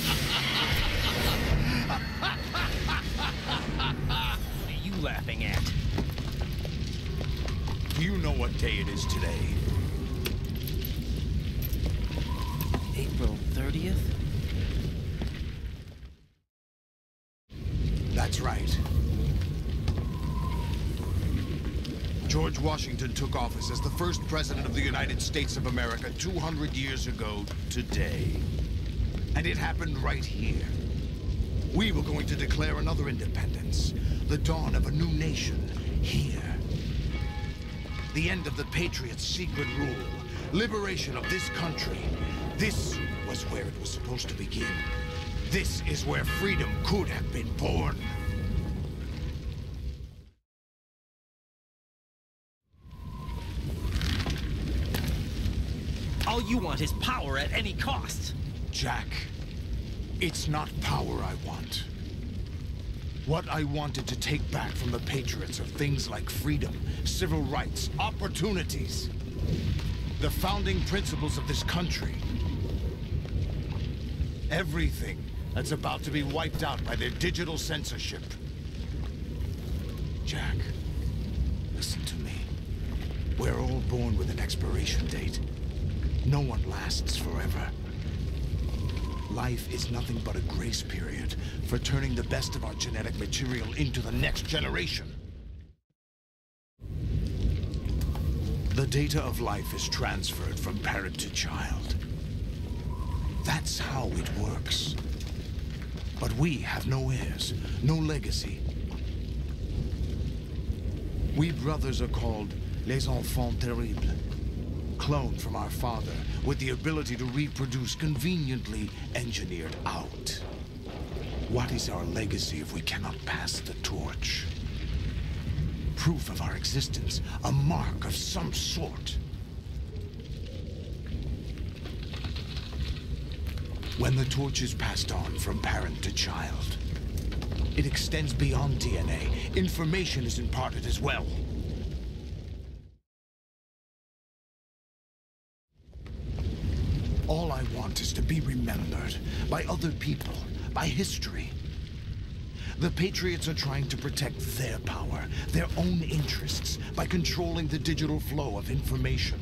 are you laughing at? Do you know what day it is today? April 30th? That's right. George Washington took office as the first president of the United States of America 200 years ago today. And it happened right here. We were going to declare another independence, the dawn of a new nation here. The end of the Patriots' secret rule, liberation of this country. This was where it was supposed to begin. This is where freedom could have been born. All you want is power at any cost. Jack, it's not power I want. What I wanted to take back from the Patriots are things like freedom, civil rights, opportunities. The founding principles of this country. Everything that's about to be wiped out by their digital censorship. Jack, listen to me. We're all born with an expiration date. No one lasts forever. Life is nothing but a grace period for turning the best of our genetic material into the next generation. The data of life is transferred from parent to child. That's how it works. But we have no heirs, no legacy. We brothers are called les enfants terribles. Cloned from our father, with the ability to reproduce conveniently engineered out. What is our legacy if we cannot pass the torch? Proof of our existence, a mark of some sort. When the torch is passed on from parent to child, it extends beyond DNA. Information is imparted as well. All I want is to be remembered by other people, by history. The Patriots are trying to protect their power, their own interests, by controlling the digital flow of information.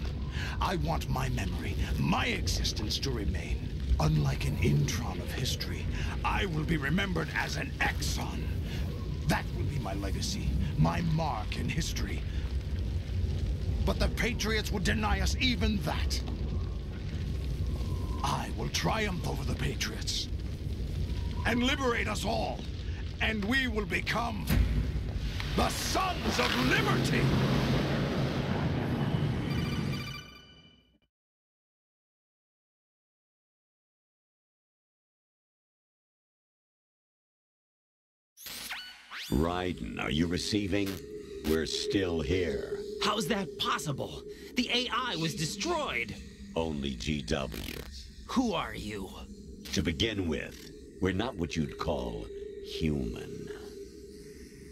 I want my memory, my existence to remain. Unlike an intron of history, I will be remembered as an exon. That will be my legacy, my mark in history. But the Patriots would deny us even that. I will triumph over the Patriots and liberate us all, and we will become the Sons of Liberty! Raiden, are you receiving? We're still here. How's that possible? The AI was destroyed. Only GW. Who are you? To begin with, we're not what you'd call human.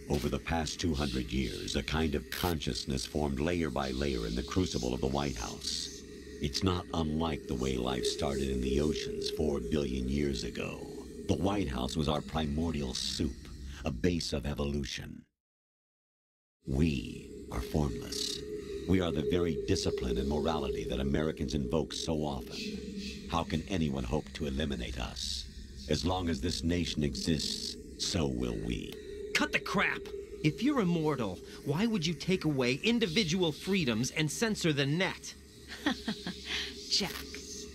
Over the past 200 years, a kind of consciousness formed layer by layer in the crucible of the White House. It's not unlike the way life started in the oceans 4 billion years ago. The White House was our primordial soup, a base of evolution. We are formless. We are the very discipline and morality that Americans invoke so often. How can anyone hope to eliminate us? As long as this nation exists, so will we. Cut the crap! If you're immortal, why would you take away individual freedoms and censor the net? Jack,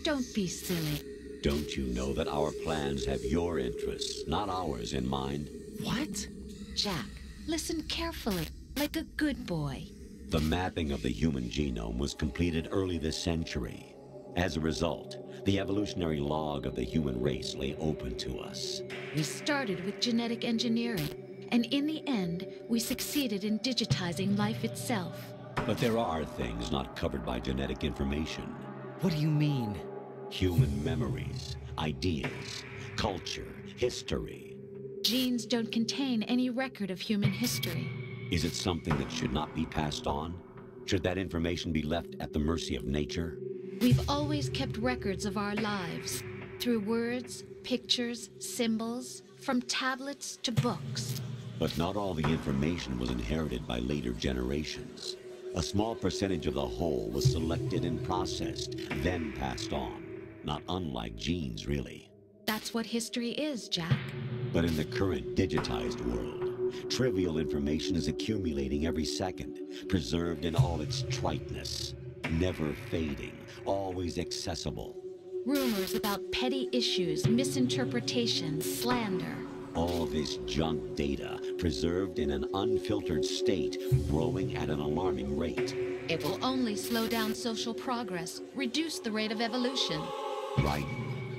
don't be silly. Don't you know that our plans have your interests, not ours, in mind? What? Jack, listen carefully, like a good boy. The mapping of the human genome was completed early this century. As a result, the evolutionary log of the human race lay open to us. We started with genetic engineering, and in the end, we succeeded in digitizing life itself. But there are things not covered by genetic information. What do you mean? Human memories, ideas, culture, history. Genes don't contain any record of human history. Is it something that should not be passed on? Should that information be left at the mercy of nature? We've always kept records of our lives. Through words, pictures, symbols, from tablets to books. But not all the information was inherited by later generations. A small percentage of the whole was selected and processed, then passed on. Not unlike genes, really. That's what history is, Jack. But in the current digitized world, trivial information is accumulating every second, preserved in all its triteness, never fading, always accessible. Rumors about petty issues, misinterpretations, slander. All this junk data, preserved in an unfiltered state, growing at an alarming rate. It will only slow down social progress, reduce the rate of evolution. Right.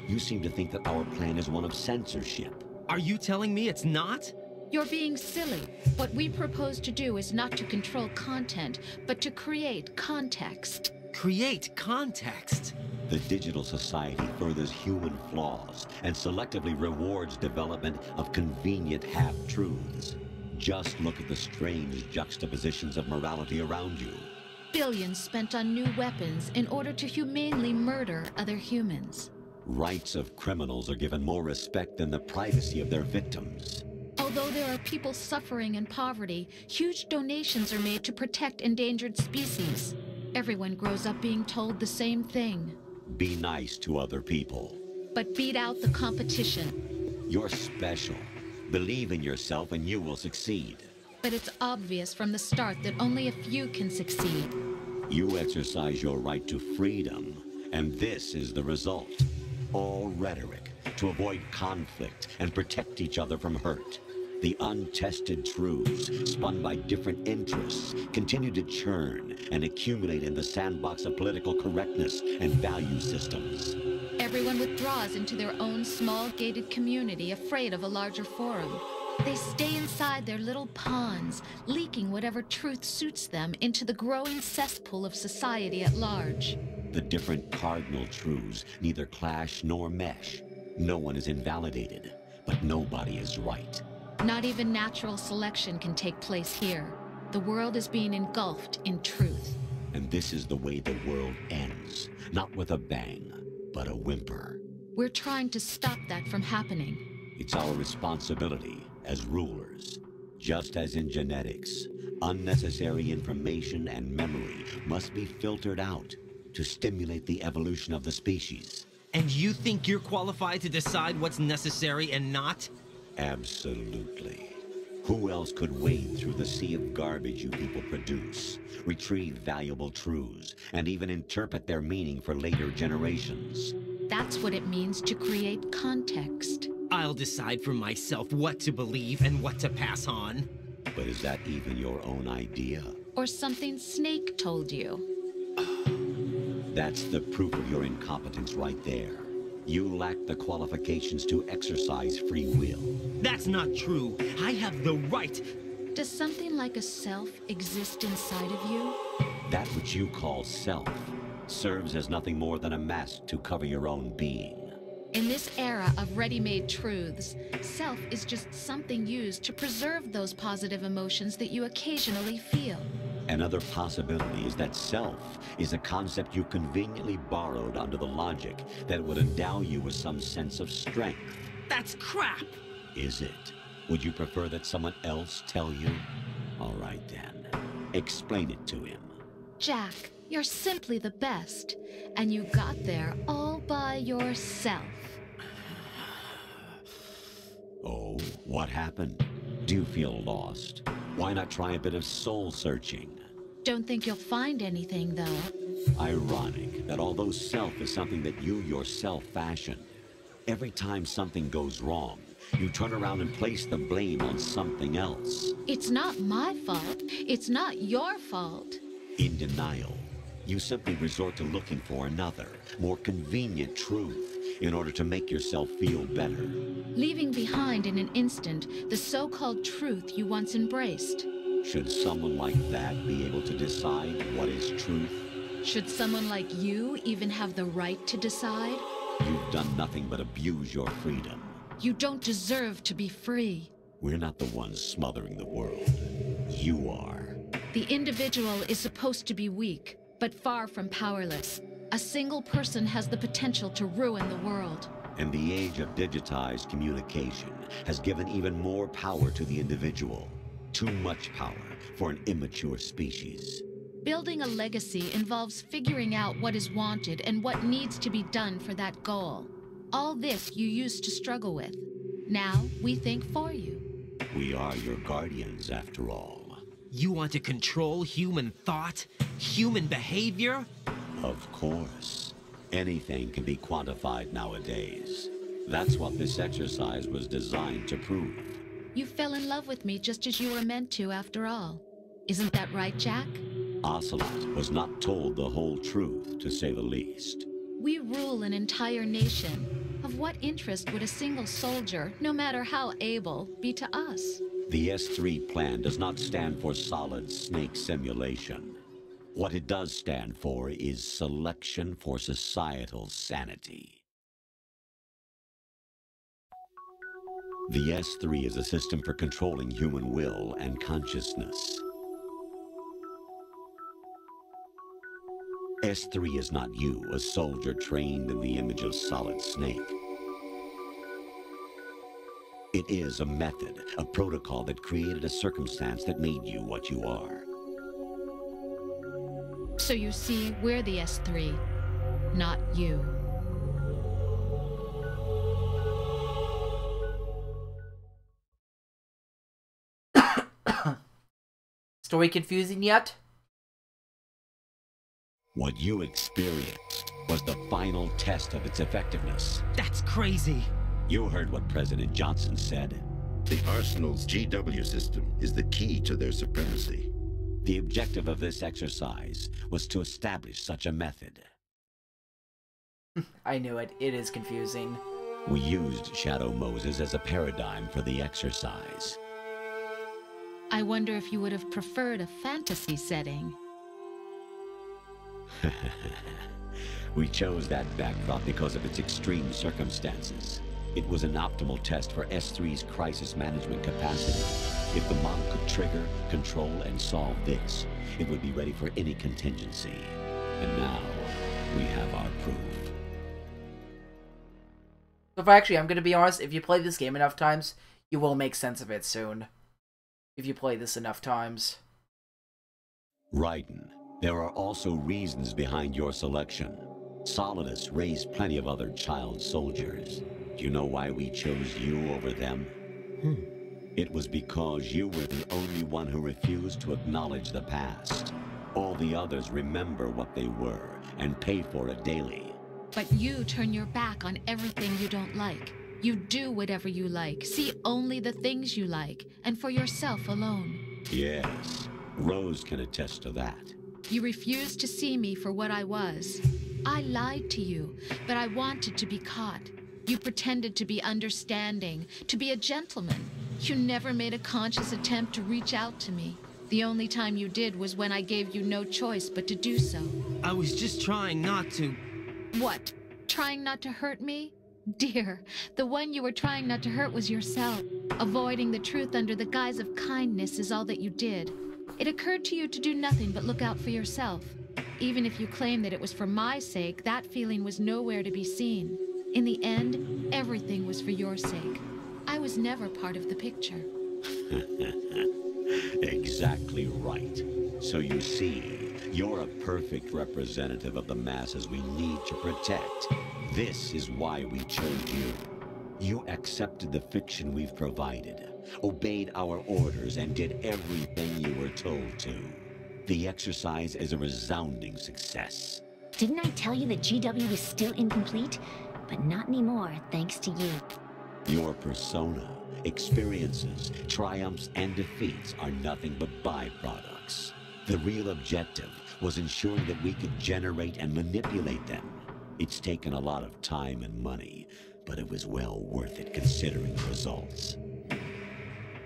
You seem to think that our plan is one of censorship. Are you telling me it's not? You're being silly. What we propose to do is not to control content, but to create context. Create context? The digital society furthers human flaws and selectively rewards development of convenient half-truths. Just look at the strange juxtapositions of morality around you. Billions spent on new weapons in order to humanely murder other humans. Rights of criminals are given more respect than the privacy of their victims. Although there are people suffering in poverty, huge donations are made to protect endangered species. Everyone grows up being told the same thing. Be nice to other people. But beat out the competition. You're special. Believe in yourself and you will succeed. But it's obvious from the start that only a few can succeed. You exercise your right to freedom, and this is the result. All rhetoric to avoid conflict and protect each other from hurt. The untested truths, spun by different interests, continue to churn and accumulate in the sandbox of political correctness and value systems. Everyone withdraws into their own small gated community, afraid of a larger forum. They stay inside their little ponds, leaking whatever truth suits them into the growing cesspool of society at large. The different cardinal truths neither clash nor mesh. No one is invalidated, but nobody is right. Not even natural selection can take place here. The world is being engulfed in truth. And this is the way the world ends. Not with a bang, but a whimper. We're trying to stop that from happening. It's our responsibility as rulers. Just as in genetics, unnecessary information and memory must be filtered out to stimulate the evolution of the species. And you think you're qualified to decide what's necessary and not? Absolutely. Who else could wade through the sea of garbage you people produce, retrieve valuable truths, and even interpret their meaning for later generations? That's what it means to create context. I'll decide for myself what to believe and what to pass on. But is that even your own idea? Or something Snake told you? That's the proof of your incompetence right there. You lack the qualifications to exercise free will. That's not true. I have the right. Does something like a self exist inside of you? That which you call self serves as nothing more than a mask to cover your own being. In this era of ready-made truths, self is just something used to preserve those positive emotions that you occasionally feel. Another possibility is that self is a concept you conveniently borrowed under the logic that would endow you with some sense of strength. That's crap! Is it? Would you prefer that someone else tell you? All right then. Explain it to him. Jack, you're simply the best. And you got there all by yourself. Oh, what happened? Do you feel lost? Why not try a bit of soul searching? Don't think you'll find anything, though. Ironic that although self is something that you yourself fashioned, every time something goes wrong, you turn around and place the blame on something else. It's not my fault. It's not your fault. In denial, you simply resort to looking for another, more convenient truth in order to make yourself feel better. Leaving behind in an instant the so-called truth you once embraced. Should someone like that be able to decide what is truth? Should someone like you even have the right to decide? You've done nothing but abuse your freedom. You don't deserve to be free. We're not the ones smothering the world. You are. The individual is supposed to be weak, but far from powerless. A single person has the potential to ruin the world. And the age of digitized communication has given even more power to the individual. Too much power for an immature species. Building a legacy involves figuring out what is wanted and what needs to be done for that goal. All this you used to struggle with. Now we think for you. We are your guardians, after all. You want to control human thought? Human behavior? Of course. Anything can be quantified nowadays. That's what this exercise was designed to prove. You fell in love with me just as you were meant to, after all. Isn't that right, Jack? Ocelot was not told the whole truth, to say the least. We rule an entire nation. Of what interest would a single soldier, no matter how able, be to us? The S3 plan does not stand for solid snake simulation. What it does stand for is selection for societal sanity. The S3 is a system for controlling human will and consciousness. S3 is not you, a soldier trained in the image of Solid Snake. It is a method, a protocol that created a circumstance that made you what you are. So you see, we're the S3, not you. Story confusing yet? What you experienced was the final test of its effectiveness. That's crazy. You heard what President Johnson said. The Arsenal's GW system is the key to their supremacy. The objective of this exercise was to establish such a method. I knew it. It is confusing. We used Shadow Moses as a paradigm for the exercise. I wonder if you would have preferred a fantasy setting. We chose that backdrop because of its extreme circumstances. It was an optimal test for S3's crisis management capacity. If the model could trigger, control, and solve this, it would be ready for any contingency. And now, we have our proof. So I'm going to be honest, if you play this game enough times, you will make sense of it soon. If you play this enough times. Raiden, there are also reasons behind your selection. Solidus raised plenty of other child soldiers. Do you know why we chose you over them? It was because you were the only one who refused to acknowledge the past. All the others remember what they were and pay for it daily. But you turn your back on everything you don't like. You do whatever you like, see only the things you like, and for yourself alone. Yes, Rose can attest to that. You refused to see me for what I was. I lied to you, but I wanted to be caught. You pretended to be understanding, to be a gentleman. You never made a conscious attempt to reach out to me. The only time you did was when I gave you no choice but to do so. I was just trying not to... What? Trying not to hurt me? Dear, the one you were trying not to hurt was yourself. Avoiding the truth under the guise of kindness is all that you did. It occurred to you to do nothing but look out for yourself. Even if you claim that it was for my sake, that feeling was nowhere to be seen. In the end, everything was for your sake. I was never part of the picture. Exactly right. So you see, you're a perfect representative of the masses we need to protect. This is why we chose you. You accepted the fiction we've provided, obeyed our orders, and did everything you were told to. The exercise is a resounding success. Didn't I tell you that GW was still incomplete? But not anymore, thanks to you. Your persona, experiences, triumphs, and defeats are nothing but byproducts. The real objective was ensuring that we could generate and manipulate them. It's taken a lot of time and money, but it was well worth it considering the results.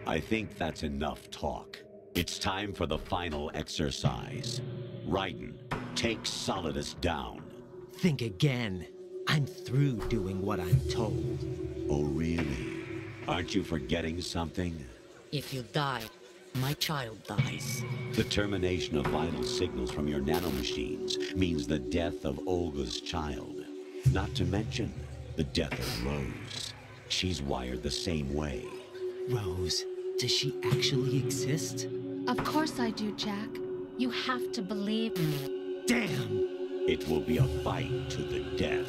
I think that's enough talk. It's time for the final exercise. Raiden, take Solidus down. Think again. I'm through doing what I'm told. Oh, really? Aren't you forgetting something? If you die, my child dies. The termination of vital signals from your nanomachines means the death of Olga's child. Not to mention, the death of Rose. She's wired the same way. Rose, does she actually exist? Of course I do, Jack. You have to believe me. Damn! It will be a fight to the death.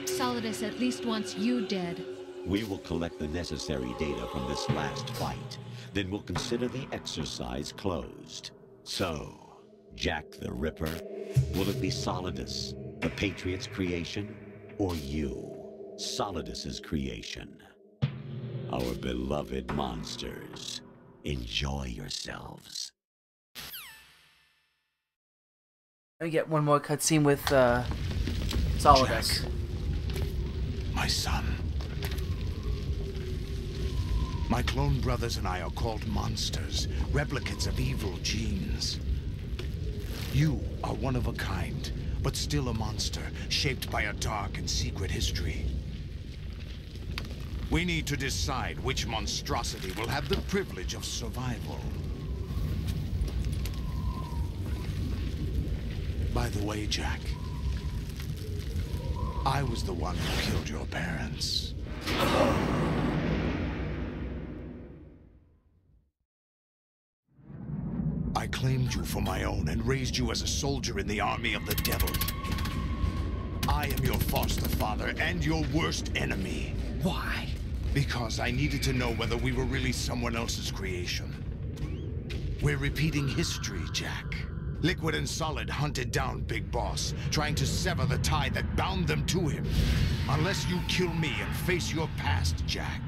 Solidus at least wants you dead. We will collect the necessary data from this last fight. Then we'll consider the exercise closed. So, Jack the Ripper, will it be Solidus, the Patriot's creation, or you, Solidus's creation? Our beloved monsters, enjoy yourselves. Let me get one more cutscene with Solidus. Jack, my son. My clone brothers and I are called monsters, replicates of evil genes. You are one of a kind, but still a monster, shaped by a dark and secret history. We need to decide which monstrosity will have the privilege of survival. By the way, Jack, I was the one who killed your parents. I claimed you for my own and raised you as a soldier in the army of the devil. I am your foster father and your worst enemy. Why? Because I needed to know whether we were really someone else's creation. We're repeating history, Jack. Liquid and Solid hunted down Big Boss, trying to sever the tie that bound them to him. Unless you kill me and face your past, Jack,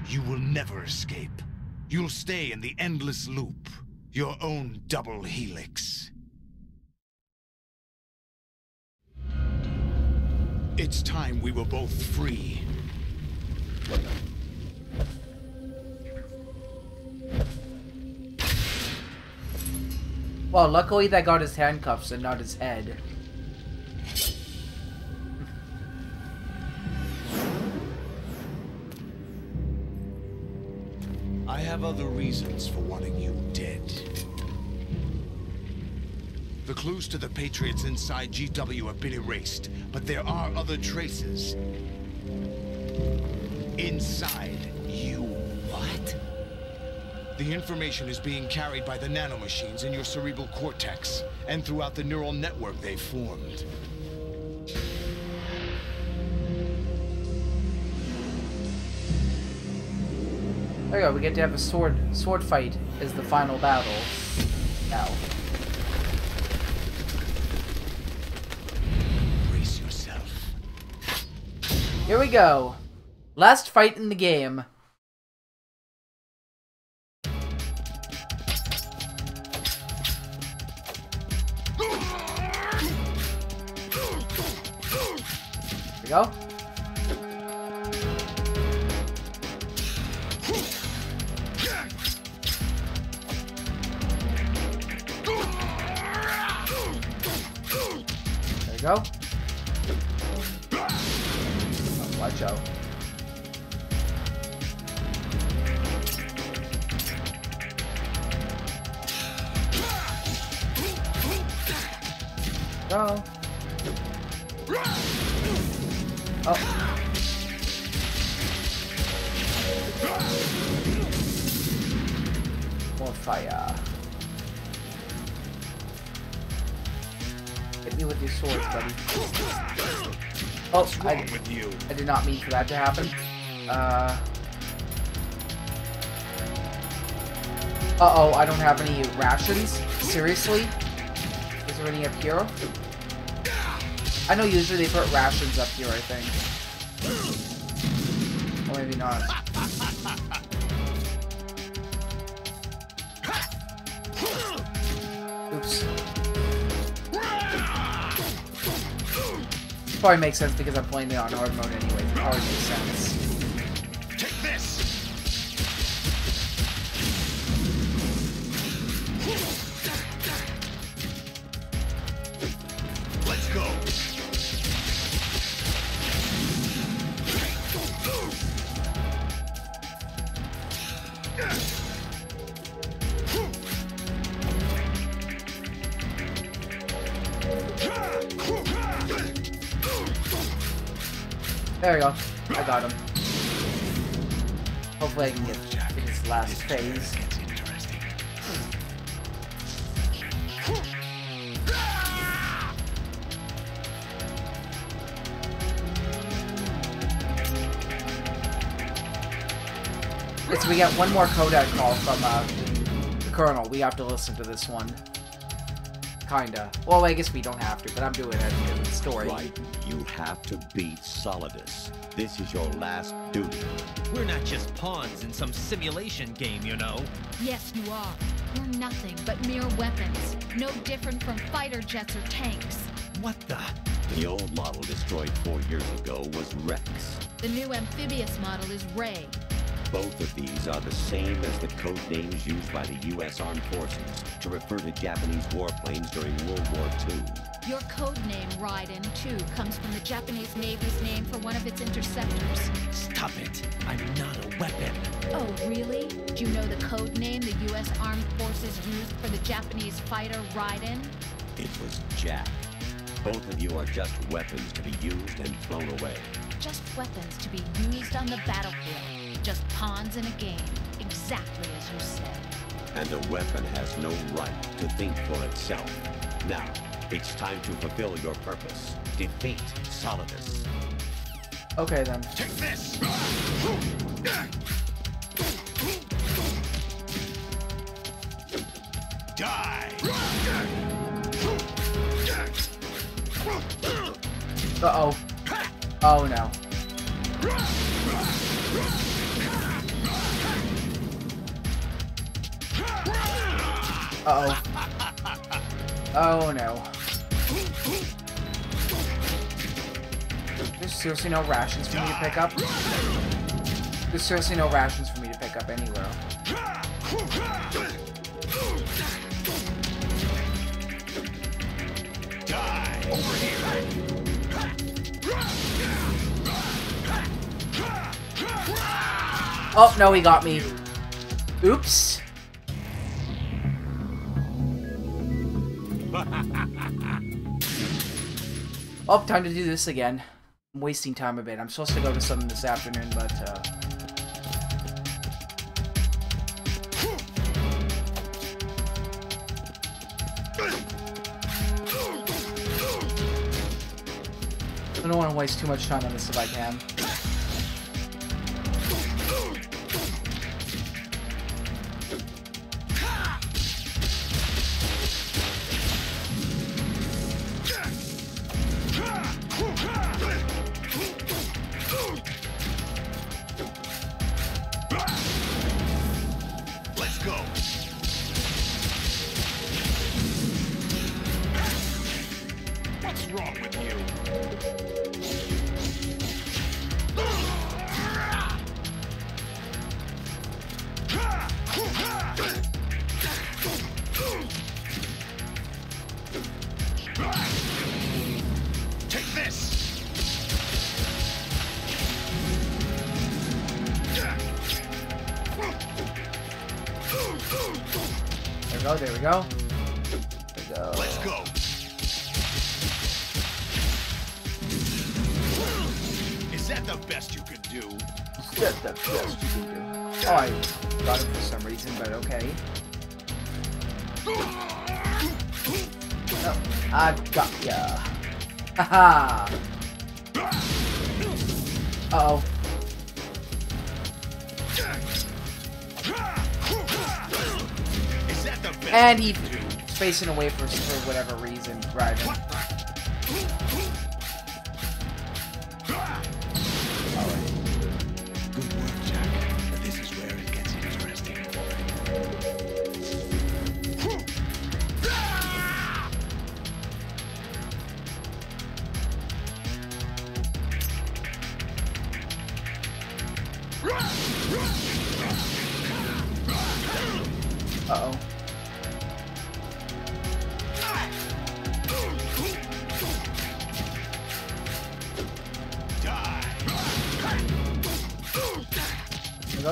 you will never escape. You'll stay in the endless loop, your own double helix. It's time we were both free. Well, luckily that got his handcuffs and not his head. I have other reasons for wanting you dead. The clues to the Patriots inside GW have been erased, but there are other traces. Inside you. What? The information is being carried by the nanomachines in your cerebral cortex, and throughout the neural network they've formed. There you go, we get to have a sword fight as the final battle. Now. Brace yourself. Here we go. Last fight in the game. Here we go. There we go. Oh, watch out. Go. Oh. More fire. Hit me with your swords, buddy. Oh, I did not mean for that to happen. Uh-oh, I don't have any rations? Seriously? Is there any up here? I know usually they put rations up here, I think. Or maybe not. Oops. This probably makes sense because I'm playing it on hard mode anyways. It probably makes sense. Take this! Let's go! There we go. I got him. Hopefully I can get to this last phase. So we got one more codec call from the Colonel. We have to listen to this one. Kinda. Well, I guess we don't have to, but I'm doing it because of the story. Right. You have to beat Solidus. This is your last duty. We're not just pawns in some simulation game, you know. Yes, you are. You're nothing but mere weapons. No different from fighter jets or tanks. What the? The old model destroyed 4 years ago was Rex. The new amphibious model is Ray. Both of these are the same as the code names used by the U.S. Armed Forces to refer to Japanese warplanes during World War II. Your code name, Raiden, too, comes from the Japanese Navy's name for one of its interceptors. Stop it. I'm not a weapon. Oh, really? Do you know the code name the U.S. Armed Forces used for the Japanese fighter Raiden? It was Jack. Both of you are just weapons to be used and thrown away. Just weapons to be used on the battlefield. Just pawns in a game, exactly as you said. And a weapon has no right to think for itself. Now, it's time to fulfill your purpose. Defeat Solidus. Okay, then. Take this! Die! Uh-oh. Oh, no. Uh-oh. Oh, no. There's seriously no rations for me to pick up? There's seriously no rations for me to pick up anywhere. Die! Over here! Oh, no, he got me. Oops. Oh, time to do this again. I'm wasting time a bit. I'm supposed to go to something this afternoon, but, I don't want to waste too much time on this if I can. Let's go! What's wrong with you? Take this! There we go. Let's go! Is that the best you can do? Is that the best you can do? Oh, I got it for some reason, but okay. Oh, I got ya. Haha! Uh-oh. And he's facing away for whatever reason. Right. Good work, Jack. But this is where it gets interesting. Uh-oh.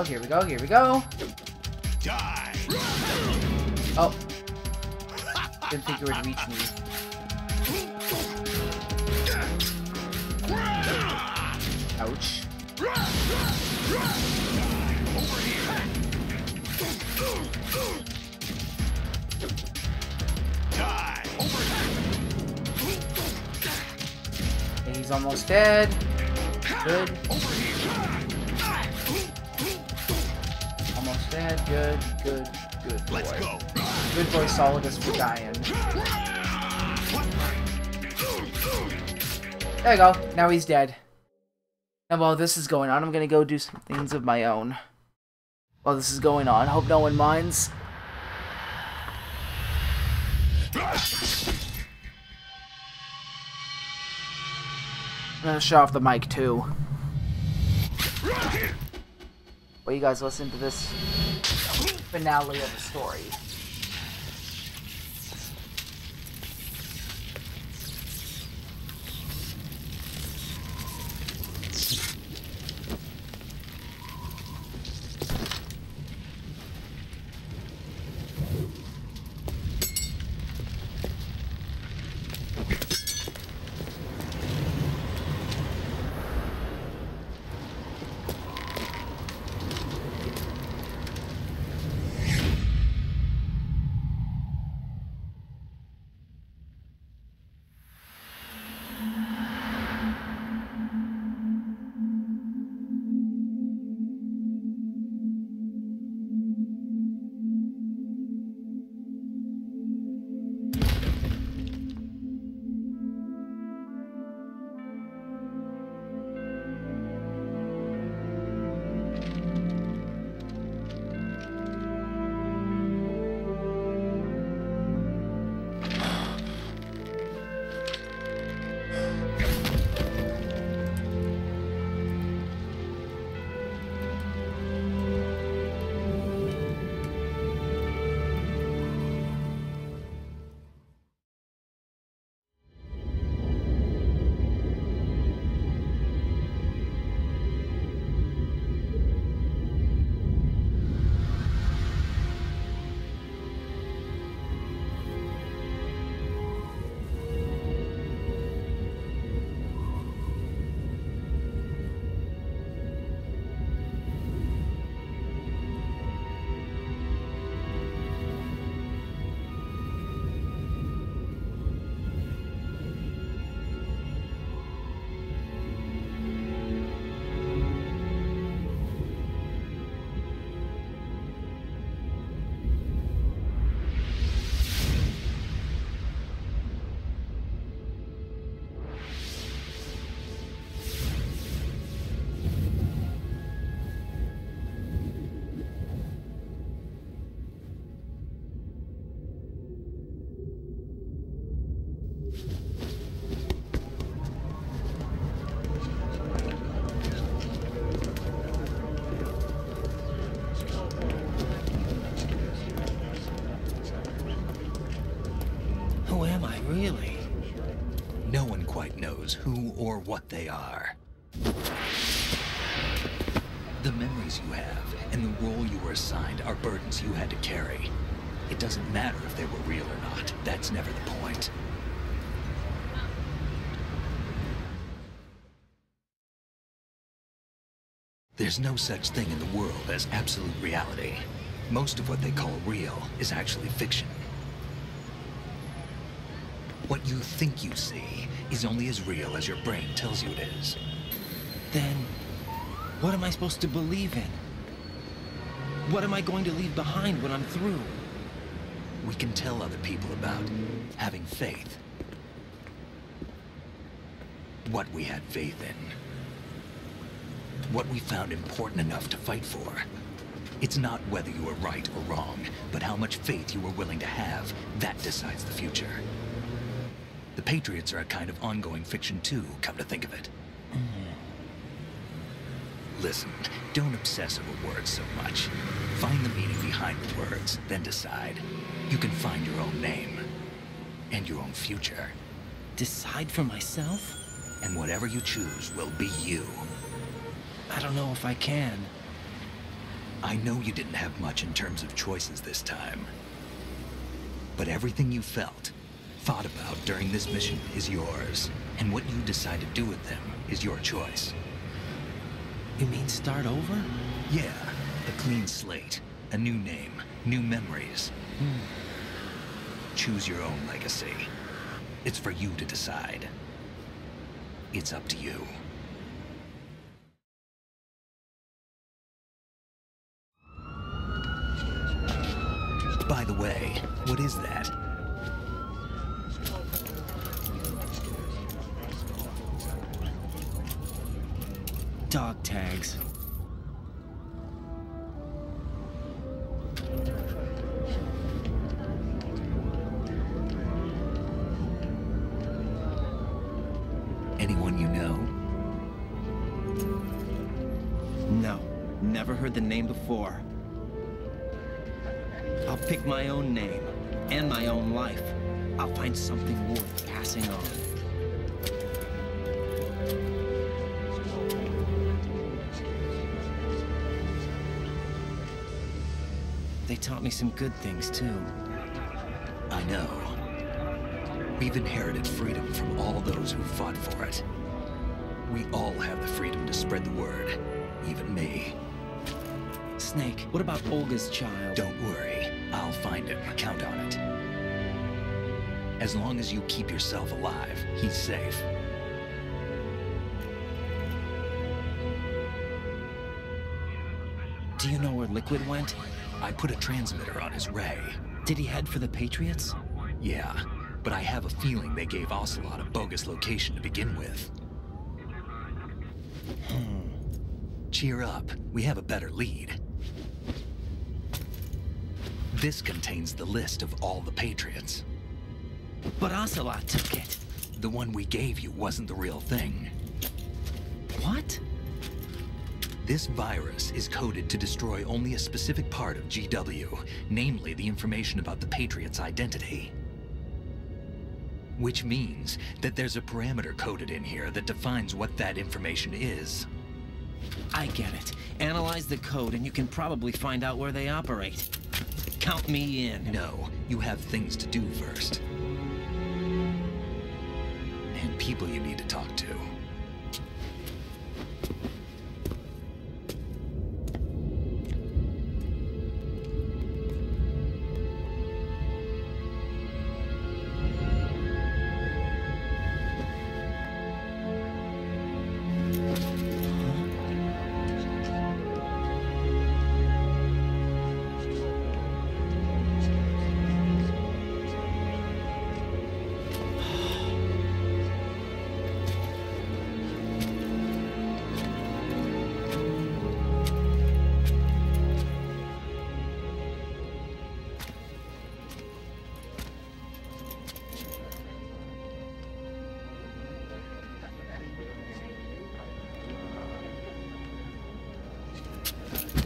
Here we go, here we go. Die. Oh. Didn't think it would reach me. Ouch. Okay, he's almost dead. Good. Almost dead. Good, good, good boy. Let's go. Good boy, Solidus for dying. There you go. Now he's dead. And while this is going on, I'm gonna go do some things of my own. While this is going on, hope no one minds. I'm gonna shut off the mic too. Well, you guys listen to this finale of the story. Who am I, really? No one quite knows who or what they are. The memories you have and the role you were assigned are burdens you had to carry. It doesn't matter if they were real or not. That's never the point. There's no such thing in the world as absolute reality. Most of what they call real is actually fiction. What you think you see is only as real as your brain tells you it is. Then, what am I supposed to believe in? What am I going to leave behind when I'm through? We can tell other people about having faith. What we had faith in. What we found important enough to fight for. It's not whether you were right or wrong, but how much faith you were willing to have. That decides the future. The Patriots are a kind of ongoing fiction too, come to think of it. Listen, don't obsess over words so much. Find the meaning behind the words, then decide. You can find your own name. And your own future. Decide for myself? And whatever you choose will be you. I don't know if I can. I know you didn't have much in terms of choices this time. But everything you felt, thought about during this mission is yours. And what you decide to do with them is your choice. You mean start over? Yeah, a clean slate, a new name, new memories. Choose your own legacy. It's for you to decide. It's up to you. By the way, what is that? Dog tags. Anyone you know? No, never heard the name before. I'll pick my own name and my own life. I'll find something worth passing on. They taught me some good things, too. I know. We've inherited freedom from all those who fought for it. We all have the freedom to spread the word, even me. Snake, what about Olga's child? Don't worry, I'll find him. Count on it. As long as you keep yourself alive, he's safe. Do you know where Liquid went? I put a transmitter on his ray. Did he head for the Patriots? Yeah, but I have a feeling they gave Ocelot a bogus location to begin with. Cheer up, we have a better lead. This contains the list of all the Patriots. But Ocelot took it. The one we gave you wasn't the real thing. What? This virus is coded to destroy only a specific part of GW, namely the information about the Patriot's identity. Which means that there's a parameter coded in here that defines what that information is. I get it. Analyze the code and you can probably find out where they operate. Count me in. No, you have things to do first. And people you need to talk to.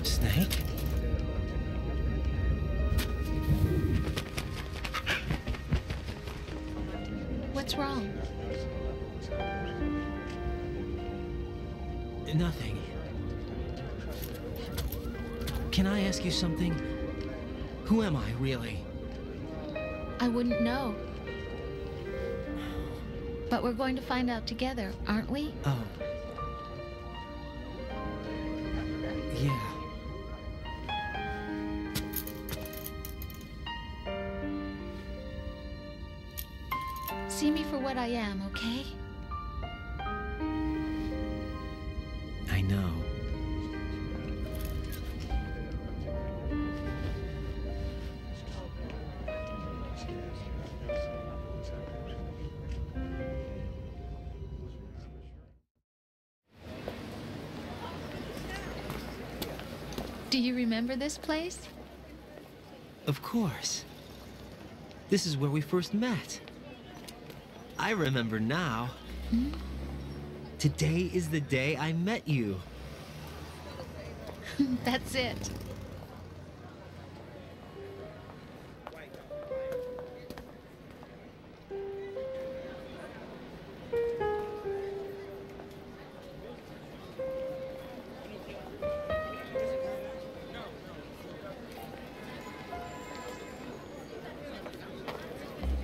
Snake? What's wrong? Nothing. Can I ask you something? Who am I, really? I wouldn't know. But we're going to find out together, aren't we? Oh. Yeah. See me for what I am, okay? I know. Do you remember this place? Of course. This is where we first met. I remember now. Hmm? Today is the day I met you. That's it.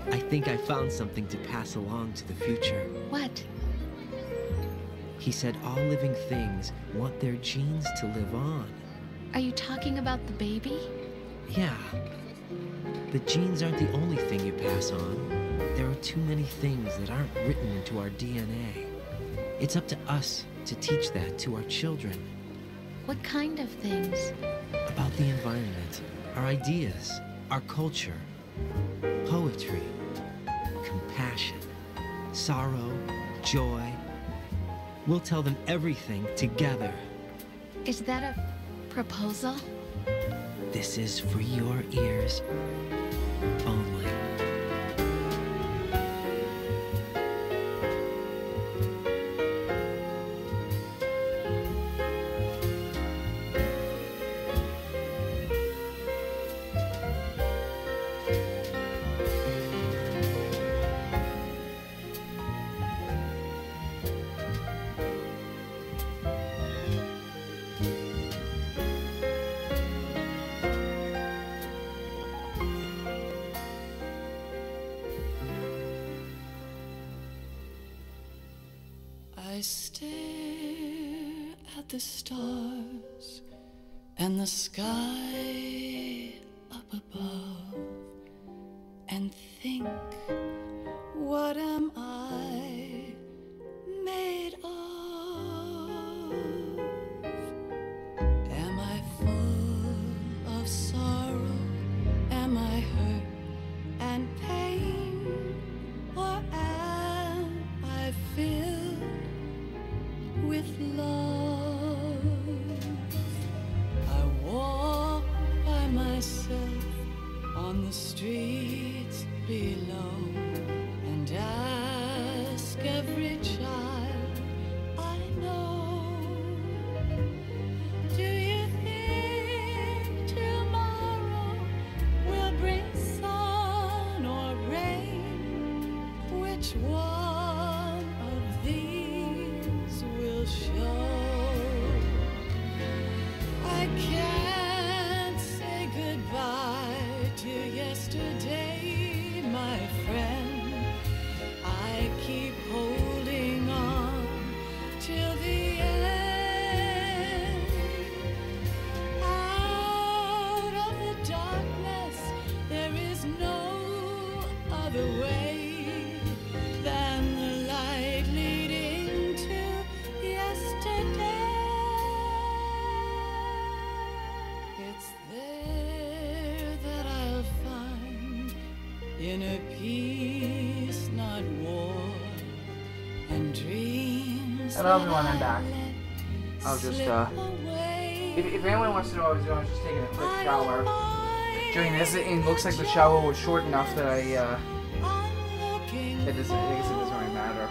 I think I found something to pass along to the future. What? He said all living things want their genes to live on. Are you talking about the baby? Yeah. The genes aren't the only thing you pass on. There are too many things that aren't written into our DNA. It's up to us to teach that to our children. What kind of things? About the environment, our ideas, our culture, poetry, compassion, sorrow, joy. We'll tell them everything together. Is that a proposal? This is for your ears only. I stare at the stars and the sky up above and think, what am I made of? Am I full of sorrow? Am I hurt and pain? Or am I filled with love? I walk by myself on the streets below and ask every child I know, do you think tomorrow will bring sun or rain? Which one of these will show? I can't say goodbye to yesterday, my friend. I keep holding on till the end. Out of the darkness, there is no other way than the light leading to yesterday. It's there that I'll find inner peace, not war, and dreams. Hello everyone, I'm back. I was just, if anyone wants to know what I was doing, I was just taking a quick shower. During this, it looks like the shower was short enough that I guess it doesn't really matter.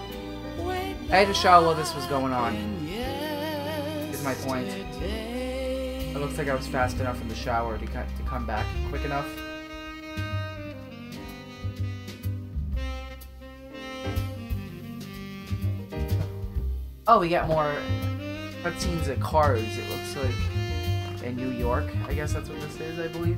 I had to shower while this was going on, is my point. It looks like I was fast enough in the shower to come back quick enough. Oh, we got more cutscenes of cars, it looks like, in New York. I guess that's what this is, I believe.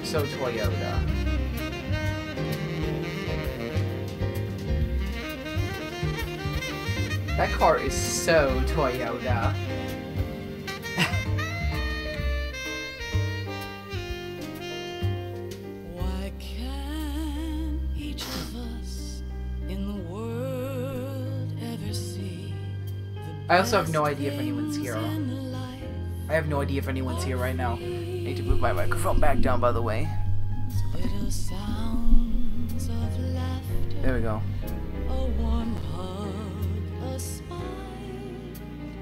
So Toyota. That car is so Toyota. Why can't each of us in the world ever see? I also have no idea if anyone's here. I have no idea if anyone's here right now. I need to move my microphone back down, by the way. Little sounds of laughter, There we go. a warm hug, a smile,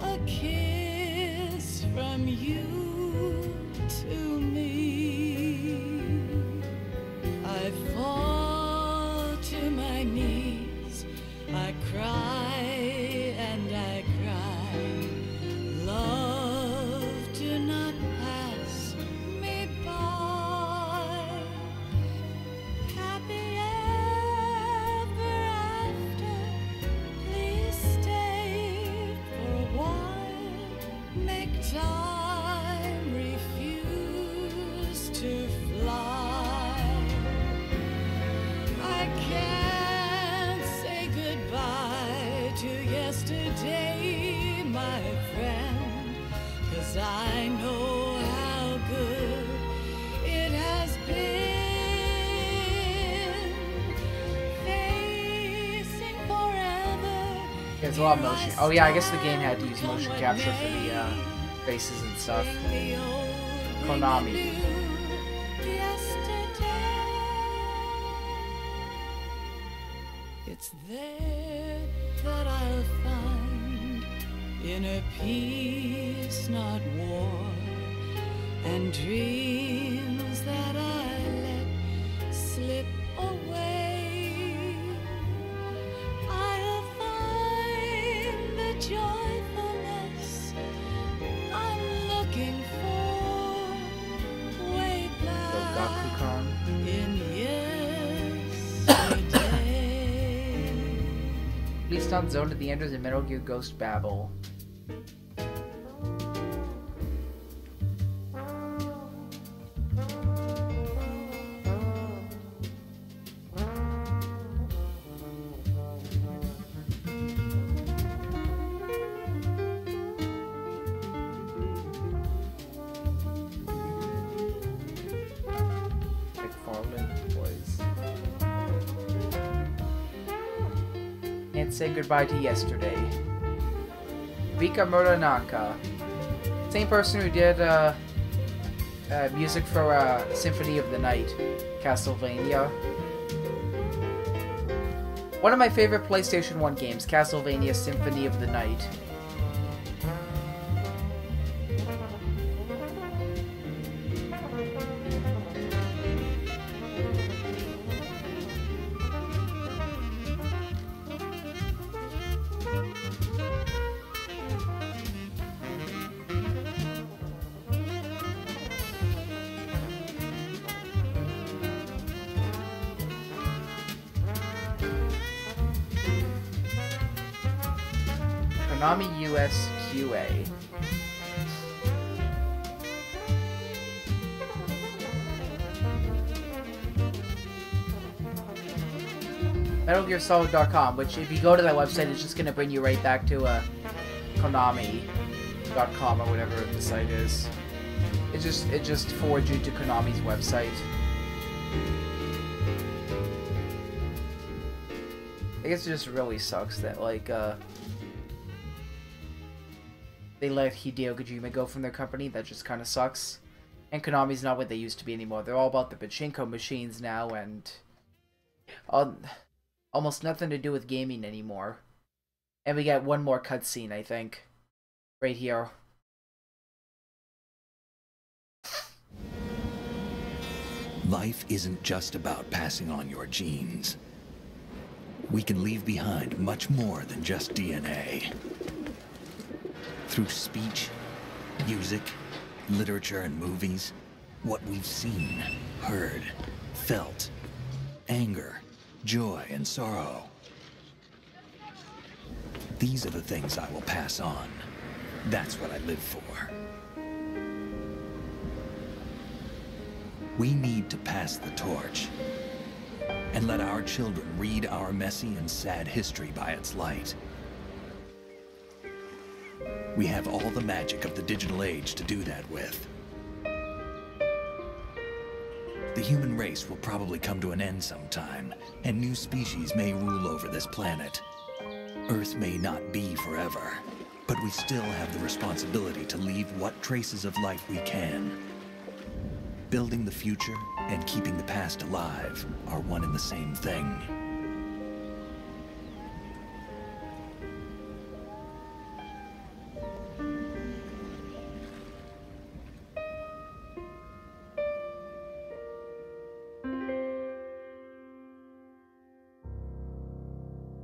a kiss from you to me. I fall to my knees, I cry and I cry. time refused to fly. I can't say goodbye to yesterday, my friend, 'cause I know how good it has been. Facing forever. There's a lot of motion. Oh yeah, I guess the game had to use motion capture for the faces and stuff. Konami. It's there that I'll find inner peace, not war, and dreams that I let slip away. I'll find the joyfulness I'm looking for way back in yesterday. Please stop Zone to the Enders and Metal Gear Ghost Babel. Say goodbye to yesterday. Vika Muranaka. Same person who did music for Symphony of the Night, Castlevania. One of my favorite PlayStation 1 games, Castlevania Symphony of the Night. Konami US QA. MetalGearSolid.com, which if you go to that website, it's just going to bring you right back to Konami.com or whatever the site is. It just forwards you to Konami's website. I guess it just really sucks that, like, they let Hideo Kojima go from their company. That just kind of sucks. And Konami's not what they used to be anymore. They're all about the pachinko machines now, and almost nothing to do with gaming anymore. And we got one more cutscene, I think, right here. Life isn't just about passing on your genes. We can leave behind much more than just DNA. Through speech, music, literature, and movies, what we've seen, heard, felt, anger, joy, and sorrow. These are the things I will pass on. That's what I live for. We need to pass the torch and let our children read our messy and sad history by its light. We have all the magic of the digital age to do that with. The human race will probably come to an end sometime, and new species may rule over this planet. Earth may not be forever, but we still have the responsibility to leave what traces of life we can. Building the future and keeping the past alive are one and the same thing.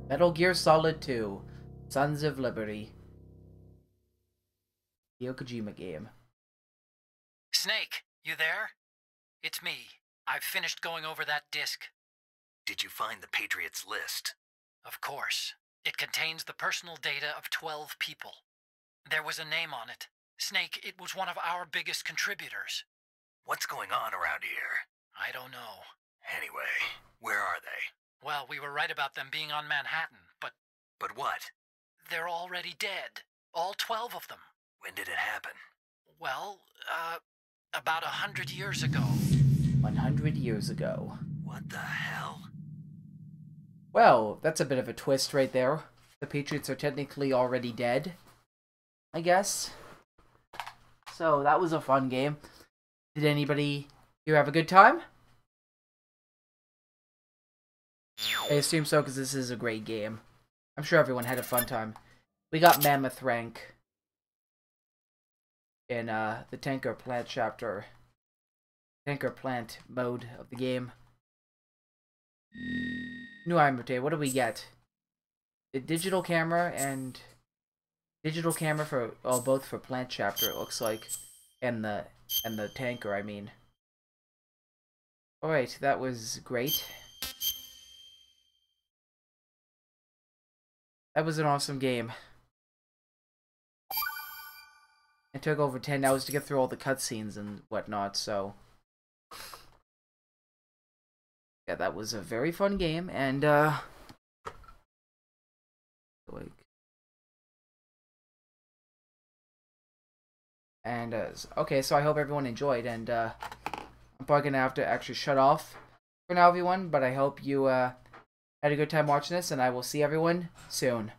Metal Gear Solid 2, Sons of Liberty. Hideo Kojima game. Snake, you there? It's me. I've finished going over that disc. Did you find the Patriots list? Of course. It contains the personal data of 12 people. There was a name on it. Snake, it was one of our biggest contributors. What's going on around here? I don't know. Anyway, where are they? Well, we were right about them being on Manhattan, but... But what? They're already dead. All 12 of them. When did it happen? Well, about 100 years ago. 100 years ago. What the hell? Well, that's a bit of a twist right there. The Patriots are technically already dead, I guess. So, that was a fun game. Did anybody here have a good time? I assume so, because this is a great game. I'm sure everyone had a fun time. We got Mammoth rank in the Tanker Plant chapter. Tanker Plant mode of the game. New immature. What do we get? The digital camera and digital camera for both for Plant chapter, it looks like, and the tanker, I mean. Alright, that was great. That was an awesome game. It took over 10 hours to get through all the cutscenes and whatnot, so... Yeah, that was a very fun game, and, okay, so I hope everyone enjoyed, and, I'm probably gonna have to actually shut off for now, everyone, but I hope you, had a good time watching this, and I will see everyone soon.